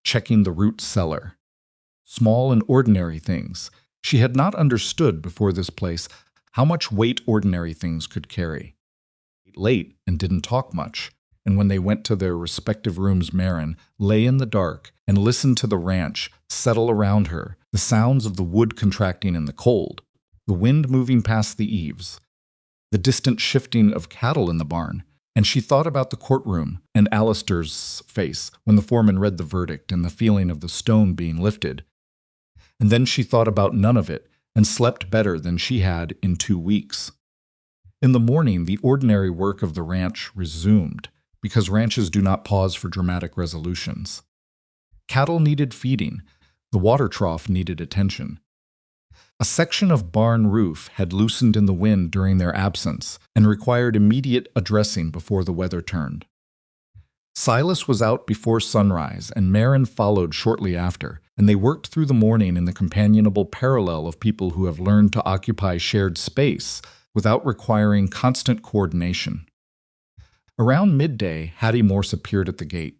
checking the root cellar. Small and ordinary things. She had not understood before this place how much weight ordinary things could carry. Late and didn't talk much, and when they went to their respective rooms, Maren lay in the dark and listened to the ranch settle around her, the sounds of the wood contracting in the cold, the wind moving past the eaves, the distant shifting of cattle in the barn, and she thought about the courtroom and Alistair's face when the foreman read the verdict and the feeling of the stone being lifted. And then she thought about none of it and slept better than she had in 2 weeks. In the morning, the ordinary work of the ranch resumed, because ranches do not pause for dramatic resolutions. Cattle needed feeding. The water trough needed attention. A section of barn roof had loosened in the wind during their absence and required immediate addressing before the weather turned. Silas was out before sunrise, and Maren followed shortly after, and they worked through the morning in the companionable parallel of people who have learned to occupy shared space without requiring constant coordination. Around midday, Hattie Morse appeared at the gate.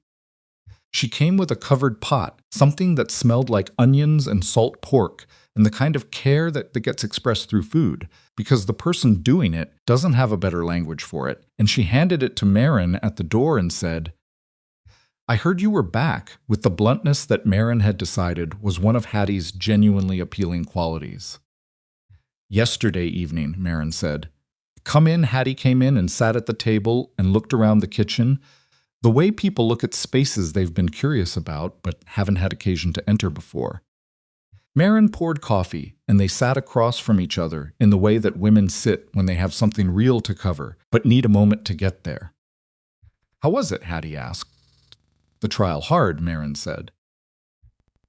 She came with a covered pot, something that smelled like onions and salt pork, and the kind of care that gets expressed through food, because the person doing it doesn't have a better language for it, and she handed it to Maren at the door and said, "I heard you were back," with the bluntness that Maren had decided was one of Hattie's genuinely appealing qualities. "Yesterday evening," Maren said. "Come in." Hattie came in and sat at the table and looked around the kitchen, the way people look at spaces they've been curious about but haven't had occasion to enter before. Maren poured coffee, and they sat across from each other in the way that women sit when they have something real to cover but need a moment to get there. "How was it?" Hattie asked. "The trial hard," Maren said.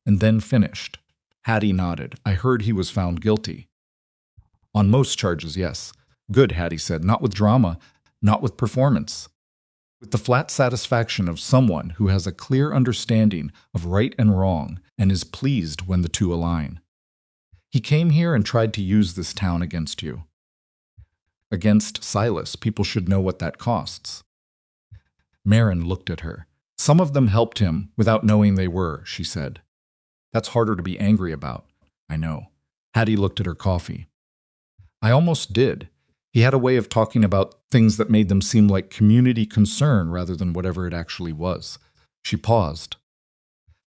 And then finished. Hattie nodded. "I heard he was found guilty." "On most charges, yes." "Good," Hattie said. "Not with drama, not with performance. With the flat satisfaction of someone who has a clear understanding of right and wrong and is pleased when the two align. He came here and tried to use this town against you. Against Silas. People should know what that costs." Maren looked at her. "Some of them helped him without knowing they were," she said. "That's harder to be angry about." "I know." Hattie looked at her coffee. "I almost did. He had a way of talking about things that made them seem like community concern rather than whatever it actually was." She paused.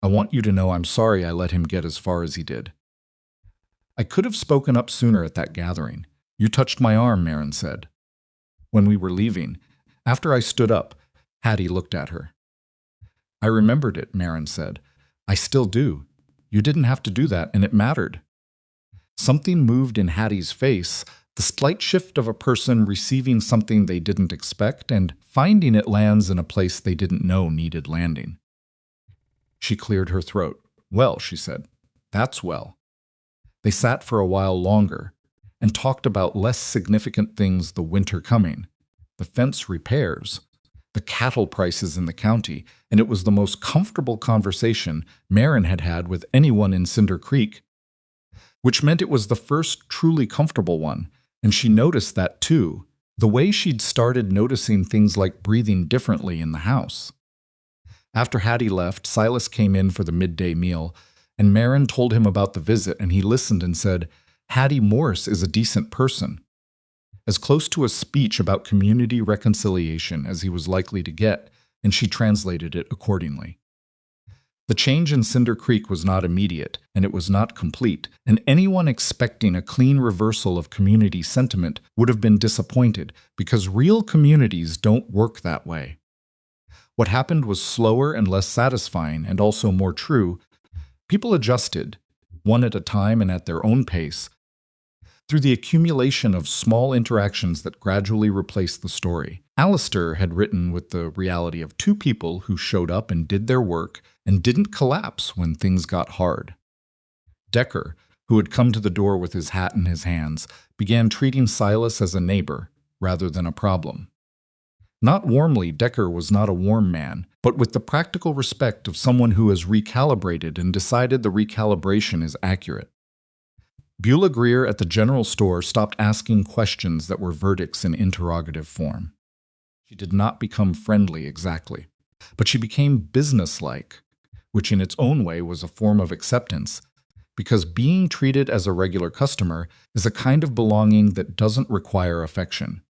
"I want you to know I'm sorry I let him get as far as he did. I could have spoken up sooner at that gathering. You touched my arm," Maren said. "When we were leaving. After I stood up." Hattie looked at her. "I remembered it," Maren said. "I still do. You didn't have to do that, and it mattered. Something moved in Hattie's face, the slight shift of a person receiving something they didn't expect and finding it lands in a place they didn't know needed landing. She cleared her throat. Well, she said, that's well. They sat for a while longer and talked about less significant things, the winter coming, the fence repairs, the cattle prices in the county, and it was the most comfortable conversation Maren had had with anyone in Cinder Creek, which meant it was the first truly comfortable one, and she noticed that too, the way she'd started noticing things like breathing differently in the house. After Hattie left, Silas came in for the midday meal, and Maren told him about the visit, and he listened and said, Hattie Morse is a decent person. As close to a speech about community reconciliation as he was likely to get, and she translated it accordingly. The change in Cinder Creek was not immediate, and it was not complete, and anyone expecting a clean reversal of community sentiment would have been disappointed, because real communities don't work that way. What happened was slower and less satisfying, and also more true. People adjusted, one at a time and at their own pace, through the accumulation of small interactions that gradually replaced the story. Alistair had written with the reality of two people who showed up and did their work and didn't collapse when things got hard. Decker, who had come to the door with his hat in his hands, began treating Silas as a neighbor rather than a problem. Not warmly, Decker was not a warm man, but with the practical respect of someone who has recalibrated and decided the recalibration is accurate. Beulah Greer at the general store stopped asking questions that were verdicts in interrogative form. She did not become friendly exactly, but she became businesslike, which in its own way was a form of acceptance, because being treated as a regular customer is a kind of belonging that doesn't require affection.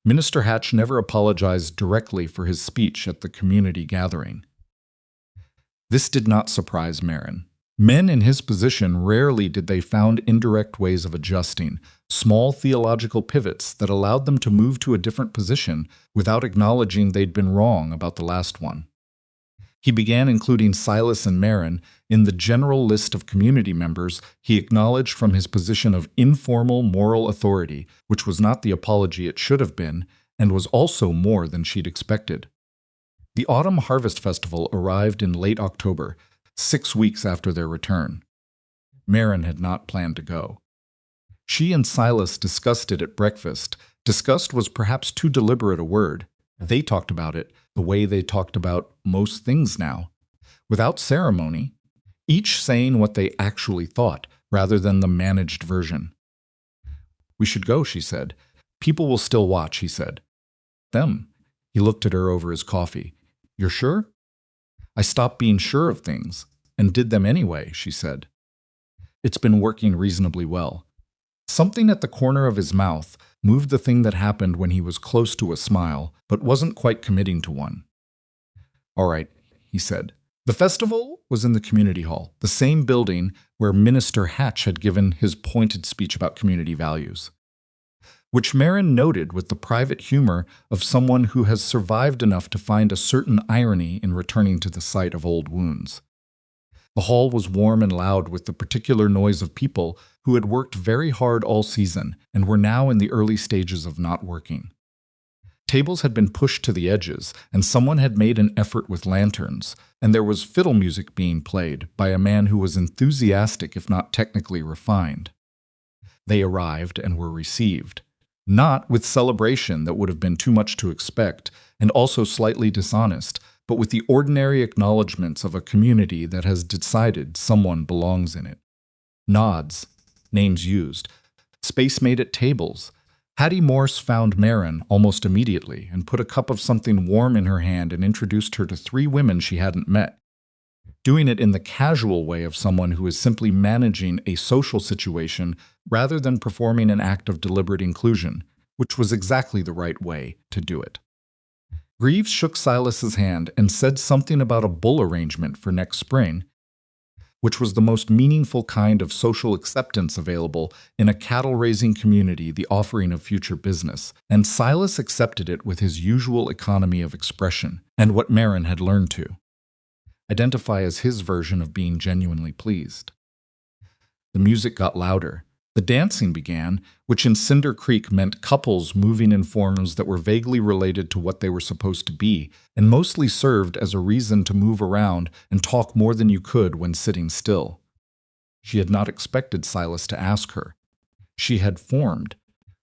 Minister Hatch never apologized directly for his speech at the community gathering. This did not surprise Maren. Men in his position rarely did they found indirect ways of adjusting, small theological pivots that allowed them to move to a different position without acknowledging they'd been wrong about the last one. He began including Silas and Maren in the general list of community members he acknowledged from his position of informal moral authority, which was not the apology it should have been, and was also more than she'd expected. The Autumn Harvest Festival arrived in late October, 6 weeks after their return. Maren had not planned to go. She and Silas discussed it at breakfast. Discussed was perhaps too deliberate a word. They talked about it the way they talked about most things now, without ceremony, each saying what they actually thought rather than the managed version. We should go, she said. People will still watch, he said. Them. He looked at her over his coffee. You're sure? I stopped being sure of things, and did them anyway, she said. It's been working reasonably well. Something at the corner of his mouth moved the thing that happened when he was close to a smile, but wasn't quite committing to one. All right, he said. The festival was in the community hall, the same building where Minister Hatch had given his pointed speech about community values, which Maren noted with the private humor of someone who has survived enough to find a certain irony in returning to the site of old wounds. The hall was warm and loud with the particular noise of people who had worked very hard all season and were now in the early stages of not working. Tables had been pushed to the edges, and someone had made an effort with lanterns, and there was fiddle music being played by a man who was enthusiastic if not technically refined. They arrived and were received, not with celebration that would have been too much to expect, and also slightly dishonest, but with the ordinary acknowledgments of a community that has decided someone belongs in it. Nods, names used, space made at tables. Hattie Morse found Maren almost immediately and put a cup of something warm in her hand and introduced her to 3 women she hadn't met, doing it in the casual way of someone who is simply managing a social situation rather than performing an act of deliberate inclusion, which was exactly the right way to do it. Greaves shook Silas's hand and said something about a bull arrangement for next spring, which was the most meaningful kind of social acceptance available in a cattle-raising community, the offering of future business, and Silas accepted it with his usual economy of expression and what Maren had learned to. identify as his version of being genuinely pleased. The music got louder. The dancing began, which in Cinder Creek meant couples moving in forms that were vaguely related to what they were supposed to be, and mostly served as a reason to move around and talk more than you could when sitting still. She had not expected Silas to ask her. She had formed,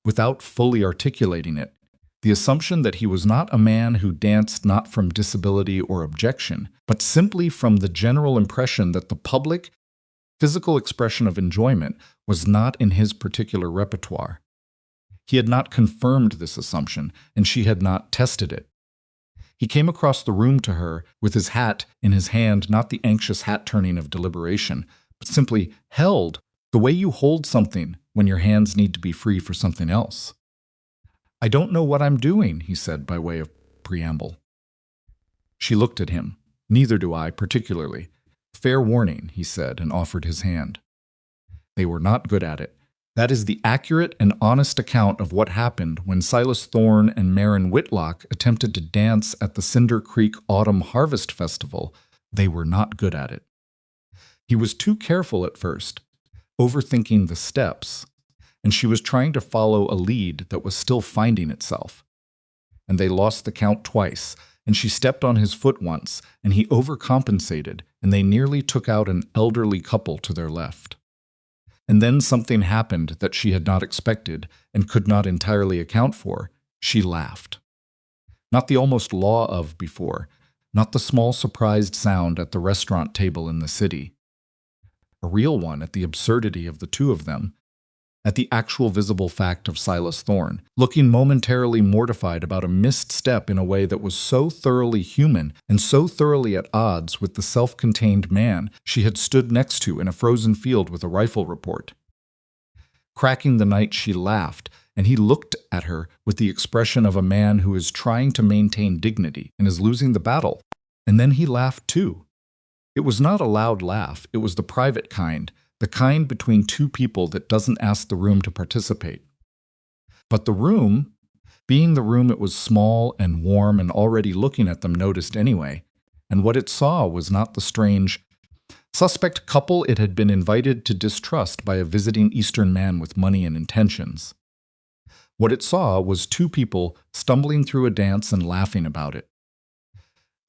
without fully articulating it, the assumption that he was not a man who danced not from disability or objection, but simply from the general impression that the public, physical expression of enjoyment was not in his particular repertoire. He had not confirmed this assumption, and she had not tested it. He came across the room to her with his hat in his hand, not the anxious hat-turning of deliberation, but simply held, the way you hold something when your hands need to be free for something else. "I don't know what I'm doing," he said by way of preamble. She looked at him. "Neither do I, particularly. Fair warning," he said, and offered his hand. They were not good at it. That is the accurate and honest account of what happened when Silas Thorne and Maren Whitlock attempted to dance at the Cinder Creek Autumn Harvest Festival. They were not good at it. He was too careful at first, overthinking the steps, and she was trying to follow a lead that was still finding itself. And they lost the count twice, and she stepped on his foot once, and he overcompensated, and they nearly took out an elderly couple to their left. And then something happened that she had not expected and could not entirely account for. She laughed. Not the almost law of before, not the small surprised sound at the restaurant table in the city. A real one at the absurdity of the two of them, at the actual visible fact of Silas Thorne, looking momentarily mortified about a missed step in a way that was so thoroughly human and so thoroughly at odds with the self-contained man she had stood next to in a frozen field with a rifle report. Cracking the night, she laughed, and he looked at her with the expression of a man who is trying to maintain dignity and is losing the battle. And then he laughed too. It was not a loud laugh, it was the private kind, the kind between two people that doesn't ask the room to participate. But the room, being the room it was small and warm and already looking at them, noticed anyway, and what it saw was not the strange, suspect couple it had been invited to distrust by a visiting Eastern man with money and intentions. What it saw was two people stumbling through a dance and laughing about it.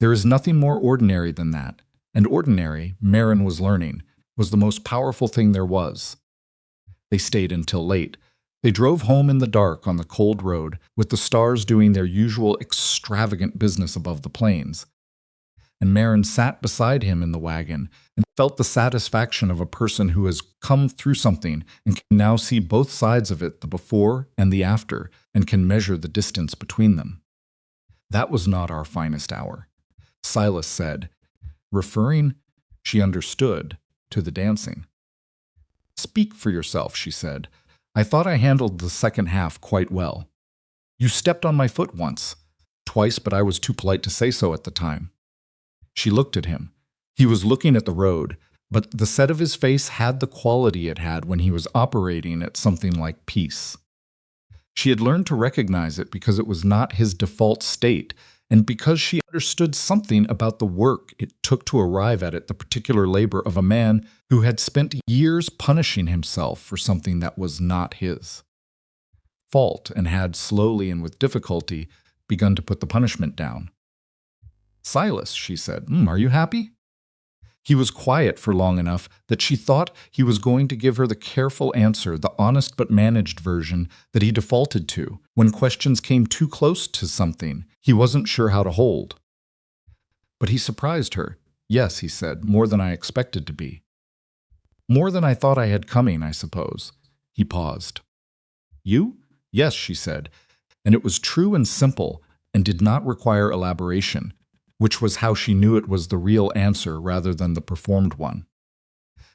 There is nothing more ordinary than that, and ordinary, Maren was learning, was the most powerful thing there was. They stayed until late. They drove home in the dark on the cold road, with the stars doing their usual extravagant business above the plains. And Maren sat beside him in the wagon and felt the satisfaction of a person who has come through something and can now see both sides of it, the before and the after, and can measure the distance between them. "That was not our finest hour," Silas said, referring, she understood, to the dancing. "Speak for yourself," she said. "I thought I handled the second half quite well. You stepped on my foot once, twice, but I was too polite to say so at the time." She looked at him. He was looking at the road, but the set of his face had the quality it had when he was operating at something like peace. She had learned to recognize it because it was not his default state, and because she understood something about the work it took to arrive at it, the particular labor of a man who had spent years punishing himself for something that was not his fault and had slowly and with difficulty begun to put the punishment down. "Silas," she said, "Are you happy?" He was quiet for long enough that she thought he was going to give her the careful answer, the honest but managed version that he defaulted to when questions came too close to something he wasn't sure how to hold. But he surprised her. "Yes," he said, "more than I expected to be. More than I thought I had coming, I suppose." He paused. "You?" "Yes," she said, and it was true and simple and did not require elaboration, which was how she knew it was the real answer rather than the performed one.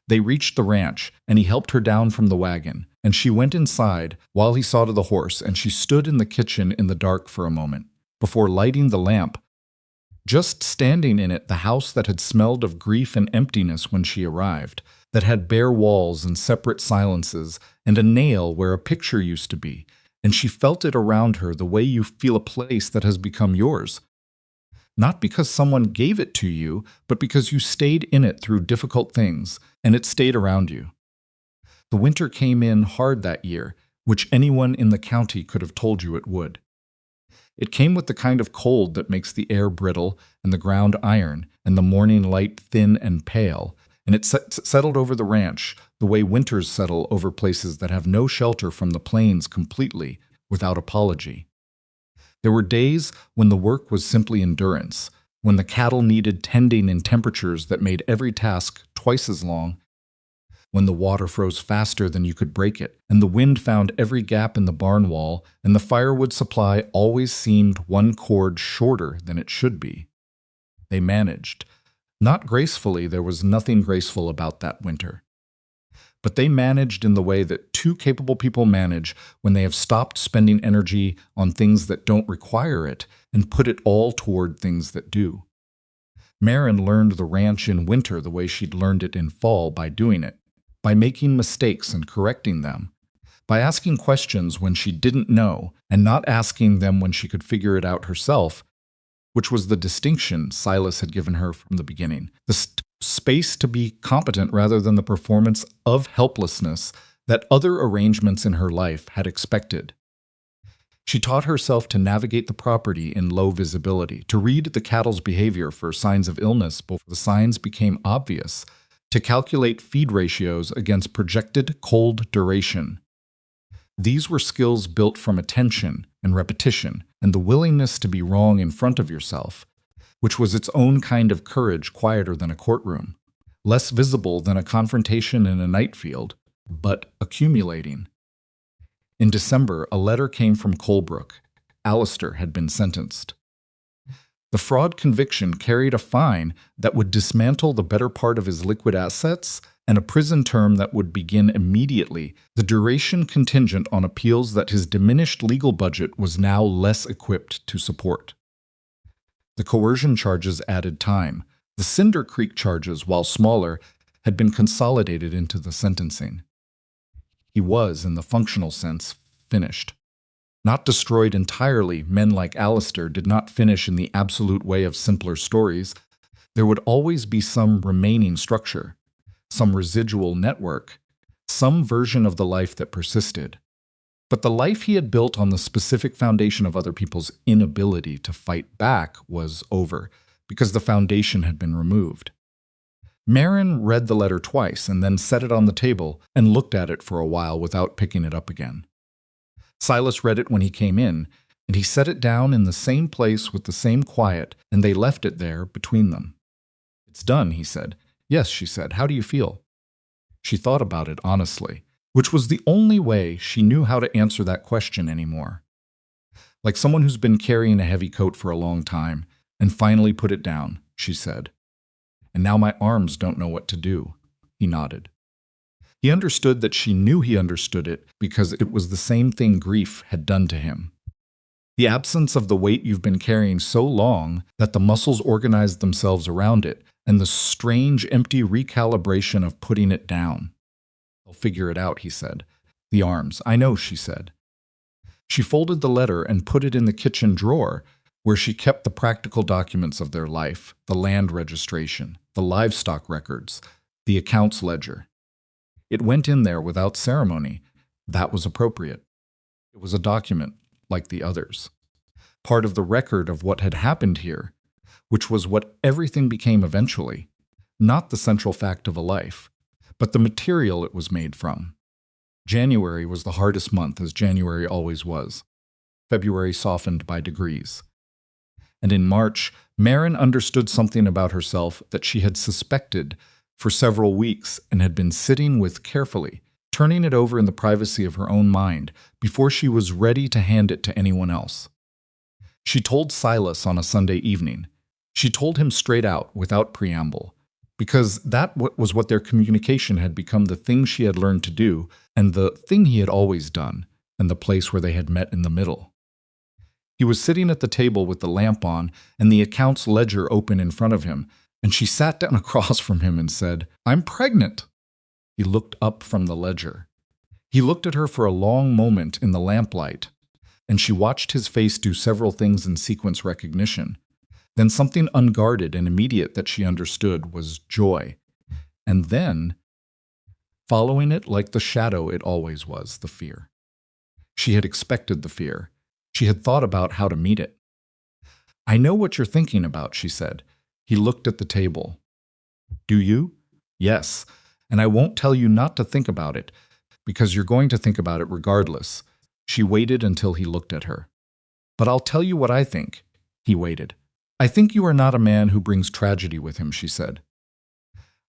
They reached the ranch, and he helped her down from the wagon, and she went inside while he saw to the horse, and she stood in the kitchen in the dark for a moment, before lighting the lamp. Just standing in it, the house that had smelled of grief and emptiness when she arrived, that had bare walls and separate silences, and a nail where a picture used to be, and she felt it around her the way you feel a place that has become yours. Not because someone gave it to you, but because you stayed in it through difficult things, and it stayed around you. The winter came in hard that year, which anyone in the county could have told you it would. It came with the kind of cold that makes the air brittle and the ground iron and the morning light thin and pale, and it settled over the ranch the way winters settle over places that have no shelter from the plains completely, without apology. There were days when the work was simply endurance, when the cattle needed tending in temperatures that made every task twice as long, when the water froze faster than you could break it, and the wind found every gap in the barn wall, and the firewood supply always seemed one cord shorter than it should be. They managed. Not gracefully, there was nothing graceful about that winter. But they managed in the way that two capable people manage when they have stopped spending energy on things that don't require it and put it all toward things that do. Maren learned the ranch in winter the way she'd learned it in fall by doing it, by making mistakes and correcting them, by asking questions when she didn't know and not asking them when she could figure it out herself, which was the distinction Silas had given her from the beginning, the space to be competent rather than the performance of helplessness that other arrangements in her life had expected. She taught herself to navigate the property in low visibility, to read the cattle's behavior for signs of illness before the signs became obvious, to calculate feed ratios against projected cold duration. These were skills built from attention and repetition and the willingness to be wrong in front of yourself, which was its own kind of courage quieter than a courtroom, less visible than a confrontation in a night field, but accumulating. In December, a letter came from Colebrook. Alistair had been sentenced. The fraud conviction carried a fine that would dismantle the better part of his liquid assets and a prison term that would begin immediately, the duration contingent on appeals that his diminished legal budget was now less equipped to support. The coercion charges added time. The Cinder Creek charges, while smaller, had been consolidated into the sentencing. He was, in the functional sense, finished. Not destroyed entirely, men like Alistair did not finish in the absolute way of simpler stories. There would always be some remaining structure, some residual network, some version of the life that persisted. But the life he had built on the specific foundation of other people's inability to fight back was over, because the foundation had been removed. Maren read the letter twice and then set it on the table and looked at it for a while without picking it up again. Silas read it when he came in, and he set it down in the same place with the same quiet, and they left it there between them. "It's done," he said. "Yes," she said. "How do you feel?" She thought about it honestly, which was the only way she knew how to answer that question anymore. Like someone who's been carrying a heavy coat for a long time and finally put it down, she said. "And now my arms don't know what to do." He nodded. He understood that she knew he understood it because it was the same thing grief had done to him. The absence of the weight you've been carrying so long that the muscles organized themselves around it, and the strange, empty recalibration of putting it down. "I'll figure it out," he said. "The arms. I know," she said. She folded the letter and put it in the kitchen drawer, where she kept the practical documents of their life, the land registration, the livestock records, the accounts ledger. It went in there without ceremony. That was appropriate. It was a document, like the others. Part of the record of what had happened here, which was what everything became eventually, not the central fact of a life, but the material it was made from. January was the hardest month, as January always was. February softened by degrees. And in March, Maren understood something about herself that she had suspected for several weeks and had been sitting with carefully, turning it over in the privacy of her own mind before she was ready to hand it to anyone else. She told Silas on a Sunday evening. She told him straight out, without preamble, because that was what their communication had become, the thing she had learned to do, and the thing he had always done, and the place where they had met in the middle. He was sitting at the table with the lamp on and the accounts ledger open in front of him, and she sat down across from him and said, "I'm pregnant." He looked up from the ledger. He looked at her for a long moment in the lamplight, and she watched his face do several things in sequence recognition. Then something unguarded and immediate that she understood was joy. And then, following it like the shadow it always was, the fear. She had expected the fear. She had thought about how to meet it. "I know what you're thinking about," she said. He looked at the table. "Do you?" "Yes, and I won't tell you not to think about it, because you're going to think about it regardless." She waited until he looked at her. "But I'll tell you what I think." He waited. "I think you are not a man who brings tragedy with him," she said.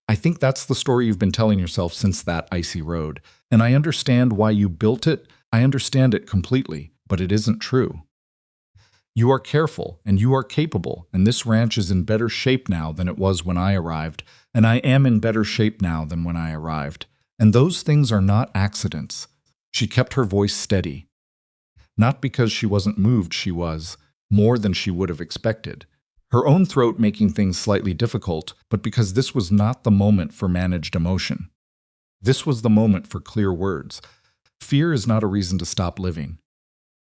"I think that's the story you've been telling yourself since that icy road, and I understand why you built it. I understand it completely, but it isn't true. You are careful, and you are capable, and this ranch is in better shape now than it was when I arrived, and I am in better shape now than when I arrived. And those things are not accidents." She kept her voice steady. Not because she wasn't moved, she was, more than she would have expected. Her own throat making things slightly difficult, but because this was not the moment for managed emotion. This was the moment for clear words. Fear is not a reason to stop living.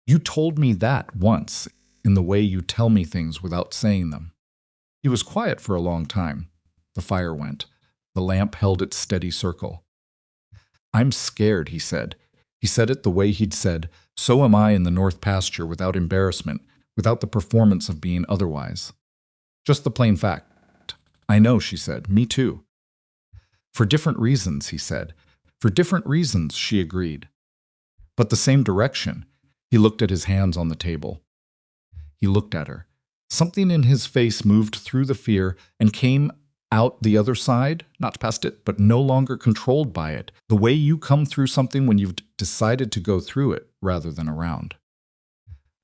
You told me that once, in the way you tell me things without saying them. He was quiet for a long time. The fire went. The lamp held its steady circle. "I'm scared," he said. He said it the way he'd said, "So am I," in the north pasture, without embarrassment, without the performance of being otherwise. Just the plain fact. "I know," she said. "Me too." "For different reasons," he said. "For different reasons," she agreed. "But the same direction." He looked at his hands on the table. He looked at her. Something in his face moved through the fear and came out the other side, not past it, but no longer controlled by it, the way you come through something when you've decided to go through it rather than around.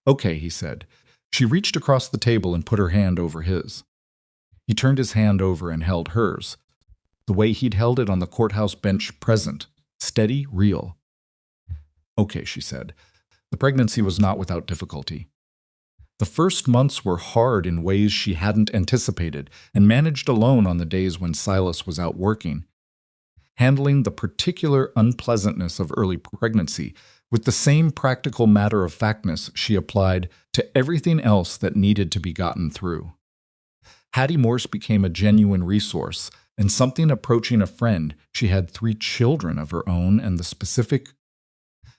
"Okay," he said. She reached across the table and put her hand over his. He turned his hand over and held hers, the way he'd held it on the courthouse bench, present, steady, real. "Okay," she said. The pregnancy was not without difficulty. The first months were hard in ways she hadn't anticipated and managed alone on the days when Silas was out working, handling the particular unpleasantness of early pregnancy with the same practical matter-of-factness she applied to everything else that needed to be gotten through. Hattie Morse became a genuine resource and something approaching a friend. She had 3 children of her own and the specific,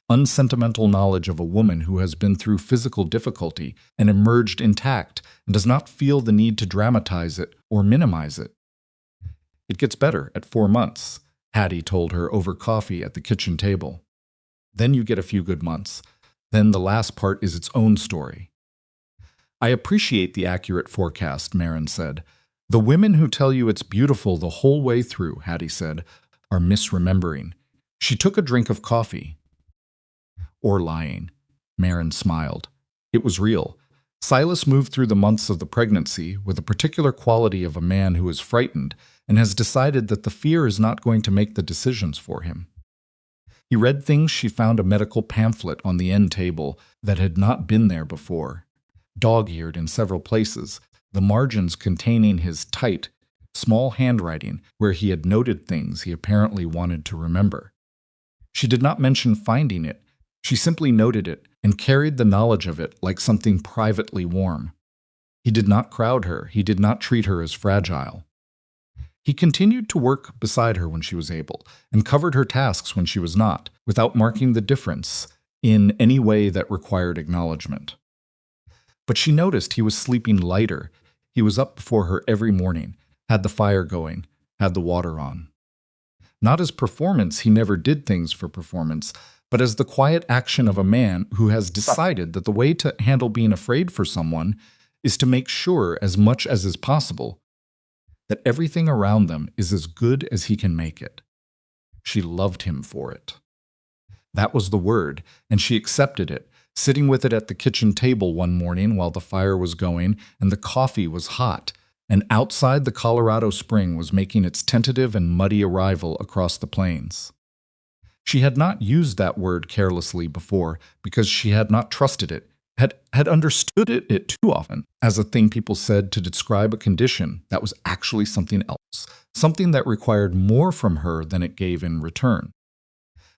unsentimental knowledge of a woman who has been through physical difficulty and emerged intact and does not feel the need to dramatize it or minimize it. "It gets better at 4 months," Hattie told her over coffee at the kitchen table. "Then you get a few good months. Then the last part is its own story." "I appreciate the accurate forecast," Maren said. "The women who tell you it's beautiful the whole way through," Hattie said, "are misremembering." She took a drink of coffee. "Or lying." Maren smiled. It was real. Silas moved through the months of the pregnancy with a particular quality of a man who is frightened and has decided that the fear is not going to make the decisions for him. He read things. She found a medical pamphlet on the end table that had not been there before, dog-eared in several places, the margins containing his tight, small handwriting where he had noted things he apparently wanted to remember. She did not mention finding it. She simply noted it and carried the knowledge of it like something privately warm. He did not crowd her. He did not treat her as fragile. He continued to work beside her when she was able, and covered her tasks when she was not, without marking the difference in any way that required acknowledgement. But she noticed he was sleeping lighter. He was up before her every morning, had the fire going, had the water on. Not as performance, he never did things for performance, but as the quiet action of a man who has decided that the way to handle being afraid for someone is to make sure, as much as is possible, that everything around them is as good as he can make it. She loved him for it. That was the word, and she accepted it, sitting with it at the kitchen table one morning while the fire was going and the coffee was hot, and outside the Colorado spring was making its tentative and muddy arrival across the plains. She had not used that word carelessly before because she had not trusted it, had understood it too often as a thing people said to describe a condition that was actually something else, something that required more from her than it gave in return.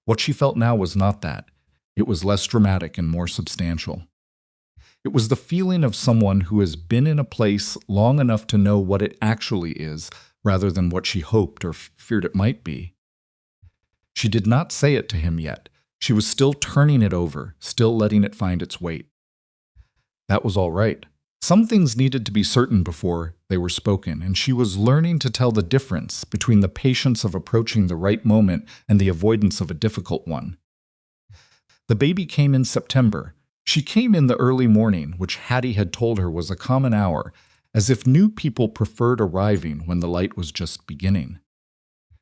What she felt now was not that. It was less dramatic and more substantial. It was the feeling of someone who has been in a place long enough to know what it actually is, rather than what she hoped or feared it might be. She did not say it to him yet. She was still turning it over, still letting it find its weight. That was all right. Some things needed to be certain before they were spoken, and she was learning to tell the difference between the patience of approaching the right moment and the avoidance of a difficult one. The baby came in September. She came in the early morning, which Hattie had told her was a common hour, as if new people preferred arriving when the light was just beginning.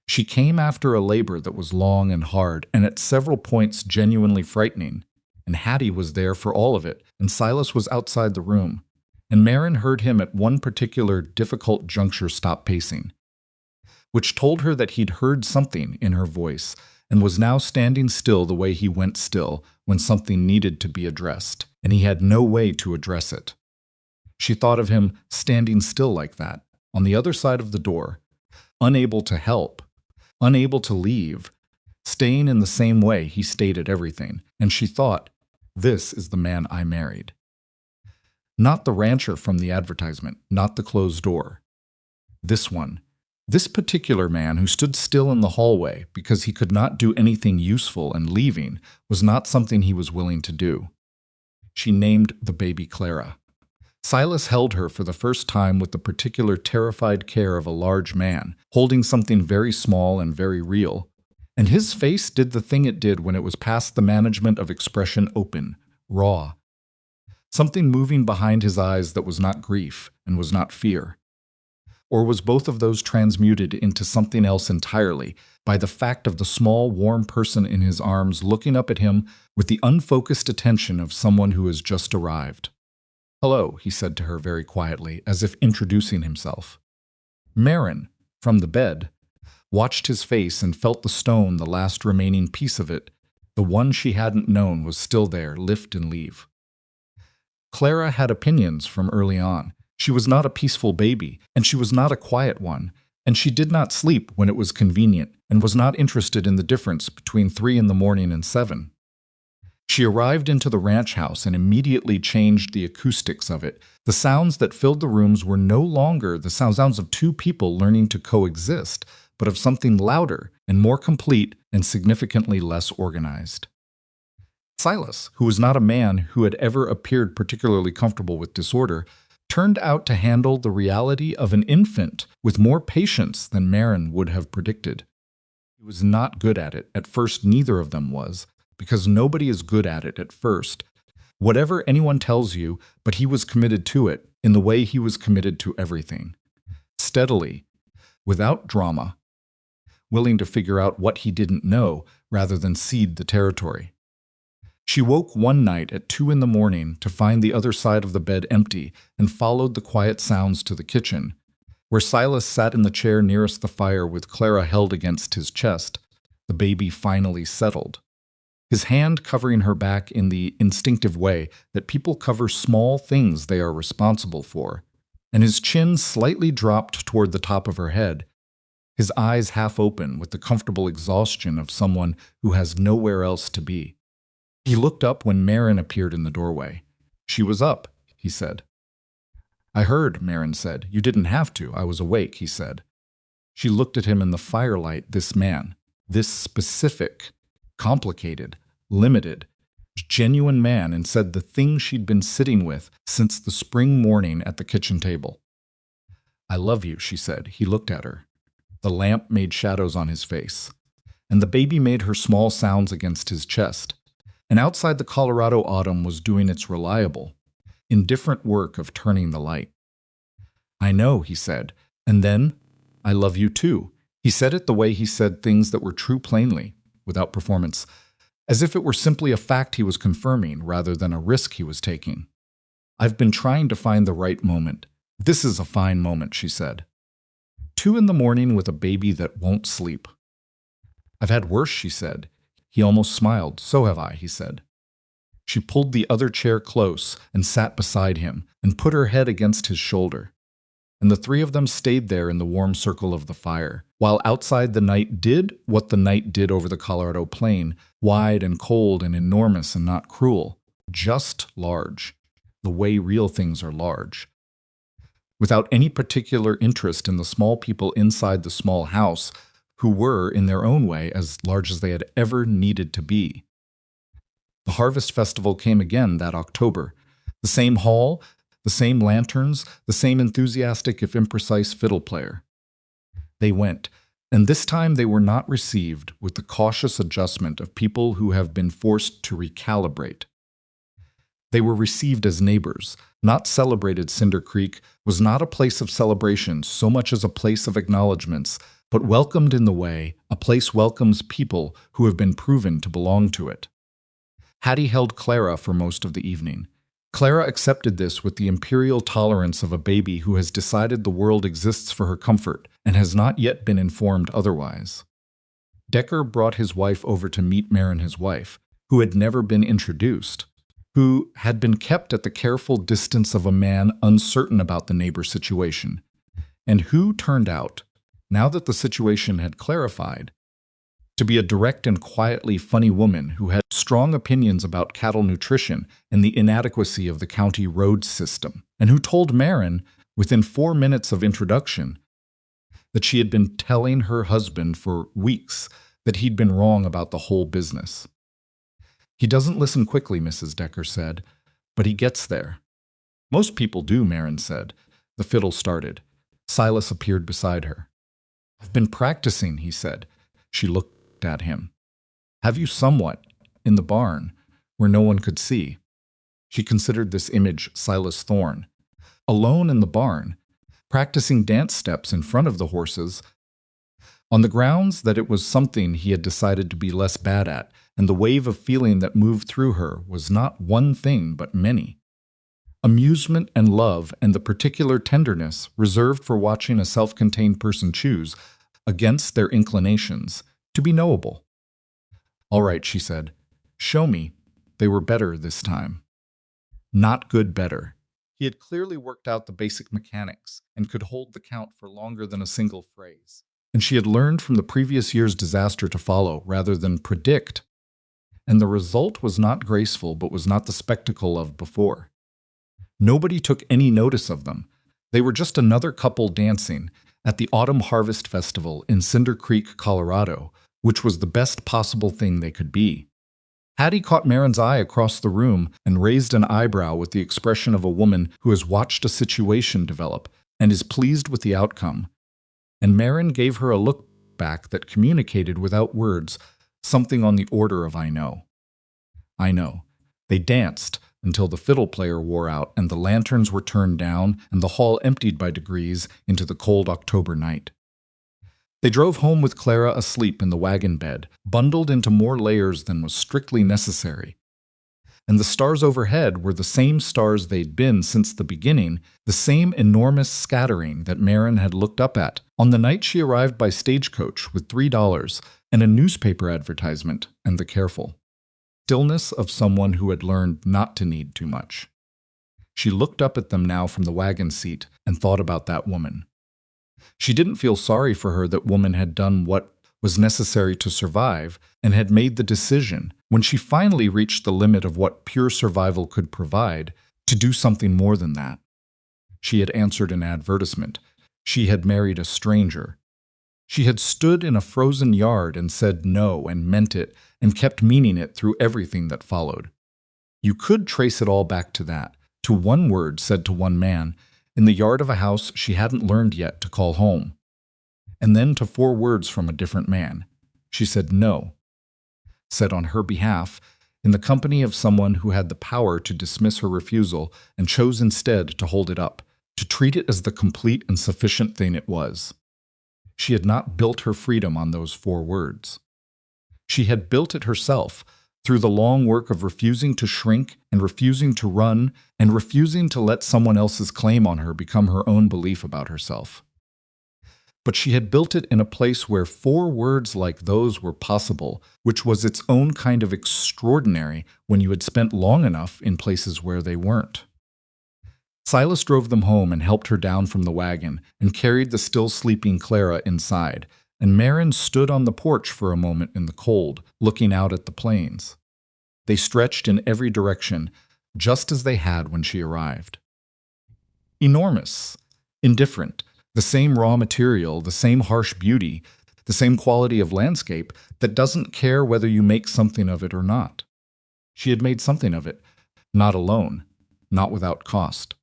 She came after a labor that was long and hard, and at several points genuinely frightening, and Hattie was there for all of it, and Silas was outside the room, and Maren heard him at one particular difficult juncture stop pacing, which told her that he'd heard something in her voice, and was now standing still the way he went still when something needed to be addressed, and he had no way to address it. She thought of him standing still like that, on the other side of the door, unable to help, unable to leave, staying in the same way he stayed at everything, and she thought, this is the man I married. Not the rancher from the advertisement, not the closed door. This one. This particular man who stood still in the hallway because he could not do anything useful and leaving was not something he was willing to do. She named the baby Clara. Silas held her for the first time with the particular terrified care of a large man, holding something very small and very real, and his face did the thing it did when it was past the management of expression open, raw. Something moving behind his eyes that was not grief and was not fear. Or was both of those transmuted into something else entirely by the fact of the small, warm person in his arms looking up at him with the unfocused attention of someone who has just arrived? "Hello," he said to her very quietly, as if introducing himself. Maren, from the bed, watched his face and felt the stone, the last remaining piece of it, the one she hadn't known was still there, lift and leave. Clara had opinions from early on. She was not a peaceful baby, and she was not a quiet one, and she did not sleep when it was convenient, and was not interested in the difference between 3 in the morning and 7. She arrived into the ranch house and immediately changed the acoustics of it. The sounds that filled the rooms were no longer the sounds of two people learning to coexist, but of something louder and more complete and significantly less organized. Silas, who was not a man who had ever appeared particularly comfortable with disorder, turned out to handle the reality of an infant with more patience than Maren would have predicted. He was not good at it. At first, neither of them was, because nobody is good at it at first. Whatever anyone tells you, but he was committed to it in the way he was committed to everything. Steadily, without drama, willing to figure out what he didn't know rather than cede the territory. She woke one night at 2 in the morning to find the other side of the bed empty and followed the quiet sounds to the kitchen, where Silas sat in the chair nearest the fire with Clara held against his chest, the baby finally settled, his hand covering her back in the instinctive way that people cover small things they are responsible for, and his chin slightly dropped toward the top of her head, his eyes half open with the comfortable exhaustion of someone who has nowhere else to be. He looked up when Maren appeared in the doorway. "She was up," he said. "I heard," Maren said. "You didn't have to. I was awake," he said. She looked at him in the firelight, this man, this specific, complicated, limited, genuine man, and said the thing she'd been sitting with since the spring morning at the kitchen table. "I love you," she said. He looked at her. The lamp made shadows on his face, and the baby made her small sounds against his chest. And outside the Colorado autumn was doing its reliable, indifferent work of turning the light. "I know," he said, and then, "I love you too." He said it the way he said things that were true plainly, without performance, as if it were simply a fact he was confirming rather than a risk he was taking. "I've been trying to find the right moment. This is a fine moment," she said. 2 in the morning with a baby that won't sleep. "I've had worse," she said. He almost smiled. "So have I," he said. She pulled the other chair close and sat beside him and put her head against his shoulder. And the three of them stayed there in the warm circle of the fire, while outside the night did what the night did over the Colorado plain, wide and cold and enormous and not cruel, just large. the way real things are large. Without any particular interest in the small people inside the small house, who were, in their own way, as large as they had ever needed to be. The Harvest Festival came again that October. The same hall, the same lanterns, the same enthusiastic if imprecise fiddle player. They went, and this time they were not received with the cautious adjustment of people who have been forced to recalibrate. They were received as neighbors. Not celebrated. Cinder Creek was not a place of celebration so much as a place of acknowledgments, but welcomed in the way a place welcomes people who have been proven to belong to it. Hattie held Clara for most of the evening. Clara accepted this with the imperial tolerance of a baby who has decided the world exists for her comfort and has not yet been informed otherwise. Decker brought his wife over to meet Maren, his wife, who had never been introduced, who had been kept at the careful distance of a man uncertain about the neighbor situation, and who turned out, now that the situation had clarified, to be a direct and quietly funny woman who had strong opinions about cattle nutrition and the inadequacy of the county road system, and who told Maren, within 4 minutes of introduction, that she had been telling her husband for weeks that he'd been wrong about the whole business. He doesn't listen quickly, Mrs. Decker said, but he gets there. Most people do, Maren said. The fiddle started. Silas appeared beside her. I've been practicing, he said. She looked at him. Have you somewhat, in the barn, where no one could see? She considered this image Silas Thorne. Alone in the barn, practicing dance steps in front of the horses, on the grounds that it was something he had decided to be less bad at, and the wave of feeling that moved through her was not one thing but many. Amusement and love and the particular tenderness reserved for watching a self-contained person choose, against their inclinations, to be knowable. All right, she said. Show me. They were better this time. Not good better. He had clearly worked out the basic mechanics and could hold the count for longer than a single phrase. And she had learned from the previous year's disaster to follow rather than predict. And the result was not graceful, but was not the spectacle of before. Nobody took any notice of them. They were just another couple dancing at the Autumn Harvest Festival in Cinder Creek, Colorado, which was the best possible thing they could be. Hattie caught Maren's eye across the room and raised an eyebrow with the expression of a woman who has watched a situation develop and is pleased with the outcome. And Maren gave her a look back that communicated without words something on the order of I know. I know. They danced until the fiddle player wore out and the lanterns were turned down and the hall emptied by degrees into the cold October night. They drove home with Clara asleep in the wagon bed, bundled into more layers than was strictly necessary. And the stars overhead were the same stars they'd been since the beginning, the same enormous scattering that Maren had looked up at on the night she arrived by stagecoach with $3 and a newspaper advertisement and the careful stillness of someone who had learned not to need too much. She looked up at them now from the wagon seat and thought about that woman. She didn't feel sorry for her. That woman had done what was necessary to survive and had made the decision, when she finally reached the limit of what pure survival could provide, to do something more than that. She had answered an advertisement. She had married a stranger. She had stood in a frozen yard and said no and meant it and kept meaning it through everything that followed. You could trace it all back to that, to one word said to one man, in the yard of a house she hadn't learned yet to call home. And then to 4 words from a different man. She said no. Said on her behalf, in the company of someone who had the power to dismiss her refusal and chose instead to hold it up, to treat it as the complete and sufficient thing it was. She had not built her freedom on those 4 words. She had built it herself, through the long work of refusing to shrink and refusing to run and refusing to let someone else's claim on her become her own belief about herself. But she had built it in a place where 4 words like those were possible, which was its own kind of extraordinary when you had spent long enough in places where they weren't. Silas drove them home and helped her down from the wagon and carried the still sleeping Clara inside, and Maren stood on the porch for a moment in the cold, looking out at the plains. They stretched in every direction, just as they had when she arrived. Enormous, indifferent, the same raw material, the same harsh beauty, the same quality of landscape that doesn't care whether you make something of it or not. She had made something of it, not alone, not without cost,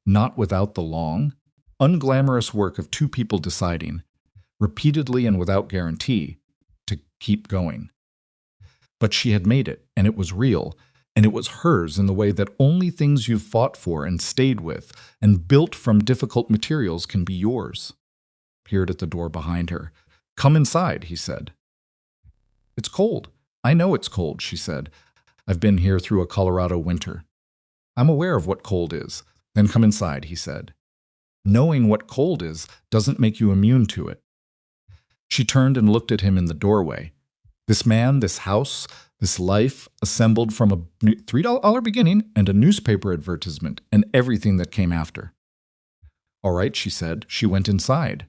not without the long, unglamorous work of two people deciding, repeatedly and without guarantee, to keep going. But she had made it, and it was real, and it was hers in the way that only things you've fought for and stayed with and built from difficult materials can be yours. Peered at the door behind her. "Come inside," he said. "It's cold. I know it's cold," she said. "I've been here through a Colorado winter. I'm aware of what cold is." "Then come inside," he said. "Knowing what cold is doesn't make you immune to it." She turned and looked at him in the doorway. This man, this house, this life assembled from a $3 beginning and a newspaper advertisement and everything that came after. "All right," she said. She went inside.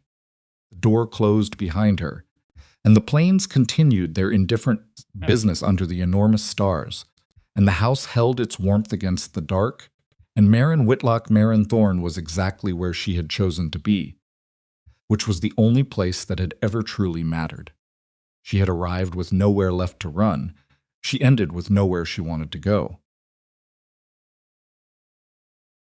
The door closed behind her, and the planes continued their indifferent business under the enormous stars, and the house held its warmth against the dark, and Maren Whitlock Maren Thorne was exactly where she had chosen to be, which was the only place that had ever truly mattered. She had arrived with nowhere left to run. She ended with nowhere she wanted to go.